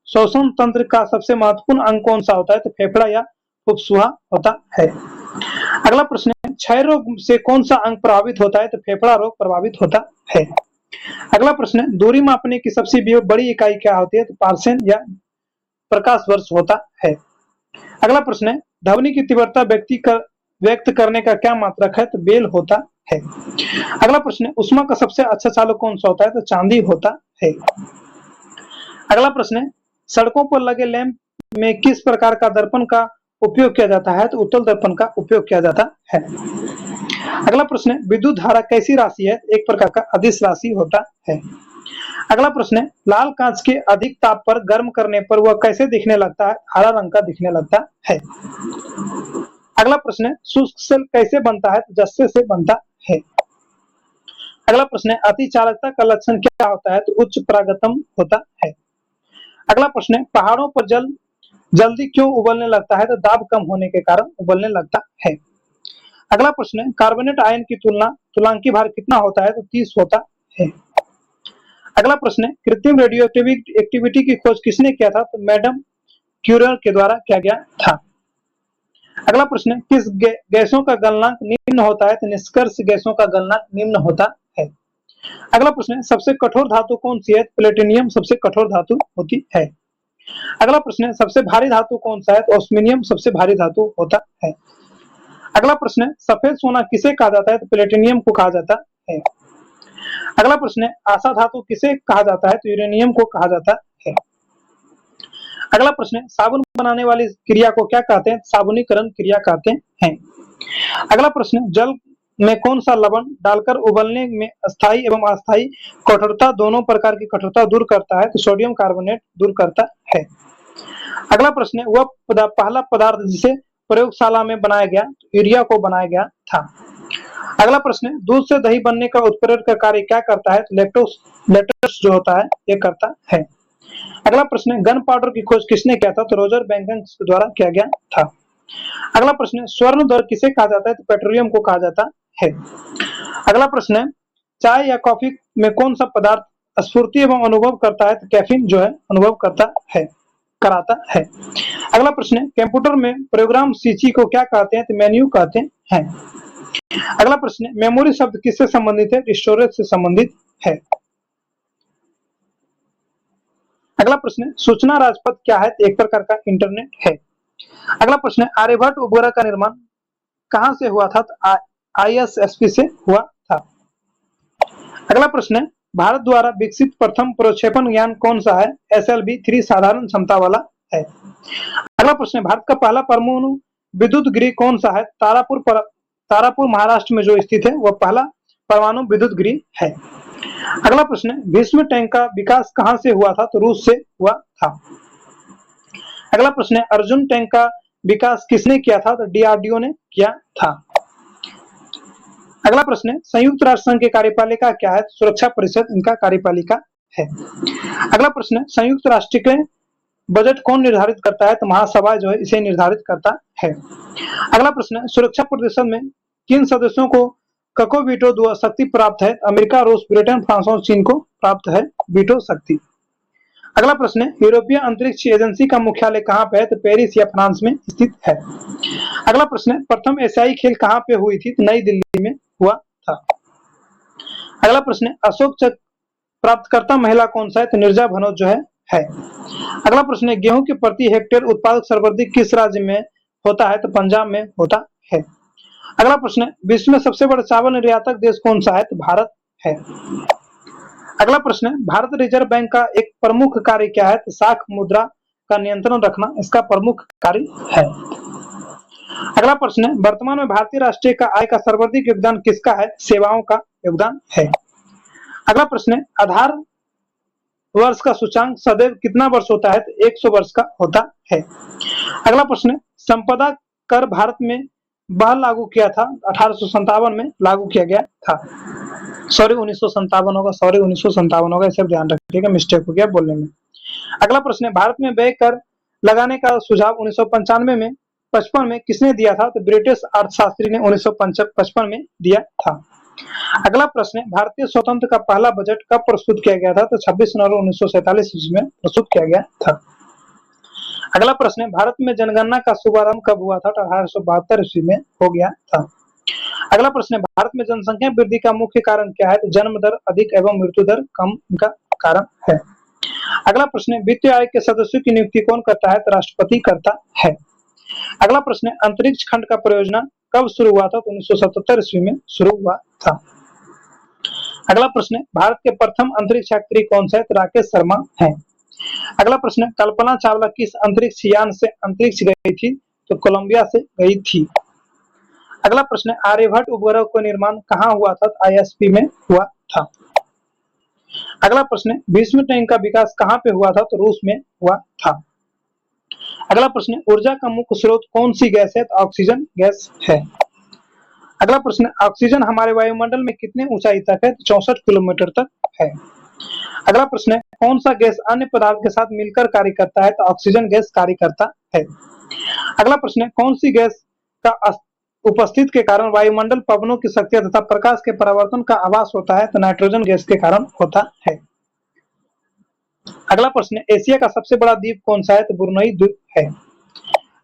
श्वसन तंत्र का सबसे महत्वपूर्ण अंग कौन सा होता है? तो फेफड़ा या फुफ्फुसा होता है। अगला प्रश्न है क्षय रोग से कौन सा अंग प्रभावित होता है? तो फेफड़ा रोग प्रभावित होता है। अगला प्रश्न है दूरी मापने की सबसे बड़ी इकाई क्या होती है? तो पार्सेन या प्रकाश वर्ष होता है। अगला प्रश्न है ध्वनि की तीव्रता व्यक्त करने का क्या मात्रक है? तो बेल होता है। अगला प्रश्न है ऊष्मा का सबसे अच्छा चालक कौन सा होता है? तो चांदी होता है। अगला प्रश्न है सड़कों पर लगे लैंप में किस प्रकार का दर्पण का उपयोग किया जाता है? तो उत्तल दर्पण का उपयोग किया जाता है। अगला प्रश्न है विद्युत धारा कैसी राशि है? एक प्रकार का अदिश राशि होता है। अगला प्रश्न है लाल कांच के अधिक ताप पर गर्म करने पर वह कैसे दिखने लगता है? हरा रंग का दिखने लगता है। अगला प्रश्न है शुष्क सेल कैसे बनता है? तो जस्से से बनता है। अगला प्रश्न है अति चालकता का लक्षण क्या होता है? तो उच्च परागतम होता है। अगला प्रश्न है पहाड़ों पर जल जल्दी क्यों उबलने लगता है? तो दाब कम होने के कारण उबलने लगता है। अगला प्रश्न है कार्बोनेट आयन की तुलांकी भार कितना होता है? तो 30 होता है। अगला प्रश्न है कृत्रिम रेडियो एक्टिविटी की खोज किसने किया था? तो मैडम क्यूरियर के द्वारा किया गया था। अगला प्रश्न है किस गैसों का गलनांक निम्न होता है? तो निष्कर्ष गैसों का गलनांक निम्न होता है। अगला प्रश्न है सबसे कठोर धातु कौन सी है? प्लेटिनियम सबसे कठोर धातु होती है। अगला प्रश्न है सबसे भारी धातु कौन सा है? तो ऑस्मिनियम सबसे भारी धातु होता है। अगला प्रश्न है सफेद सोना किसे कहा जाता है? तो प्लेटिनियम को कहा जाता है। अगला प्रश्न है आशा धातु किसे कहा जाता है? तो यूरेनियम को कहा जाता है। अगला प्रश्न है साबुन बनाने वाली क्रिया को क्या कहते हैं? साबुनीकरण क्रिया कहते हैं। अगला प्रश्न है जल में कौन सा लवण डालकर उबलने में अस्थायी एवं अस्थायी कठोरता दोनों प्रकार की कठोरता दूर करता है? तो सोडियम कार्बोनेट दूर करता है। अगला प्रश्न है वह पहला पदार्थ जिसे प्रयोगशाला में बनाया गया यूरिया को बनाया गया था। अगला प्रश्न है दूध से दही बनने का उत्प्रेरक का कार्य क्या करता है? तो लेक्टोस जो होता है ये करता है। अगला प्रश्न है गन पाउडर की खोज किसने किया था? तो रोजर बैंकन के द्वारा किया गया था। अगला प्रश्न है स्वर्ण दर किसे कहा जाता है? तो पेट्रोलियम को कहा जाता है। अगला प्रश्न है चाय या कॉफी में कौन सा पदार्थ स्फूर्ति एवं अनुभव करता है? तो कैफीन जो है अनुभव कराता है। अगला प्रश्न है कंप्यूटर में प्रोग्राम सूची को क्या कहते हैं? तो मेन्यू कहते हैं। अगला प्रश्न है मेमोरी शब्द किससे संबंधित है? स्टोरेज से संबंधित है। अगला प्रश्न है सूचना राजपथ क्या है? एक प्रकार का इंटरनेट है। अगला प्रश्न है आर्यभट्ट उपग्रह का निर्माण कहां से हुआ था? तो ISSP से हुआ था। अगला प्रश्न है भारत द्वारा विकसित प्रथम प्रक्षेपण यान कौन सा है? SLV-3 साधारण क्षमता वाला है। अगला प्रश्न है भारत का पहला परमाणु विद्युत गृह कौन सा है? तारापुर महाराष्ट्र में जो स्थित है वह पहला परमाणु विद्युत गृह है। अगला प्रश्न है भीष्म टैंक का विकास कहां से हुआ था? तो रूस से हुआ था। अगला प्रश्न है अर्जुन टैंक का विकास किसने किया था? तो DRDO ने किया था। अगला प्रश्न है संयुक्त राष्ट्र संघ की कार्यपालिका क्या है? सुरक्षा परिषद इनका कार्यपालिका है। अगला प्रश्न है संयुक्त राष्ट्र के बजट कौन निर्धारित करता है? तो महासभा जो है इसे निर्धारित करता है। अगला प्रश्न है सुरक्षा परिषद में किन सदस्यों को कको वीटो शक्ति प्राप्त है? अमेरिका, रूस, ब्रिटेन, फ्रांस और चीन को प्राप्त है वीटो शक्ति। अगला प्रश्न है यूरोपीय अंतरिक्ष एजेंसी का मुख्यालय कहां पे है? तो पेरिस या फ्रांस में स्थित है। अगला प्रश्न है प्रथम एशियाई खेल कहां पे हुई थी? तो नई दिल्ली में हुआ था। अगला प्रश्न है अशोक चक्र प्राप्तकर्ता महिला कौन सा है? तो नीरजा भनोत जो है। अगला प्रश्न है गेहूं के प्रति हेक्टेयर उत्पादक सर्वाधिक किस राज्य में होता है? तो पंजाब में होता है। अगला प्रश्न है विश्व में सबसे बड़ा चावल निर्यातक देश कौन सा है? तो भारत है। अगला प्रश्न है भारत रिजर्व बैंक का एक प्रमुख कार्य क्या है? तो साख मुद्रा का नियंत्रण रखना इसका प्रमुख कार्य है। अगला प्रश्न है वर्तमान में भारतीय राष्ट्रीय का आय का सर्वाधिक योगदान किसका है? सेवाओं का योगदान है। अगला प्रश्न है आधार वर्ष का सूचांक सदैव कितना वर्ष होता है? तो 100 वर्ष का होता है। अगला प्रश्न है संपदा कर भारत में लागू किया था 1857 में लागू किया गया था। सॉरी 1957 होगा, 1957 होगा, इसे ध्यान रखिएगा, मिस्टेक हो गया बोलने में। अगला प्रश्न है भारत में व्यय कर लगाने का सुझाव 1995 में 1955 में किसने दिया था? तो ब्रिटिश अर्थशास्त्री ने 1955 में दिया था। अगला प्रश्न है, भारतीय स्वतंत्र का पहला बजट कब प्रस्तुत किया गया था? तो 26 नवंबर 1947 ईस्वी में प्रस्तुत किया गया था। अगला प्रश्न है, भारत में जनगणना का शुभारंभ कब हुआ था? तो 1872 ईस्वी में हो गया था। अगला प्रश्न है, भारत में जनसंख्या वृद्धि का मुख्य कारण क्या है? तो जन्म दर अधिक एवं मृत्यु दर कम का कारण है। अगला प्रश्न है, वित्त आयोग के सदस्यों की नियुक्ति कौन करता है? तो राष्ट्रपति करता है। अगला प्रश्न है, अंतरिक्ष खंड का परियोजना कब शुरू हुआ था? तो 1977 ईस्वी में शुरू हुआ था। अगला प्रश्न है, भारत के प्रथम अंतरिक्ष यात्री कौन सा है? तो राकेश शर्मा है। अगला प्रश्न है, कल्पना चावला किस अंतरिक्ष यान से अंतरिक्ष गई थी? तो कोलंबिया से गई थी। अगला प्रश्न है, आर्यभट्ट उपग्रह का निर्माण कहाँ हुआ था? तो आईएसपी में हुआ था। अगला प्रश्न है, भीष्म टैंक का विकास कहाँ पे हुआ था? तो रूस में हुआ था। अगला प्रश्न है, ऊर्जा का मुख्य स्रोत कौन सी गैस है? तो ऑक्सीजन गैस है। अगला प्रश्न है, ऑक्सीजन हमारे वायुमंडल में कितने ऊंचाई तक है? तो 64 किलोमीटर तक है। अगला प्रश्न है, कौन सा गैस अन्य पदार्थ के साथ मिलकर कार्य करता है? तो ऑक्सीजन गैस कार्य करता है। अगला प्रश्न है, कौन सी गैस का उपस्थित के कारण वायुमंडल पवनों की शक्ति तथा प्रकाश के परावर्तन का आभास होता है? तो नाइट्रोजन गैस के कारण होता है। अगला प्रश्न है, एशिया का सबसे बड़ा द्वीप कौन सा है? तो ब्रुनई द्वीप है।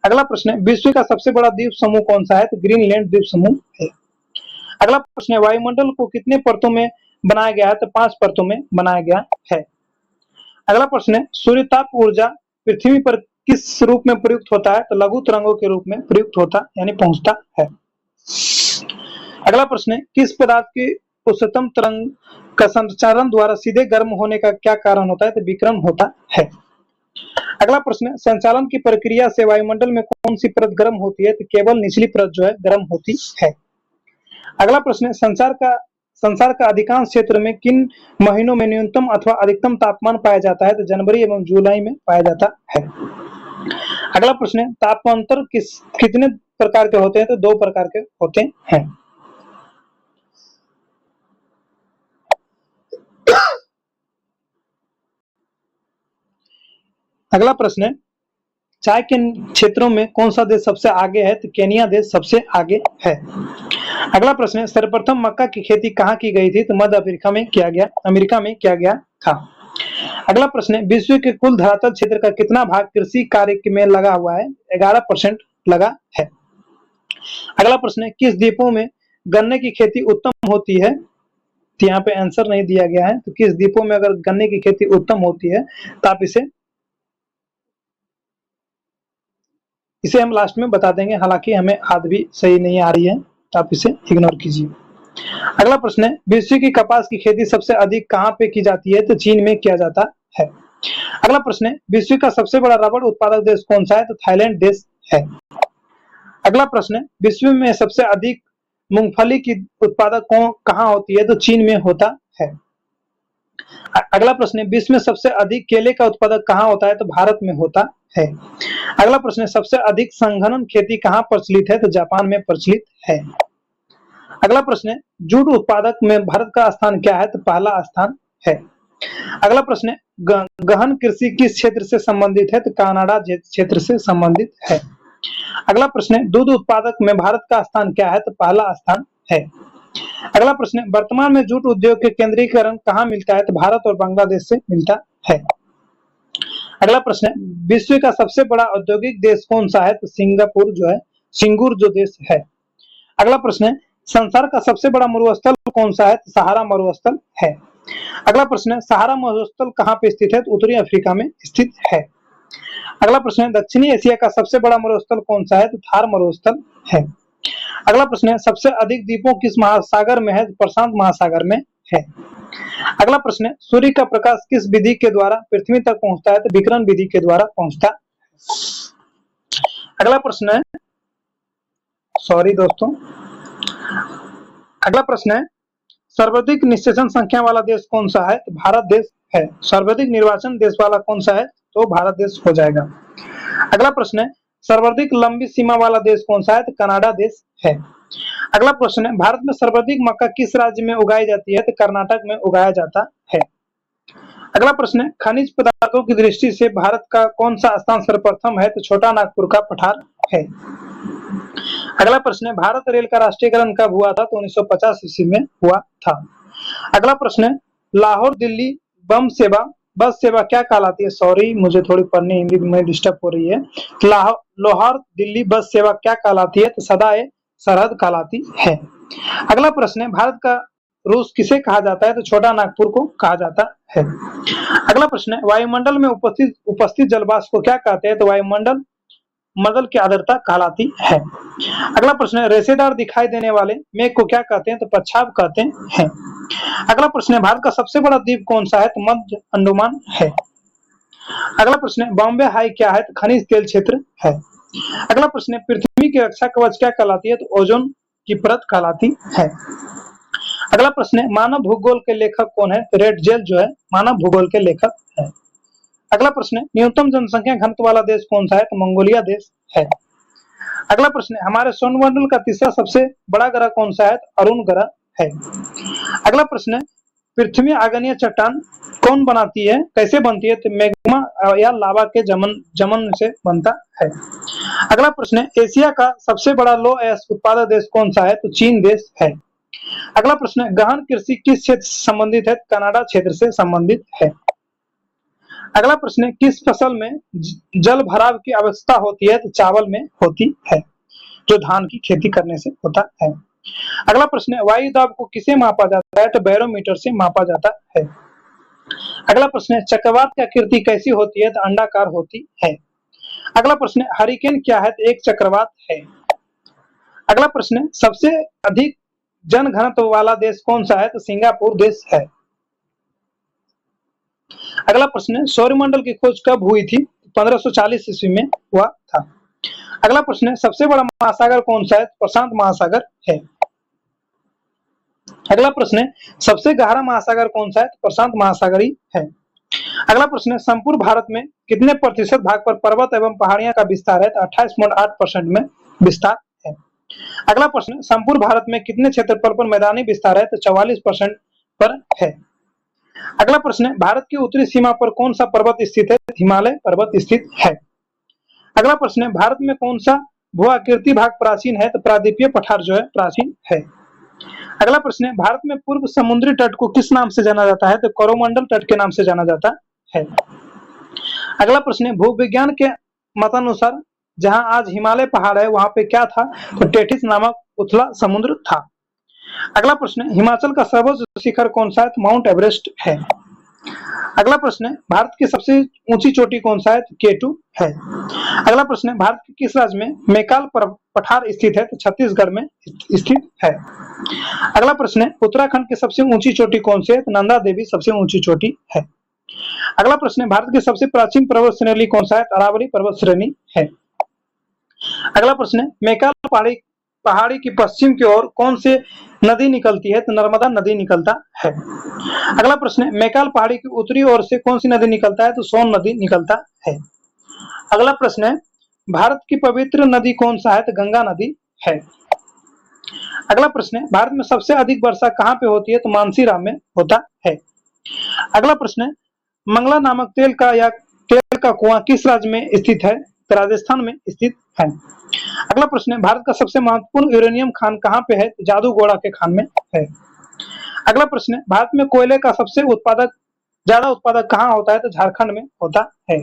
अगला प्रश्न है, विश्व का सबसे बड़ा द्वीप समूह कौन सा है? तो ग्रीनलैंड द्वीप समूह है। अगला प्रश्न है, वायुमंडल को कितने परतों में बनाया गया है? तो 5 परतों में बनाया गया है। अगला प्रश्न है, सूर्य ताप ऊर्जा पृथ्वी पर किस रूप में प्रयुक्त होता है? तो लघु तरंगों के रूप में प्रयुक्त होता यानी पहुंचता है। अगला प्रश्न है, किस पदार्थ की उच्चतम तरंग का संचारण द्वारा सीधे गर्म होने का क्या कारण होता है? तो विकिरण होता है। अगला प्रश्न है, संचालन की प्रक्रिया से वायुमंडल में कौन सी परत गर्म होती है? तो केवल निचली परत जो है गर्म होती है। अगला प्रश्न है, संसार का अधिकांश क्षेत्र में किन महीनों में न्यूनतम अथवा अधिकतम तापमान पाया जाता है? तो जनवरी एवं जुलाई में पाया जाता है। अगला प्रश्न है, तापांतर कितने प्रकार के होते हैं? तो 2 प्रकार के होते हैं। अगला प्रश्न है, चाय के क्षेत्रों में कौन सा देश सबसे आगे है? तो केनिया देश सबसे आगे है। अगला प्रश्न है, सर्वप्रथम मक्का की खेती कहाँ की गई थी? तो मध्य अफ्रीका में किया गया, अमेरिका में किया गया था। अगला प्रश्न है, विश्व के कुल धरातल क्षेत्र का कितना भाग कृषि कार्य में लगा हुआ है? 11% लगा है। अगला प्रश्न है, किस द्वीपों में गन्ने की खेती उत्तम होती है? तो यहाँ पे आंसर नहीं दिया गया है। तो किस द्वीपों में अगर गन्ने की खेती उत्तम होती है तो आप इसे हम लास्ट में बता देंगे, हालांकि हमें आद भी सही नहीं आ रही है तो आप इसे इग्नोर कीजिए। अगला प्रश्न है, विश्व की कपास की खेती सबसे अधिक कहाँ पे की जाती है? तो चीन में किया जाता है। अगला प्रश्न है, विश्व का सबसे बड़ा रबड़ उत्पादक देश कौन सा है? तो थाईलैंड देश है। अगला प्रश्न है, विश्व में सबसे अधिक मूंगफली की उत्पादक कहाँ होती है? तो चीन में होता है। अगला प्रश्न है, विश्व में सबसे अधिक केले का उत्पादक कहाँ होता है? तो भारत में होता है। अगला प्रश्न है, सबसे अधिक संघनन खेती कहाँ प्रचलित है? तो जापान में प्रचलित है। अगला प्रश्न है, जूट उत्पादक में भारत का स्थान क्या है? तो पहला स्थान है। अगला प्रश्न है, गहन कृषि किस क्षेत्र से संबंधित है? तो कनाडा क्षेत्र से संबंधित है। अगला प्रश्न है, दूध उत्पादक में भारत का स्थान क्या है? तो पहला स्थान है। अगला प्रश्न है, वर्तमान में जूट उद्योग के केंद्रीकरण कहाँ मिलता है? तो भारत और बांग्लादेश से मिलता है। अगला प्रश्न है, विश्व का सबसे बड़ा औद्योगिक देश कौन सा है? तो सिंगापुर जो है, सिंगूर जो देश है। अगला प्रश्न है, संसार का सबसे बड़ा मरुस्थल कौन सा है? तो सहारा मरुस्थल है। अगला प्रश्न है, सहारा मरुस्थल कहाँ पे स्थित है? तो उत्तरी अफ्रीका में स्थित है। अगला प्रश्न है, दक्षिणी एशिया का सबसे बड़ा मरुस्थल कौन सा है? तो थार मरुस्थल है। अगला प्रश्न है, सबसे अधिक द्वीपों किस महासागर में है? तो प्रशांत महासागर में है। अगला प्रश्न है, सूर्य का प्रकाश किस विधि के द्वारा पृथ्वी तक पहुंचता है? तो विकिरण विधि के द्वारा पहुंचता है। अगला प्रश्न है, सॉरी दोस्तों, अगला प्रश्न है, सर्वाधिक निष्कासन संख्या वाला देश कौन सा है? तो भारत देश है। सर्वाधिक निर्वाचन देश वाला कौन सा है? तो भारत देश हो जाएगा। अगला प्रश्न है, सर्वाधिक लंबी सीमा वाला देश कौन सा है? तो कनाडा देश है। अगला प्रश्न है, भारत में सर्वाधिक मक्का किस राज्य में उगाई जाती है? तो कर्नाटक में उगाया जाता है। अगला प्रश्न है, खनिज पदार्थों की दृष्टि से भारत का कौन सा स्थान सर्वप्रथम है? तो छोटा नागपुर का पठार है। अगला प्रश्न है, भारत रेल का राष्ट्रीयकरण कब हुआ था? तो 1950 ईस्वी में हुआ था। अगला प्रश्न है, लाहौर दिल्ली बस सेवा क्या कहलाती है? सॉरी, मुझे थोड़ी पढ़नी हिंदी में डिस्टर्ब हो रही है। लाहौर दिल्ली बस सेवा क्या कहलाती है? तो सदाए सरहद कहलाती है। अगला प्रश्न है, भारत का रूस किसे कहा जाता है? तो छोटा नागपुर को कहा जाता है। अगला प्रश्न है, वायुमंडल में उपस्थित जलवाष्प को क्या कहते हैं? तो वायुमंडल की आर्द्रता कहलाती है। अगला प्रश्न है, रेशेदार दिखाई देने वाले मेघ को क्या कहते हैं? तो पच्छाद कहते हैं। अगला प्रश्न है, भारत का सबसे बड़ा द्वीप कौन सा है? तो मध्य अंडमान है। अगला प्रश्न है, बॉम्बे हाई क्या है? तो खनिज तेल क्षेत्र है। अगला प्रश्न है, पृथ्वी की रक्षा कवच क्या कहलाती है? तो ओजोन की परत कहलाती है। अगला प्रश्न है, मानव भूगोल के लेखक कौन है? तो रेडजेल जो है मानव भूगोल के लेखक है। अगला प्रश्न है, न्यूनतम जनसंख्या घनत्व वाला देश कौन सा है? तो मंगोलिया देश है। अगला प्रश्न है, हमारे सौरमंडल का तीसरा सबसे बड़ा ग्रह कौन सा है? तो अरुण ग्रह है। अगला प्रश्न है, पृथ्वी आग्नेय चट्टान कौन बनाती है? कैसे बनती है? तो मैग्मा या लावा के जमन से बनता है। अगला प्रश्न है, एशिया का सबसे बड़ा लौह अयस्क उत्पादक देश कौन सा है? तो चीन देश है। अगला प्रश्न है, गहन कृषि किस क्षेत्र से संबंधित है? कनाडा क्षेत्र से संबंधित है। अगला प्रश्न है, किस फसल में जल भराव की आवश्यकता होती है? तो चावल में होती है, जो धान की खेती करने से होता है। अगला प्रश्न है, वायु दाब को किसे मापा जाता है? तो बैरोमीटर से मापा जाता है। अगला प्रश्न है, चक्रवात की आकृति कैसी होती है? तो अंडाकार होती है। अगला प्रश्न है, हरिकेन क्या है? तो एक चक्रवात है। अगला प्रश्न है, सबसे अधिक जन घनत्व वाला देश कौन सा है? तो सिंगापुर देश है। अगला प्रश्न है, सौरमंडल की खोज कब हुई थी? 1540 ईस्वी में हुआ था। अगला प्रश्न है, सबसे बड़ा महासागर कौन सा है? प्रशांत महासागर है। अगला प्रश्न है, सबसे गहरा महासागर कौन सा है? प्रशांत महासागर ही है। अगला प्रश्न है, संपूर्ण भारत में कितने प्रतिशत भाग पर पर्वत एवं पहाड़ियां का विस्तार है? तो 28.8% में विस्तार है। अगला प्रश्न, संपूर्ण भारत में कितने क्षेत्रफल पर मैदानी विस्तार है? तो 44% पर है। अगला प्रश्न है, भारत की उत्तरी सीमा पर कौन सा पर्वत स्थित है? हिमालय पर्वत स्थित है। अगला प्रश्न है, भारत में कौन सा भू आकृति भाग प्राचीन है? तो प्रायद्वीपीय पठार जो है प्राचीन है। अगला प्रश्न है, भारत में पूर्व समुद्री तट को किस नाम से जाना जाता है? तो कोरोमंडल तट के नाम से जाना जाता है। अगला प्रश्न है, भूविज्ञान के मतानुसार जहां आज हिमालय पहाड़ है वहां पे क्या था? तो टेथिस नामक उथला समुद्र था। अगला प्रश्न है, हिमाचल का सर्वोच्च शिखर कौन सा है? तो माउंट एवरेस्ट है। अगला प्रश्न है, भारत की सबसे ऊंची चोटी कौन सा है? तो केटू है। अगला प्रश्न है, भारत के किस राज्य में मैकाल पठार स्थित है? तो छत्तीसगढ़ में स्थित है। अगला प्रश्न है, उत्तराखंड की सबसे ऊंची चोटी कौन सी है? तो नंदा देवी सबसे ऊंची चोटी है। अगला प्रश्न है, भारत की सबसे प्राचीन पर्वत श्रेणी कौन सा है? अरावली पर्वत श्रेणी है। अगला प्रश्न है, मैकाल पहाड़ी की पश्चिम की ओर कौन से नदी निकलती है? तो नर्मदा नदी निकलता है। अगला प्रश्न है, मैकाल पहाड़ी की उत्तरी ओर से कौन सी नदी निकलता है? तो सोन नदी निकलता है। अगला प्रश्न है, भारत की पवित्र नदी कौन सा है? तो गंगा नदी है। अगला प्रश्न है, भारत में सबसे अधिक वर्षा कहाँ पे होती है? तो मानसीराम में होता है। अगला प्रश्न है, मंगला नामक तेल का कुआं किस राज्य में स्थित है? तो राजस्थान में स्थित है। अगला प्रश्न है, भारत का सबसे महत्वपूर्ण यूरेनियम खान कहाँ पे है? तो जादूगोड़ा के खान में है। अगला प्रश्न है, भारत में कोयले का सबसे ज्यादा उत्पादक कहाँ होता है? तो झारखंड में होता है।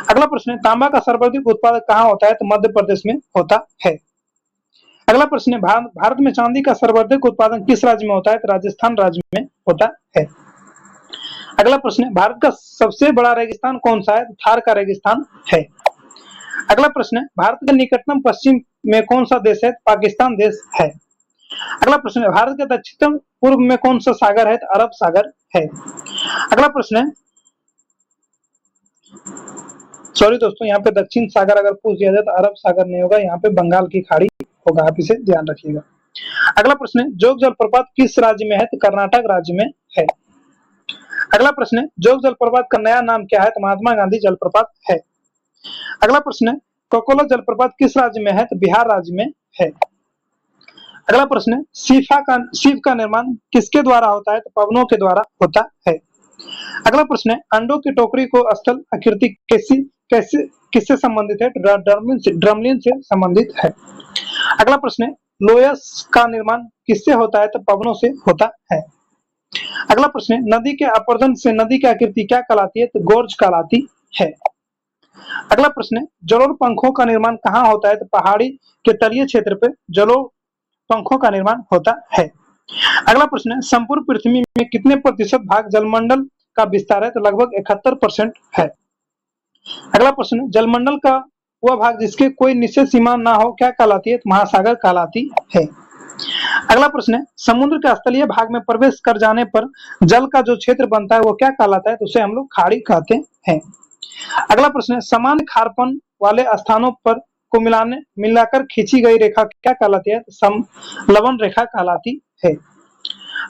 अगला प्रश्न है, तांबा का सर्वाधिक उत्पादक कहाँ होता है? तो मध्य प्रदेश में होता है। अगला प्रश्न है, भारत में चांदी का सर्वाधिक उत्पादन किस राज्य में होता है? तो राजस्थान राज्य में होता है। अगला प्रश्न है, भारत का सबसे बड़ा रेगिस्तान कौन सा है? तो थार का रेगिस्तान है। अगला प्रश्न है, भारत के निकटतम पश्चिम में कौन सा देश है? पाकिस्तान देश है। अगला प्रश्न है, भारत के दक्षिणतम पूर्व में कौन सा सागर है? तो अरब सागर है। अगला प्रश्न है, सॉरी दोस्तों, यहाँ पे दक्षिण सागर अगर पूछ दिया जाए तो अरब सागर नहीं होगा, यहाँ पे बंगाल की खाड़ी होगा, आप इसे ध्यान रखिएगा। अगला प्रश्न है, जोग जलप्रपात किस राज्य में है? तो कर्नाटक राज्य में है। अगला प्रश्न है, जोग जलप्रपात का नया नाम क्या है? तो महात्मा गांधी जलप्रपात है। अगला प्रश्न है, कोकोला जलप्रपात किस राज्य में है? तो बिहार राज्य में है। अगला प्रश्न है, शिव का निर्माण किसके द्वारा होता है? तो पवनों के द्वारा होता है। अगला प्रश्न है, अंडों की टोकरी को स्थल आकृति कैसी कैसे किससे संबंधित है? ड्रमलिन से संबंधित है। अगला प्रश्न है, लोयस का निर्माण किससे होता है? तो पवनों से होता है। अगला प्रश्न है, नदी के अपरदन से नदी की आकृति क्या कहलाती है? तो गोर्ज कहलाती है। अगला प्रश्न है, जलोढ़ पंखों का निर्माण कहाँ होता है? तो पहाड़ी के तलीय क्षेत्र पे जलोढ़ पंखों का निर्माण होता है। अगला प्रश्न है, संपूर्ण पृथ्वी में कितने प्रतिशत भाग जलमंडल का विस्तार है? तो लगभग 71% है। अगला प्रश्न है, जलमंडल का वह भाग जिसके कोई निश्चित सीमा ना हो क्या कहलाती है? तो महासागर कहलाती है। अगला प्रश्न है, समुद्र के स्थलीय भाग में प्रवेश कर जाने पर जल का जो क्षेत्र बनता है वो क्या कहलाता है? तो उसे हम लोग खाड़ी कहते हैं। अगला प्रश्न है, समान खारपन वाले स्थानों पर को मिलाकर खींची गई रेखा क्या कहलाती है? लवण रेखा कहलाती है।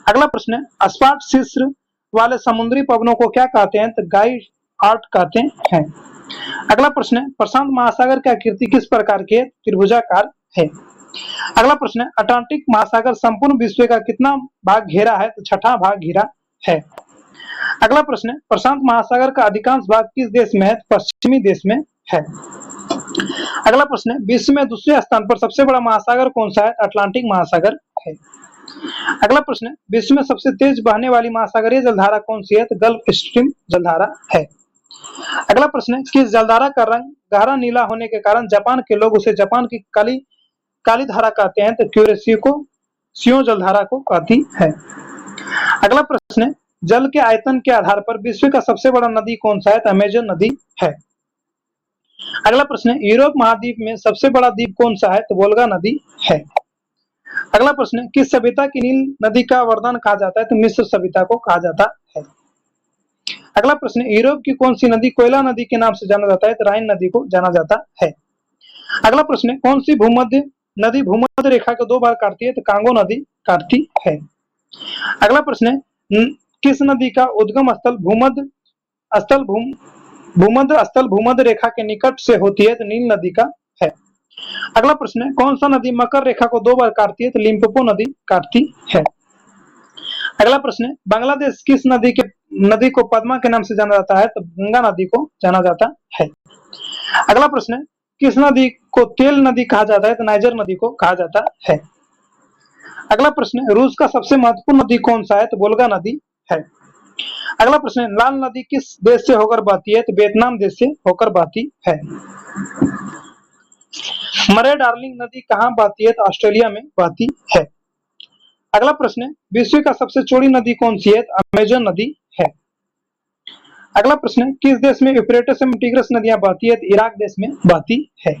अगला प्रश्न है, अस्पाट शीर्ष वाले समुद्री पवनों को क्या कहते हैं? तो गाइड आर्ट कहते हैं। अगला प्रश्न है, प्रशांत महासागर की आकृति किस प्रकार की है? त्रिभुजाकार है। अगला प्रश्न है, अटलांटिक महासागर संपूर्ण विश्व का कितना भाग घेरा है? तो छठा भाग घेरा है। अगला प्रश्न है, प्रशांत महासागर का अधिकांश भाग किस देश में है? पश्चिमी देश में है। अगला प्रश्न है, विश्व में दूसरे स्थान पर सबसे बड़ा महासागर कौन सा है? अटलांटिक महासागर है। अगला प्रश्न है, विश्व में सबसे तेज बहने वाली महासागरीय जलधारा कौन सी है? तो गल्फ स्ट्रीम जलधारा है। अगला प्रश्न है, किस जलधारा का रंग गहरा नीला होने के कारण जापान के लोग उसे जापान की काली काली धारा कहते हैं? तो क्यूरेशियो जलधारा को कहती है। अगला प्रश्न है, जल के आयतन के आधार पर विश्व का सबसे बड़ा नदी कौन सा है? तो अमेजन नदी है। अगला प्रश्न है, यूरोप महाद्वीप में सबसे बड़ा द्वीप कौन सा है? तो वोल्गा नदी है। अगला प्रश्न है, किस सभ्यता की नील नदी का वरदान कहा जाता है? तो मिस्र सभ्यता को कहा जाता है। अगला प्रश्न है, यूरोप की कौन सी नदी कोयला नदी के नाम से जाना जाता है? तो राइन नदी को जाना जाता है। अगला प्रश्न है, कौन सी भूमध्य नदी भूमध्य रेखा को दो बार काटती है? तो कांगो नदी काटती है। अगला प्रश्न है, किस नदी का उद्गम स्थल भूमध्य रेखा के निकट से होती है? तो नील नदी का है। अगला प्रश्न है, कौन सा नदी मकर रेखा को दो बार काटती है? तो लिम्पोपो नदी काटती है। अगला प्रश्न है, बांग्लादेश किस नदी को पद्मा के नाम से जाना जाता है? तो गंगा नदी को जाना जाता है। अगला प्रश्न है, किस नदी को तेल नदी कहा जाता है? तो नाइजर नदी को कहा जाता है। अगला प्रश्न है, रूस का सबसे महत्वपूर्ण नदी कौन सा है? तो वोल्गा नदी है। अगला प्रश्न है, लाल नदी किस देश से होकर बहती है? तो वियतनाम देश से होकर बहती है। मरे डार्लिंग नदी कहाँ बहती है? तो ऑस्ट्रेलिया में बहती है। अगला प्रश्न है, विश्व का सबसे चौड़ी नदी कौन सी है? तो अमेजन नदी है। अगला प्रश्न है, किस देश में यूफ्रेटिस एवं टिग्रिस नदियां बहती है? तो इराक देश में बहती है।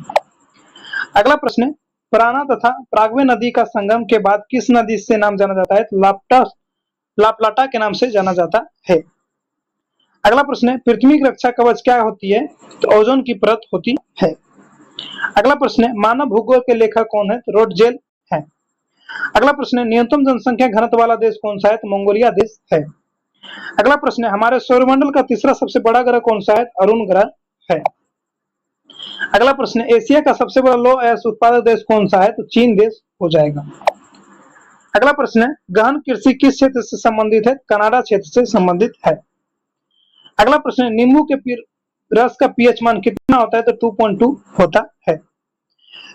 अगला प्रश्न है, प्राणा तथा प्राग्वे नदी का संगम के बाद किस नदी से नाम जाना जाता है? तो लाप्लाटा के नाम से जाना जाता है। अगला प्रश्न है, पृथ्वी की रक्षा कवच क्या होती है? तो ओजोन की परत होती है। अगला प्रश्न है, मानव भूगोल के लेखक कौन है? तो रोडजेल है। अगला प्रश्न है, न्यूनतम जनसंख्या घनत्व वाला देश कौन सा है? तो मंगोलिया देश है। अगला प्रश्न है, हमारे सौरमंडल का तीसरा सबसे बड़ा ग्रह कौन सा है? अरुण ग्रह है। अगला प्रश्न है, एशिया का सबसे बड़ा लौह अयस्क उत्पादक देश कौन सा है? तो चीन देश हो जाएगा। अगला प्रश्न है, गहन कृषि किस क्षेत्र से संबंधित है? कनाडा क्षेत्र से संबंधित है। अगला प्रश्न है, नींबू के रस का पीएच मान कितना होता है? तो 2.2 होता है।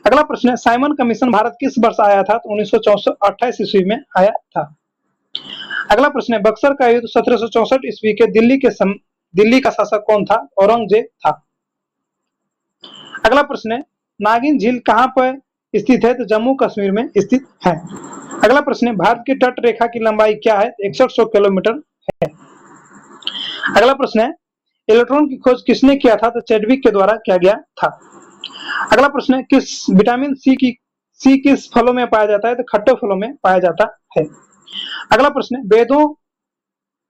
अगला प्रश्न है, साइमन कमीशन भारत किस वर्ष आया था? तो 1928 ईस्वी में आया था। अगला प्रश्न है, बक्सर का युद्ध 1764 ईस्वी के दिल्ली का शासक कौन था? औरंगजेब था। अगला प्रश्न है, नागिन झील कहाँ पर स्थित है? तो जम्मू कश्मीर में स्थित है। अगला प्रश्न है, भारत की तट रेखा की लंबाई क्या है? 6100 किलोमीटर है। अगला प्रश्न है, इलेक्ट्रॉन की खोज किसने किया था? तो चैडविक के द्वारा किया गया था। अगला प्रश्न है, किस विटामिन सी किस फलों में पाया जाता है? तो खट्टे फलों में पाया जाता है। अगला प्रश्न है, वेदों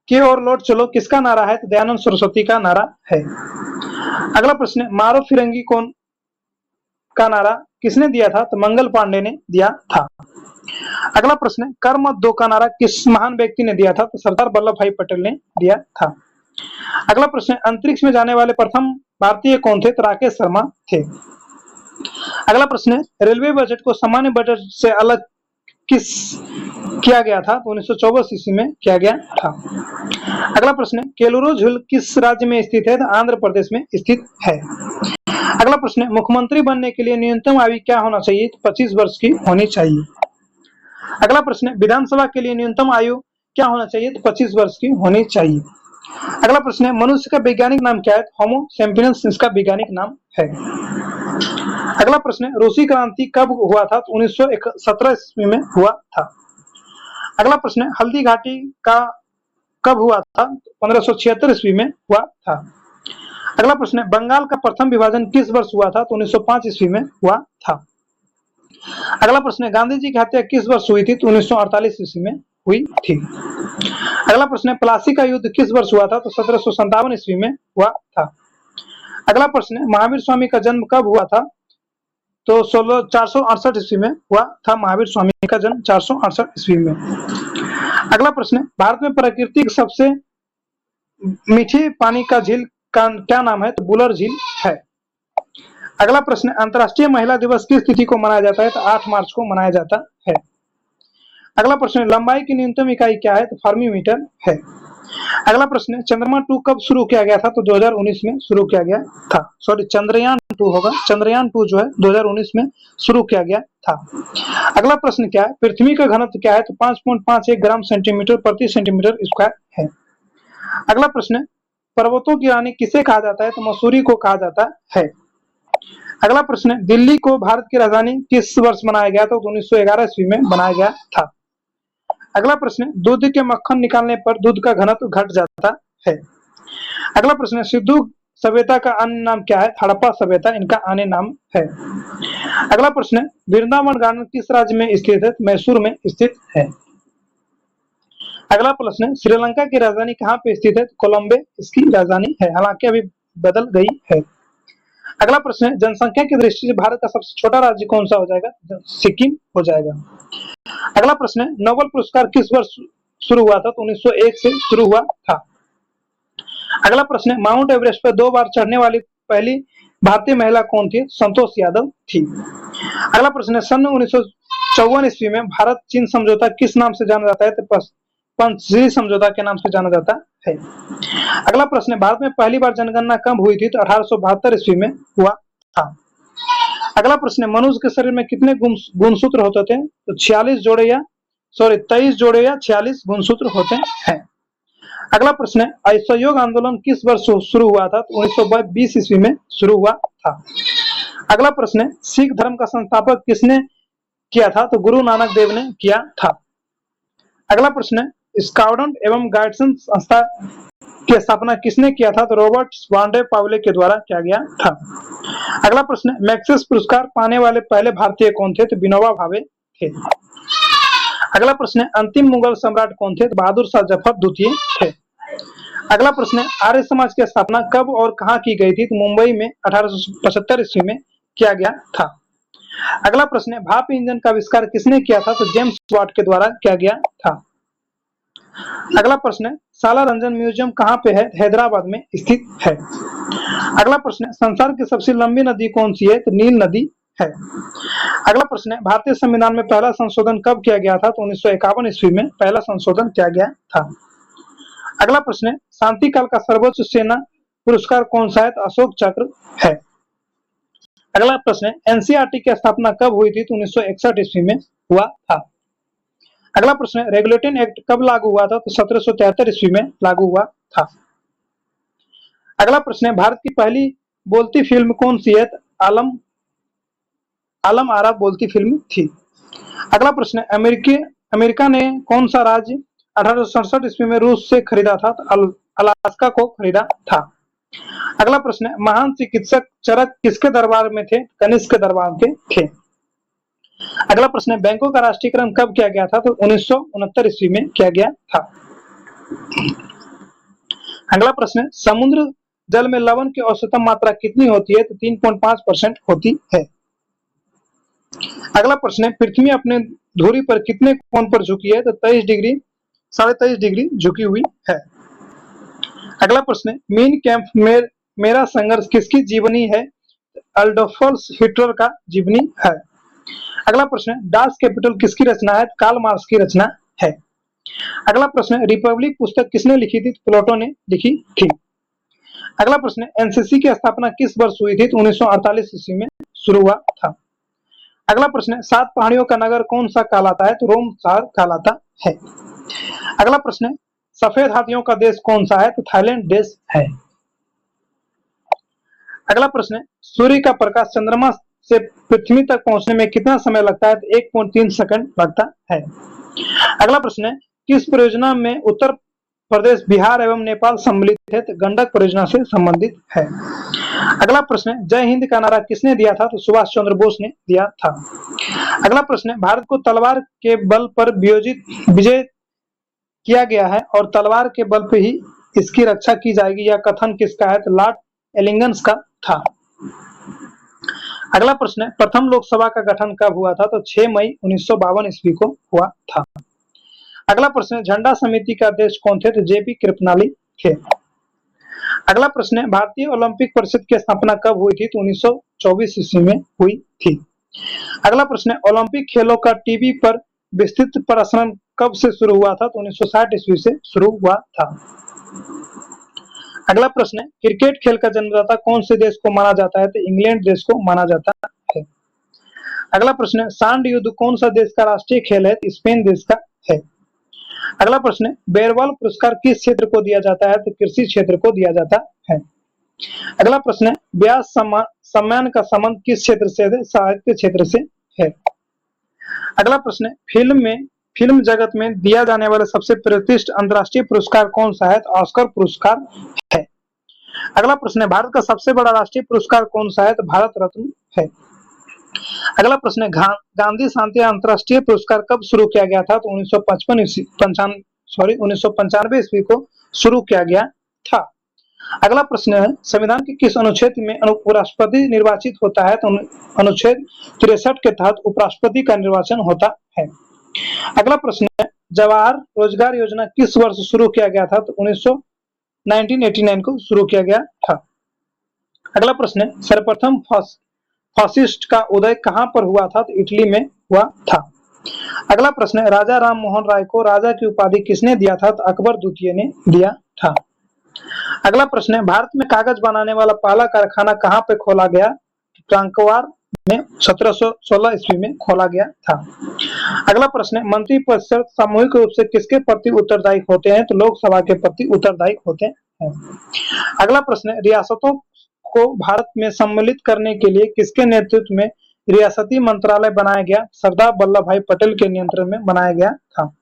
की ओर लौट चलो किसका नारा है? तो दयानंद सरस्वती का नारा है। अगला प्रश्न है, मारो फिरंगी कौन का नारा किसने दिया था? तो मंगल पांडे ने दिया था। अगला प्रश्न है, कर मत दो का नारा किस महान व्यक्ति ने दिया था? तो सरदार वल्लभ भाई पटेल ने दिया था। अगला प्रश्न है, अंतरिक्ष में जाने वाले प्रथम भारतीय कौन थे? तो राकेश शर्मा थे। अगला प्रश्न है, रेलवे बजट को सामान्य बजट से अलग किया गया था? तो 1924 ईस्वी में किया गया था। अगला प्रश्न है, केलुरु झील किस राज्य में स्थित है? तो आंध्र प्रदेश में स्थित है। अगला प्रश्न है, मुख्यमंत्री बनने के लिए न्यूनतम आयु क्या होना चाहिए? तो 25 वर्ष की होनी चाहिए। अगला प्रश्न है, विधानसभा के लिए न्यूनतम आयु क्या होना चाहिए? तो 25 वर्ष की होनी चाहिए। अगला प्रश्न है, मनुष्य का वैज्ञानिक नाम क्या है? होमो सैपियंस इसका वैज्ञानिक नाम है। अगला प्रश्न है, रूसी क्रांति कब हुआ था? तो 1917 ईस्वी में हुआ था। अगला प्रश्न है, हल्दी घाटी का कब हुआ था? 1576 ईस्वी में हुआ था। अगला प्रश्न है, बंगाल का प्रथम विभाजन किस वर्ष हुआ था? तो 1905 ईस्वी में हुआ था। अगला प्रश्न है, गांधी जी की हत्या किस वर्ष हुई थी? तो 1948 ईस्वी में हुई थी। अगला प्रश्न है, प्लासी का युद्ध किस वर्ष हुआ था? तो 1757 ईस्वी में हुआ था। अगला प्रश्न है, महावीर स्वामी का जन्म कब हुआ था? तो 468 ईस्वी में हुआ था महावीर स्वामी का जन्म 468 ईस्वी में। अगला प्रश्न है, भारत में प्रकृति की सबसे मीठे पानी का झील का क्या नाम है? तो बुलर झील है। अगला प्रश्न है, अंतर्राष्ट्रीय महिला दिवस किस तिथि को मनाया जाता है? तो 8 मार्च को मनाया जाता है। अगला प्रश्न है, लंबाई की न्यूनतम इकाई क्या है? तो फर्मीमीटर है। अगला प्रश्न है, चंद्रमा 2 कब शुरू किया गया था? तो 2019 में शुरू किया गया था। सॉरी, चंद्रयान 2 होगा। चंद्रयान 2 जो है 2019 में शुरू किया गया था। अगला प्रश्न क्या है, पृथ्वी का घनत्व क्या है? तो 5.51 ग्राम सेंटीमीटर प्रति सेंटीमीटर स्क्वायर है। अगला प्रश्न है, पर्वतों की रानी किसे कहा जाता है? तो मसूरी को कहा जाता है। अगला प्रश्न है, दिल्ली को भारत की राजधानी किस वर्ष बनाया गया था? तो 1911 ईस्वी में बनाया गया था। अगला प्रश्न है, दूध के मक्खन निकालने पर दूध का घनत्व घट जाता है। अगला प्रश्न है, सिंधु सभ्यता का अन्य नाम क्या है? हड़प्पा सभ्यता इनका अन्य नाम है। अगला प्रश्न है, वृंदावन गार्डन किस राज्य में स्थित है? मैसूर में स्थित है। अगला प्रश्न है, श्रीलंका की राजधानी कहाँ पे स्थित है? कोलंबो इसकी राजधानी है, हालांकि अभी बदल गई है। अगला प्रश्न है, जनसंख्या की दृष्टि से भारत का सबसे छोटा राज्य कौन सा हो जाएगा? सिक्किम हो जाएगा। अगला प्रश्न है, नोबेल पुरस्कार किस वर्ष शुरू हुआ था? तो 1901 से शुरू हुआ था। अगला प्रश्न है, माउंट एवरेस्ट पर 2 बार चढ़ने वाली पहली भारतीय महिला कौन थी? संतोष यादव थी। अगला प्रश्न है, सन 1954 ईस्वी में भारत चीन समझौता किस नाम से जाना जाता है? तो पंचशील समझौता के नाम से जाना जाता है। अगला प्रश्न है, भारत में पहली बार जनगणना कब हुई थी? तो 1872 ईस्वी में हुआ था। अगला प्रश्न है, मनुष्य के शरीर में कितने गुणसूत्र होते थे? तो 23 जोड़े या 46 गुणसूत्र होते हैं। अगला प्रश्न है, असहयोग आंदोलन किस वर्ष शुरू हुआ था? तो 1920 ईस्वी में शुरू हुआ था। अगला प्रश्न है, सिख धर्म का संस्थापक किसने किया था? तो गुरु नानक देव ने किया था। अगला प्रश्न है, स्काउट एवं गाइड्स संस्था की स्थापना किसने किया था? तो रॉबर्ट वांडे पावले के द्वारा किया गया था। अगला प्रश्न है, मैक्सेस पुरस्कार पाने वाले पहले भारतीय कौन थे? तो विनोबा भावे थे। अगला प्रश्न है, अंतिम मुगल सम्राट कौन थे? तो बहादुर शाह जफर द्वितीय थे। अगला प्रश्न है, आर्य समाज की स्थापना कब और कहां की गई थी? तो मुंबई में 1875 ईस्वी में किया गया था। अगला प्रश्न है, भाप इंजन का आविष्कार किसने किया था? तो जेम्स वाट के द्वारा किया गया था। अगला प्रश्न है, साला रंजन म्यूजियम कहाँ पे है? हैदराबाद में स्थित है। अगला प्रश्न है, संसार की सबसे लंबी नदी कौन सी है? तो नील नदी है। अगला प्रश्न है, भारतीय संविधान में पहला संशोधन कब किया गया था? तो 1951 ईस्वी में पहला संशोधन किया गया था। अगला प्रश्न है, शांति काल का सर्वोच्च सेना पुरस्कार कौन सा है? तो अशोक चक्र है। अगला प्रश्न है, एनसीईआरटी की स्थापना कब हुई थी? तो 1961 ईस्वी में हुआ था। अगला प्रश्न है, रेगुलेटिंग एक्ट कब लागू हुआ था? तो 1773 ईस्वी में लागू हुआ था। अगला प्रश्न है, भारत की पहली बोलती फिल्म कौन सी है? आलम आरा बोलती फिल्म थी। अगला प्रश्न है, अमेरिका ने कौन सा राज्य 1867 ईस्वी में रूस से खरीदा था? तो अलास्का को खरीदा था। अगला प्रश्न है, महान चिकित्सक चरक किसके दरबार में थे? कनिष्क के दरबार के थे। अगला प्रश्न है, बैंकों का राष्ट्रीयकरण कब किया गया था? तो 1969 ईस्वी में किया गया था। अगला प्रश्न है, समुद्र जल में लवण की औसतन मात्रा कितनी होती है? तो 3.5% होती है। अगला प्रश्न है, पृथ्वी अपने धुरी पर कितने कोण पर झुकी है? तो 23.5 डिग्री झुकी हुई है। अगला प्रश्न है, मीन कैंप में मेरा संघर्ष किसकी जीवनी है? अडोल्फ हिटलर का जीवनी है। अगला प्रश्न है, डास कैपिटल किसकी रचना है? कार्ल मार्क्स की रचना है। अगला प्रश्न, रिपब्लिक पुस्तक किसने लिखी थी? प्लेटो ने लिखी थी। अगला प्रश्न, एनसीसी की स्थापना किस वर्ष हुई थी? 1948 ईस्वी में शुरू हुआ था। अगला प्रश्न, 7 पहाड़ियों का नगर कौन सा कहलाता है? तो रोम शहर कहलाता है। अगला प्रश्न, सफेद हाथियों का देश कौन सा है? तो थाईलैंड देश है। अगला प्रश्न, सूर्य का प्रकाश चंद्रमा से पृथ्वी तक पहुंचने में कितना समय लगता है? तो 1.3 सेकंड लगता है। अगला प्रश्न, किस परियोजना में उत्तर प्रदेश, बिहार एवं नेपाल सम्मिलित है? तो गंडक परियोजना से संबंधित है। अगला प्रश्न, जय हिंद का नारा किसने दिया था? तो सुभाष चंद्र बोस ने दिया था। अगला प्रश्न, भारत को तलवार के बल पर विजय किया गया है और तलवार के बल पर ही इसकी रक्षा की जाएगी, यह कथन किसका है? तो लॉर्ड एलिंगन्स का था। अगला प्रश्न, प्रथम लोकसभा का गठन कब हुआ था? तो 6 मई 1952 ईस्वी को हुआ था। अगला प्रश्न, झंडा समिति का अध्यक्ष कौन थे? तो जेपी कृपलानी थे। अगला प्रश्न, भारतीय ओलंपिक परिषद की स्थापना कब हुई थी? तो 1924 ईस्वी में हुई थी। अगला प्रश्न, ओलंपिक खेलों का टीवी पर विस्तृत प्रसारण कब से शुरू हुआ था? तो 1960 ईस्वी से शुरू हुआ था। अगला प्रश्न, क्रिकेट खेल का जन्मदाता कौन से देश को माना जाता है? तो इंग्लैंड देश को माना जाता है। अगला प्रश्न, सांड युद्ध कौन सा देश का राष्ट्रीय खेल है? तो स्पेन देश का है। अगला प्रश्न, बेरवाल पुरस्कार किस क्षेत्र को दिया जाता है? तो कृषि क्षेत्र को दिया जाता है। अगला प्रश्न, व्यास सम्मान का संबंध किस क्षेत्र से है? साहित्य क्षेत्र से है। अगला प्रश्न, फिल्म जगत में दिया जाने वाला सबसे प्रतिष्ठित अंतर्राष्ट्रीय पुरस्कार कौन सा है? तो ऑस्कर पुरस्कार है। अगला प्रश्न, भारत का सबसे बड़ा राष्ट्रीय पुरस्कार कौन सा है? तो भारत रत्न है। अगला प्रश्न, गांधी शांति अंतर्राष्ट्रीय पुरस्कार कब शुरू किया गया था? तो 1995 ईस्वी को शुरू किया गया था। अगला प्रश्न है, संविधान के किस अनुच्छेद में उपराष्ट्रपति निर्वाचित होता है? तो अनुच्छेद 63 के तहत उपराष्ट्रपति का निर्वाचन होता है। अगला प्रश्न है, जवाहर रोजगार योजना किस वर्ष शुरू किया गया था? तो 1989 को शुरू किया गया था। अगला प्रश्न है, सर्वप्रथम फासिस्ट का उदय कहां पर हुआ था? तो इटली में हुआ था। अगला प्रश्न है, राजा राम मोहन राय को राजा की उपाधि किसने दिया था? तो अकबर द्वितीय ने दिया था। अगला प्रश्न है, भारत में कागज बनाने वाला पहला कारखाना कहां पे खोला गया? कांकवार में 1716 ईस्वी में खोला गया था। अगला प्रश्न है, मंत्रिपरिषद सामूहिक रूप से किसके प्रति उत्तरदायी होते हैं? तो लोकसभा के प्रति उत्तरदायी होते हैं। अगला प्रश्न है, रियासतों को भारत में सम्मिलित करने के लिए किसके नेतृत्व में रियासती मंत्रालय बनाया गया? सरदार वल्लभ भाई पटेल के नियंत्रण में बनाया गया था।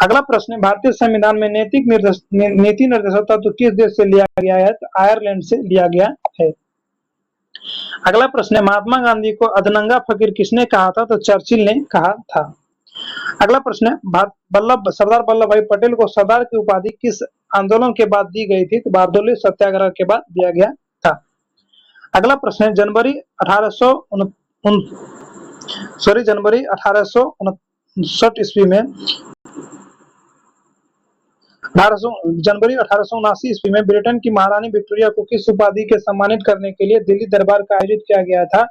अगला प्रश्न, भारतीय संविधान में नीति निर्देशक तत्व किस देश से लिया गया है? तो आयरलैंड से लिया गया है। अगला प्रश्न, महात्मा गांधी को अधनंगा फकीर किसने कहा था? तो चर्चिल ने कहा था। अगला प्रश्न, सरदार वल्लभ भाई पटेल को सरदार की उपाधि किस आंदोलन के बाद दी गई थी? तो बारदोली सत्याग्रह के बाद दिया गया था। अगला प्रश्न, जनवरी 1859 ईस्वी में जनवरी 1879 ईस्वी में ब्रिटेन की महारानी विक्टोरिया को किस उपाधि के सम्मानित करने के लिए दिल्ली दरबार का आयोजित किया गया था?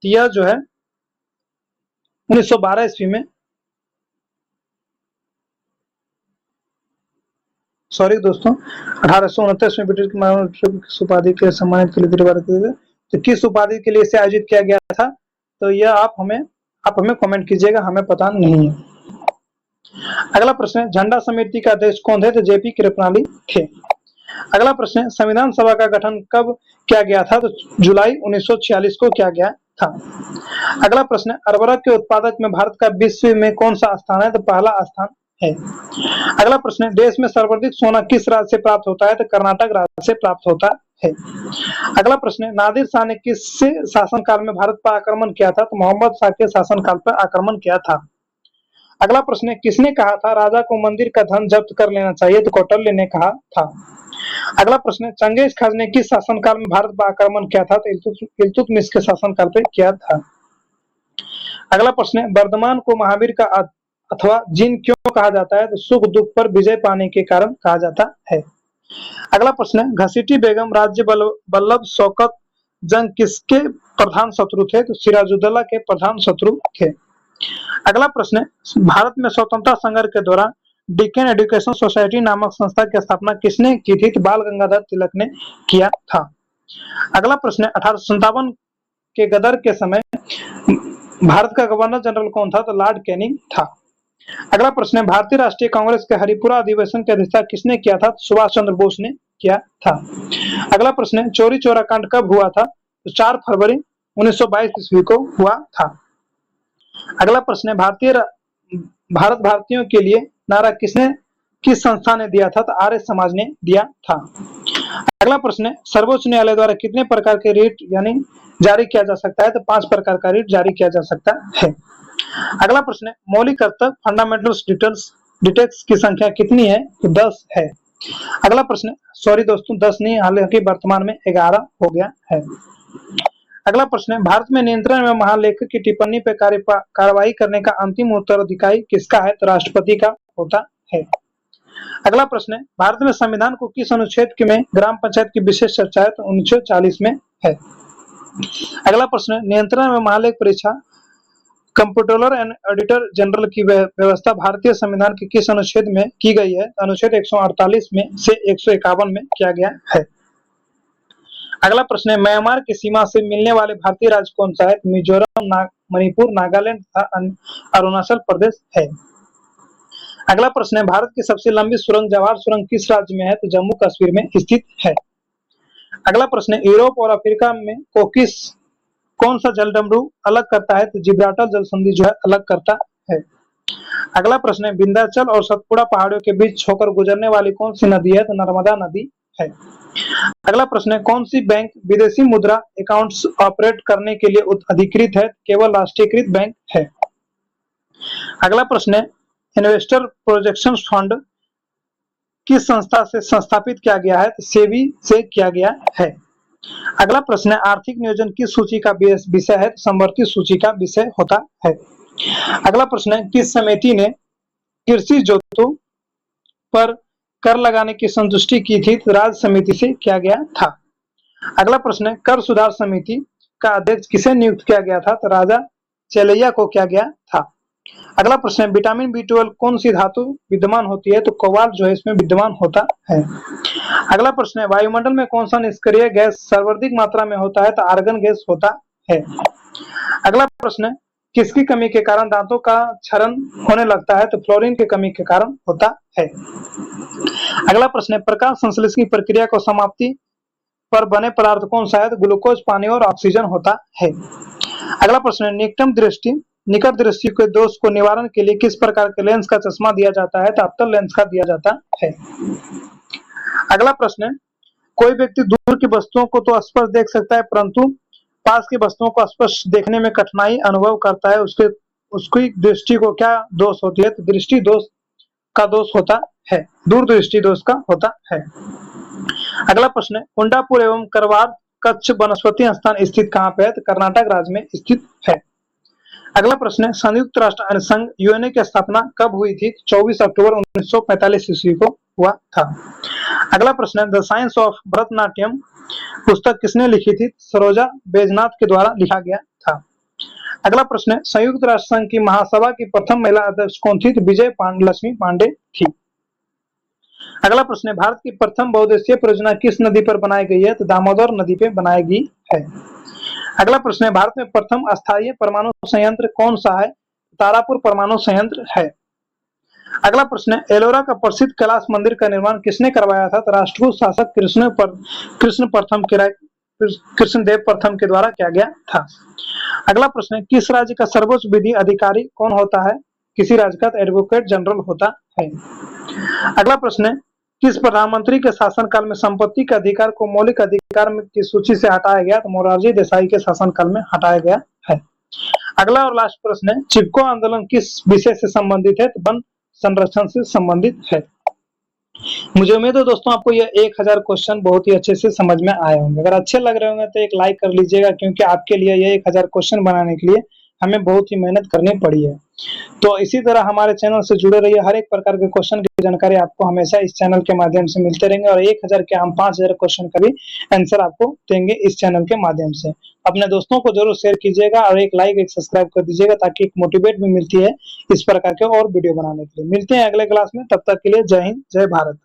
यह जो है 1912 ईस्वी में दोस्तों 1829 में ब्रिटिश की महारानी किस उपाधि के सम्मानित के लिए दरबार तो किस उपाधि के लिए इसे आयोजित किया गया था? तो यह आप हमें कमेंट कीजिएगा, हमें पता नहीं है। अगला प्रश्न, झंडा समिति का अध्यक्ष कौन थे? तो जेपी कृपलानी थे। अगला प्रश्न, संविधान सभा का गठन कब किया गया था? तो जुलाई 1946 को किया गया था। अगला प्रश्न, उर्वरक के उत्पादक में भारत का विश्व में कौन सा स्थान है? तो पहला स्थान है। अगला प्रश्न, देश में सर्वाधिक सोना किस राज्य से प्राप्त होता है? तो कर्नाटक राज्य से प्राप्त होता है। अगला प्रश्न, नादिर शाह ने किससे शासनकाल में भारत पर आक्रमण किया था? तो मोहम्मद शाह के शासनकाल पर आक्रमण किया था। अगला प्रश्न, किसने कहा था राजा को मंदिर का धन जब्त कर लेना चाहिए? तो कौटिल्य ने कहा था। अगला प्रश्न, चंगेज खान ने किस शासनकाल में भारत पर आक्रमण किया था? तो इल्तुतमिश के शासनकाल पर किया था। अगला प्रश्न, वर्धमान को महावीर का अथवा जिन क्यों कहा जाता है? तो सुख दुख पर विजय पाने के कारण कहा जाता है। अगला प्रश्न, घसीटी बेगम राज्य वल्लभ शौकत जंग किसके प्रधान शत्रु थे? तो सिराजुद्दौला के प्रधान शत्रु थे। अगला प्रश्न है, भारत में स्वतंत्रता संघर्ष के दौरान डिकेन एजुकेशन सोसाइटी नामक संस्था की स्थापना किसने की थी? तो बाल गंगाधर तिलक ने किया था। अगला प्रश्न है, 1857 के गदर के समय भारत का गवर्नर जनरल कौन था? तो लॉर्ड कैनिंग था। अगला प्रश्न है, भारतीय राष्ट्रीय कांग्रेस के हरिपुरा अधिवेशन की अध्यक्षता किसने किया था? सुभाष चंद्र बोस ने किया था। अगला प्रश्न है, चौरी चौरा कांड कब हुआ था? तो 4 फरवरी 1922 ईस्वी को हुआ था। अगला प्रश्न है, भारत भारतीयों के लिए नारा किस संस्था ने दिया था? तो आर्य समाज ने दिया था। अगला प्रश्न है, सर्वोच्च न्यायालय द्वारा कितने प्रकार के रिट यानी जारी किया जा सकता है? तो 5 प्रकार का रिट जारी किया जा सकता है। अगला प्रश्न है, मौलिक कर्तव्य फंडामेंटल डिटेक्ट्स की संख्या कितनी है? तो 10 है। अगला प्रश्न, सॉरी दोस्तों 10 नहीं, हालांकि वर्तमान में 11 हो गया है। अगला प्रश्न है, भारत में नियंत्रण में महालेखक की टिप्पणी पर कार्रवाई करने का अंतिम उत्तराधिकारी किसका है? तो राष्ट्रपति का होता है। अगला प्रश्न है, भारत में संविधान को किस अनुच्छेद में ग्राम पंचायत की विशेष चर्चा है? तो 1940 में है। अगला प्रश्न है, नियंत्रण में महालेख परीक्षा कंप्ट्रोलर एंड ऑडिटर जनरल की व्यवस्था भारतीय संविधान के किस अनुच्छेद में की गई है? अनुच्छेद 148 में से 151 में किया गया है। अगला प्रश्न है, म्यांमार की सीमा से मिलने वाले भारतीय राज्य कौन सा है? मिजोरम, मणिपुर, नागालैंड तथा अरुणाचल प्रदेश है। अगला प्रश्न है, भारत की सबसे लंबी सुरंग जवाहर सुरंग किस राज्य में है? तो जम्मू कश्मीर में स्थित है। अगला प्रश्न है, यूरोप और अफ्रीका में को कौन सा जलडमरू अलग करता है? तो जिब्राल्टर जल संधि जो है अलग करता है। अगला प्रश्न है, विंध्याचल और सतपुड़ा पहाड़ियों के बीच होकर गुजरने वाली कौन सी नदी है? तो नर्मदा नदी है। अगला प्रश्न है, कौन सी बैंक विदेशी मुद्रा अकाउंट्स ऑपरेट करने के लिए अधिकृत है? केवल राष्ट्रीयकृत बैंक है। अगला प्रश्न है, इन्वेस्टर प्रोजेक्शन फंड किस संस्था से संस्थापित किया गया है? तो सेबी से किया गया है। अगला प्रश्न है, आर्थिक नियोजन किस सूची का विषय है? तो समवर्ती सूची का विषय होता है। अगला प्रश्न है, किस समिति ने कृषि जोतों पर कर लगाने की संतुष्टि की थी? तो राज्य समिति से किया गया था। अगला प्रश्न है, कर सुधार समिति का अध्यक्ष किसे नियुक्त किया गया था? तो राजा चेलैया को किया गया था। अगला प्रश्न है, विटामिन B12 कौन सी धातु विद्यमान होती है? तो कोबाल्ट जो है इसमें विद्यमान होता है। अगला प्रश्न है, वायुमंडल में कौन सा निष्क्रिय गैस सर्वाधिक मात्रा में होता है? तो आर्गन गैस होता है। अगला प्रश्न है, किसकी कमी के कारण दांतों का क्षरण होने लगता है? तो फ्लोरीन की कमी के कारण होता है। अगला प्रश्न है, प्रकाश संश्लेषण की प्रक्रिया को समाप्ति पर बने पदार्थ कौन सा है? तो ग्लूकोज, पानी और ऑक्सीजन होता है। अगला प्रश्न है, निकट दृष्टि के दोष को निवारण के लिए किस प्रकार के लेंस का चश्मा दिया जाता है? तो अवतल लेंस का दिया जाता है। अगला प्रश्न है, कोई व्यक्ति दूर की वस्तुओं को तो स्पष्ट देख सकता है परंतु पास की वस्तुओं को स्पष्ट देखने में कठिनाई अनुभव करता है, उसकी दृष्टि को क्या दोष होती है? तो दृष्टि दोष का दोष होता है, दूरदृष्टि दोष का होता है। अगला प्रश्न है, कुंडापुर एवं करवार कच्छ वनस्पति स्थान स्थित कहाँ पे है? तो कर्नाटक राज्य में स्थित है। अगला प्रश्न है, संयुक्त राष्ट्र संघ यूएनए की स्थापना कब हुई थी? 24 अक्टूबर 1945 ईस्वी को हुआ था। अगला प्रश्न है, द साइंस ऑफ भरतनाट्यम पुस्तक किसने लिखी थी? सरोजा बैजनाथ के द्वारा लिखा गया था। अगला प्रश्न है, संयुक्त राष्ट्र संघ की महासभा की प्रथम महिला अध्यक्ष कौन थी? तो विजय लक्ष्मी पांडे थी। अगला प्रश्न है, भारत की प्रथम बहुउद्देशीय परियोजना किस नदी पर बनाई गई है? तो दामोदर नदी पे बनाई गई है। अगला प्रश्न है, भारत में प्रथम अस्थायी परमाणु संयंत्र कौन सा है? तारापुर परमाणु संयंत्र है। अगला प्रश्न है, एलोरा का प्रसिद्ध कैलाश मंदिर का निर्माण किसने करवाया था? तो राष्ट्रकूट शासक कृष्णदेव प्रथम के द्वारा किया गया था। अगला प्रश्न है, किस राज्य का सर्वोच्च विधि अधिकारी कौन होता है? किसी राज्य का एडवोकेट जनरल होता है। अगला प्रश्न है, किस प्रधानमंत्री के शासनकाल में संपत्ति के अधिकार को मौलिक अधिकार की सूची से हटाया गया? तो मोरारजी देसाई के शासनकाल में हटाया गया है। अगला और लास्ट प्रश्न है, चिपको आंदोलन किस विषय से संबंधित है? तो वन संरक्षण से संबंधित है। मुझे उम्मीद है दोस्तों आपको यह 1000 क्वेश्चन बहुत ही अच्छे से समझ में आए होंगे। अगर अच्छे लग रहे होंगे तो एक लाइक कर लीजिएगा, क्योंकि आपके लिए यह 1000 क्वेश्चन बनाने के लिए हमें बहुत ही मेहनत करनी पड़ी है। तो इसी तरह हमारे चैनल से जुड़े रहिए, हर एक प्रकार के क्वेश्चन जानकारी आपको हमेशा इस चैनल के माध्यम से मिलते रहेंगे और 1000 के हम 5000 क्वेश्चन का भी आंसर आपको देंगे इस चैनल के माध्यम से। अपने दोस्तों को जरूर शेयर कीजिएगा और एक लाइक, एक सब्सक्राइब कर दीजिएगा ताकि एक मोटिवेट भी मिलती है इस प्रकार के और वीडियो बनाने के लिए। मिलते हैं अगले क्लास में, तब तक के लिए जय हिंद, जय भारत।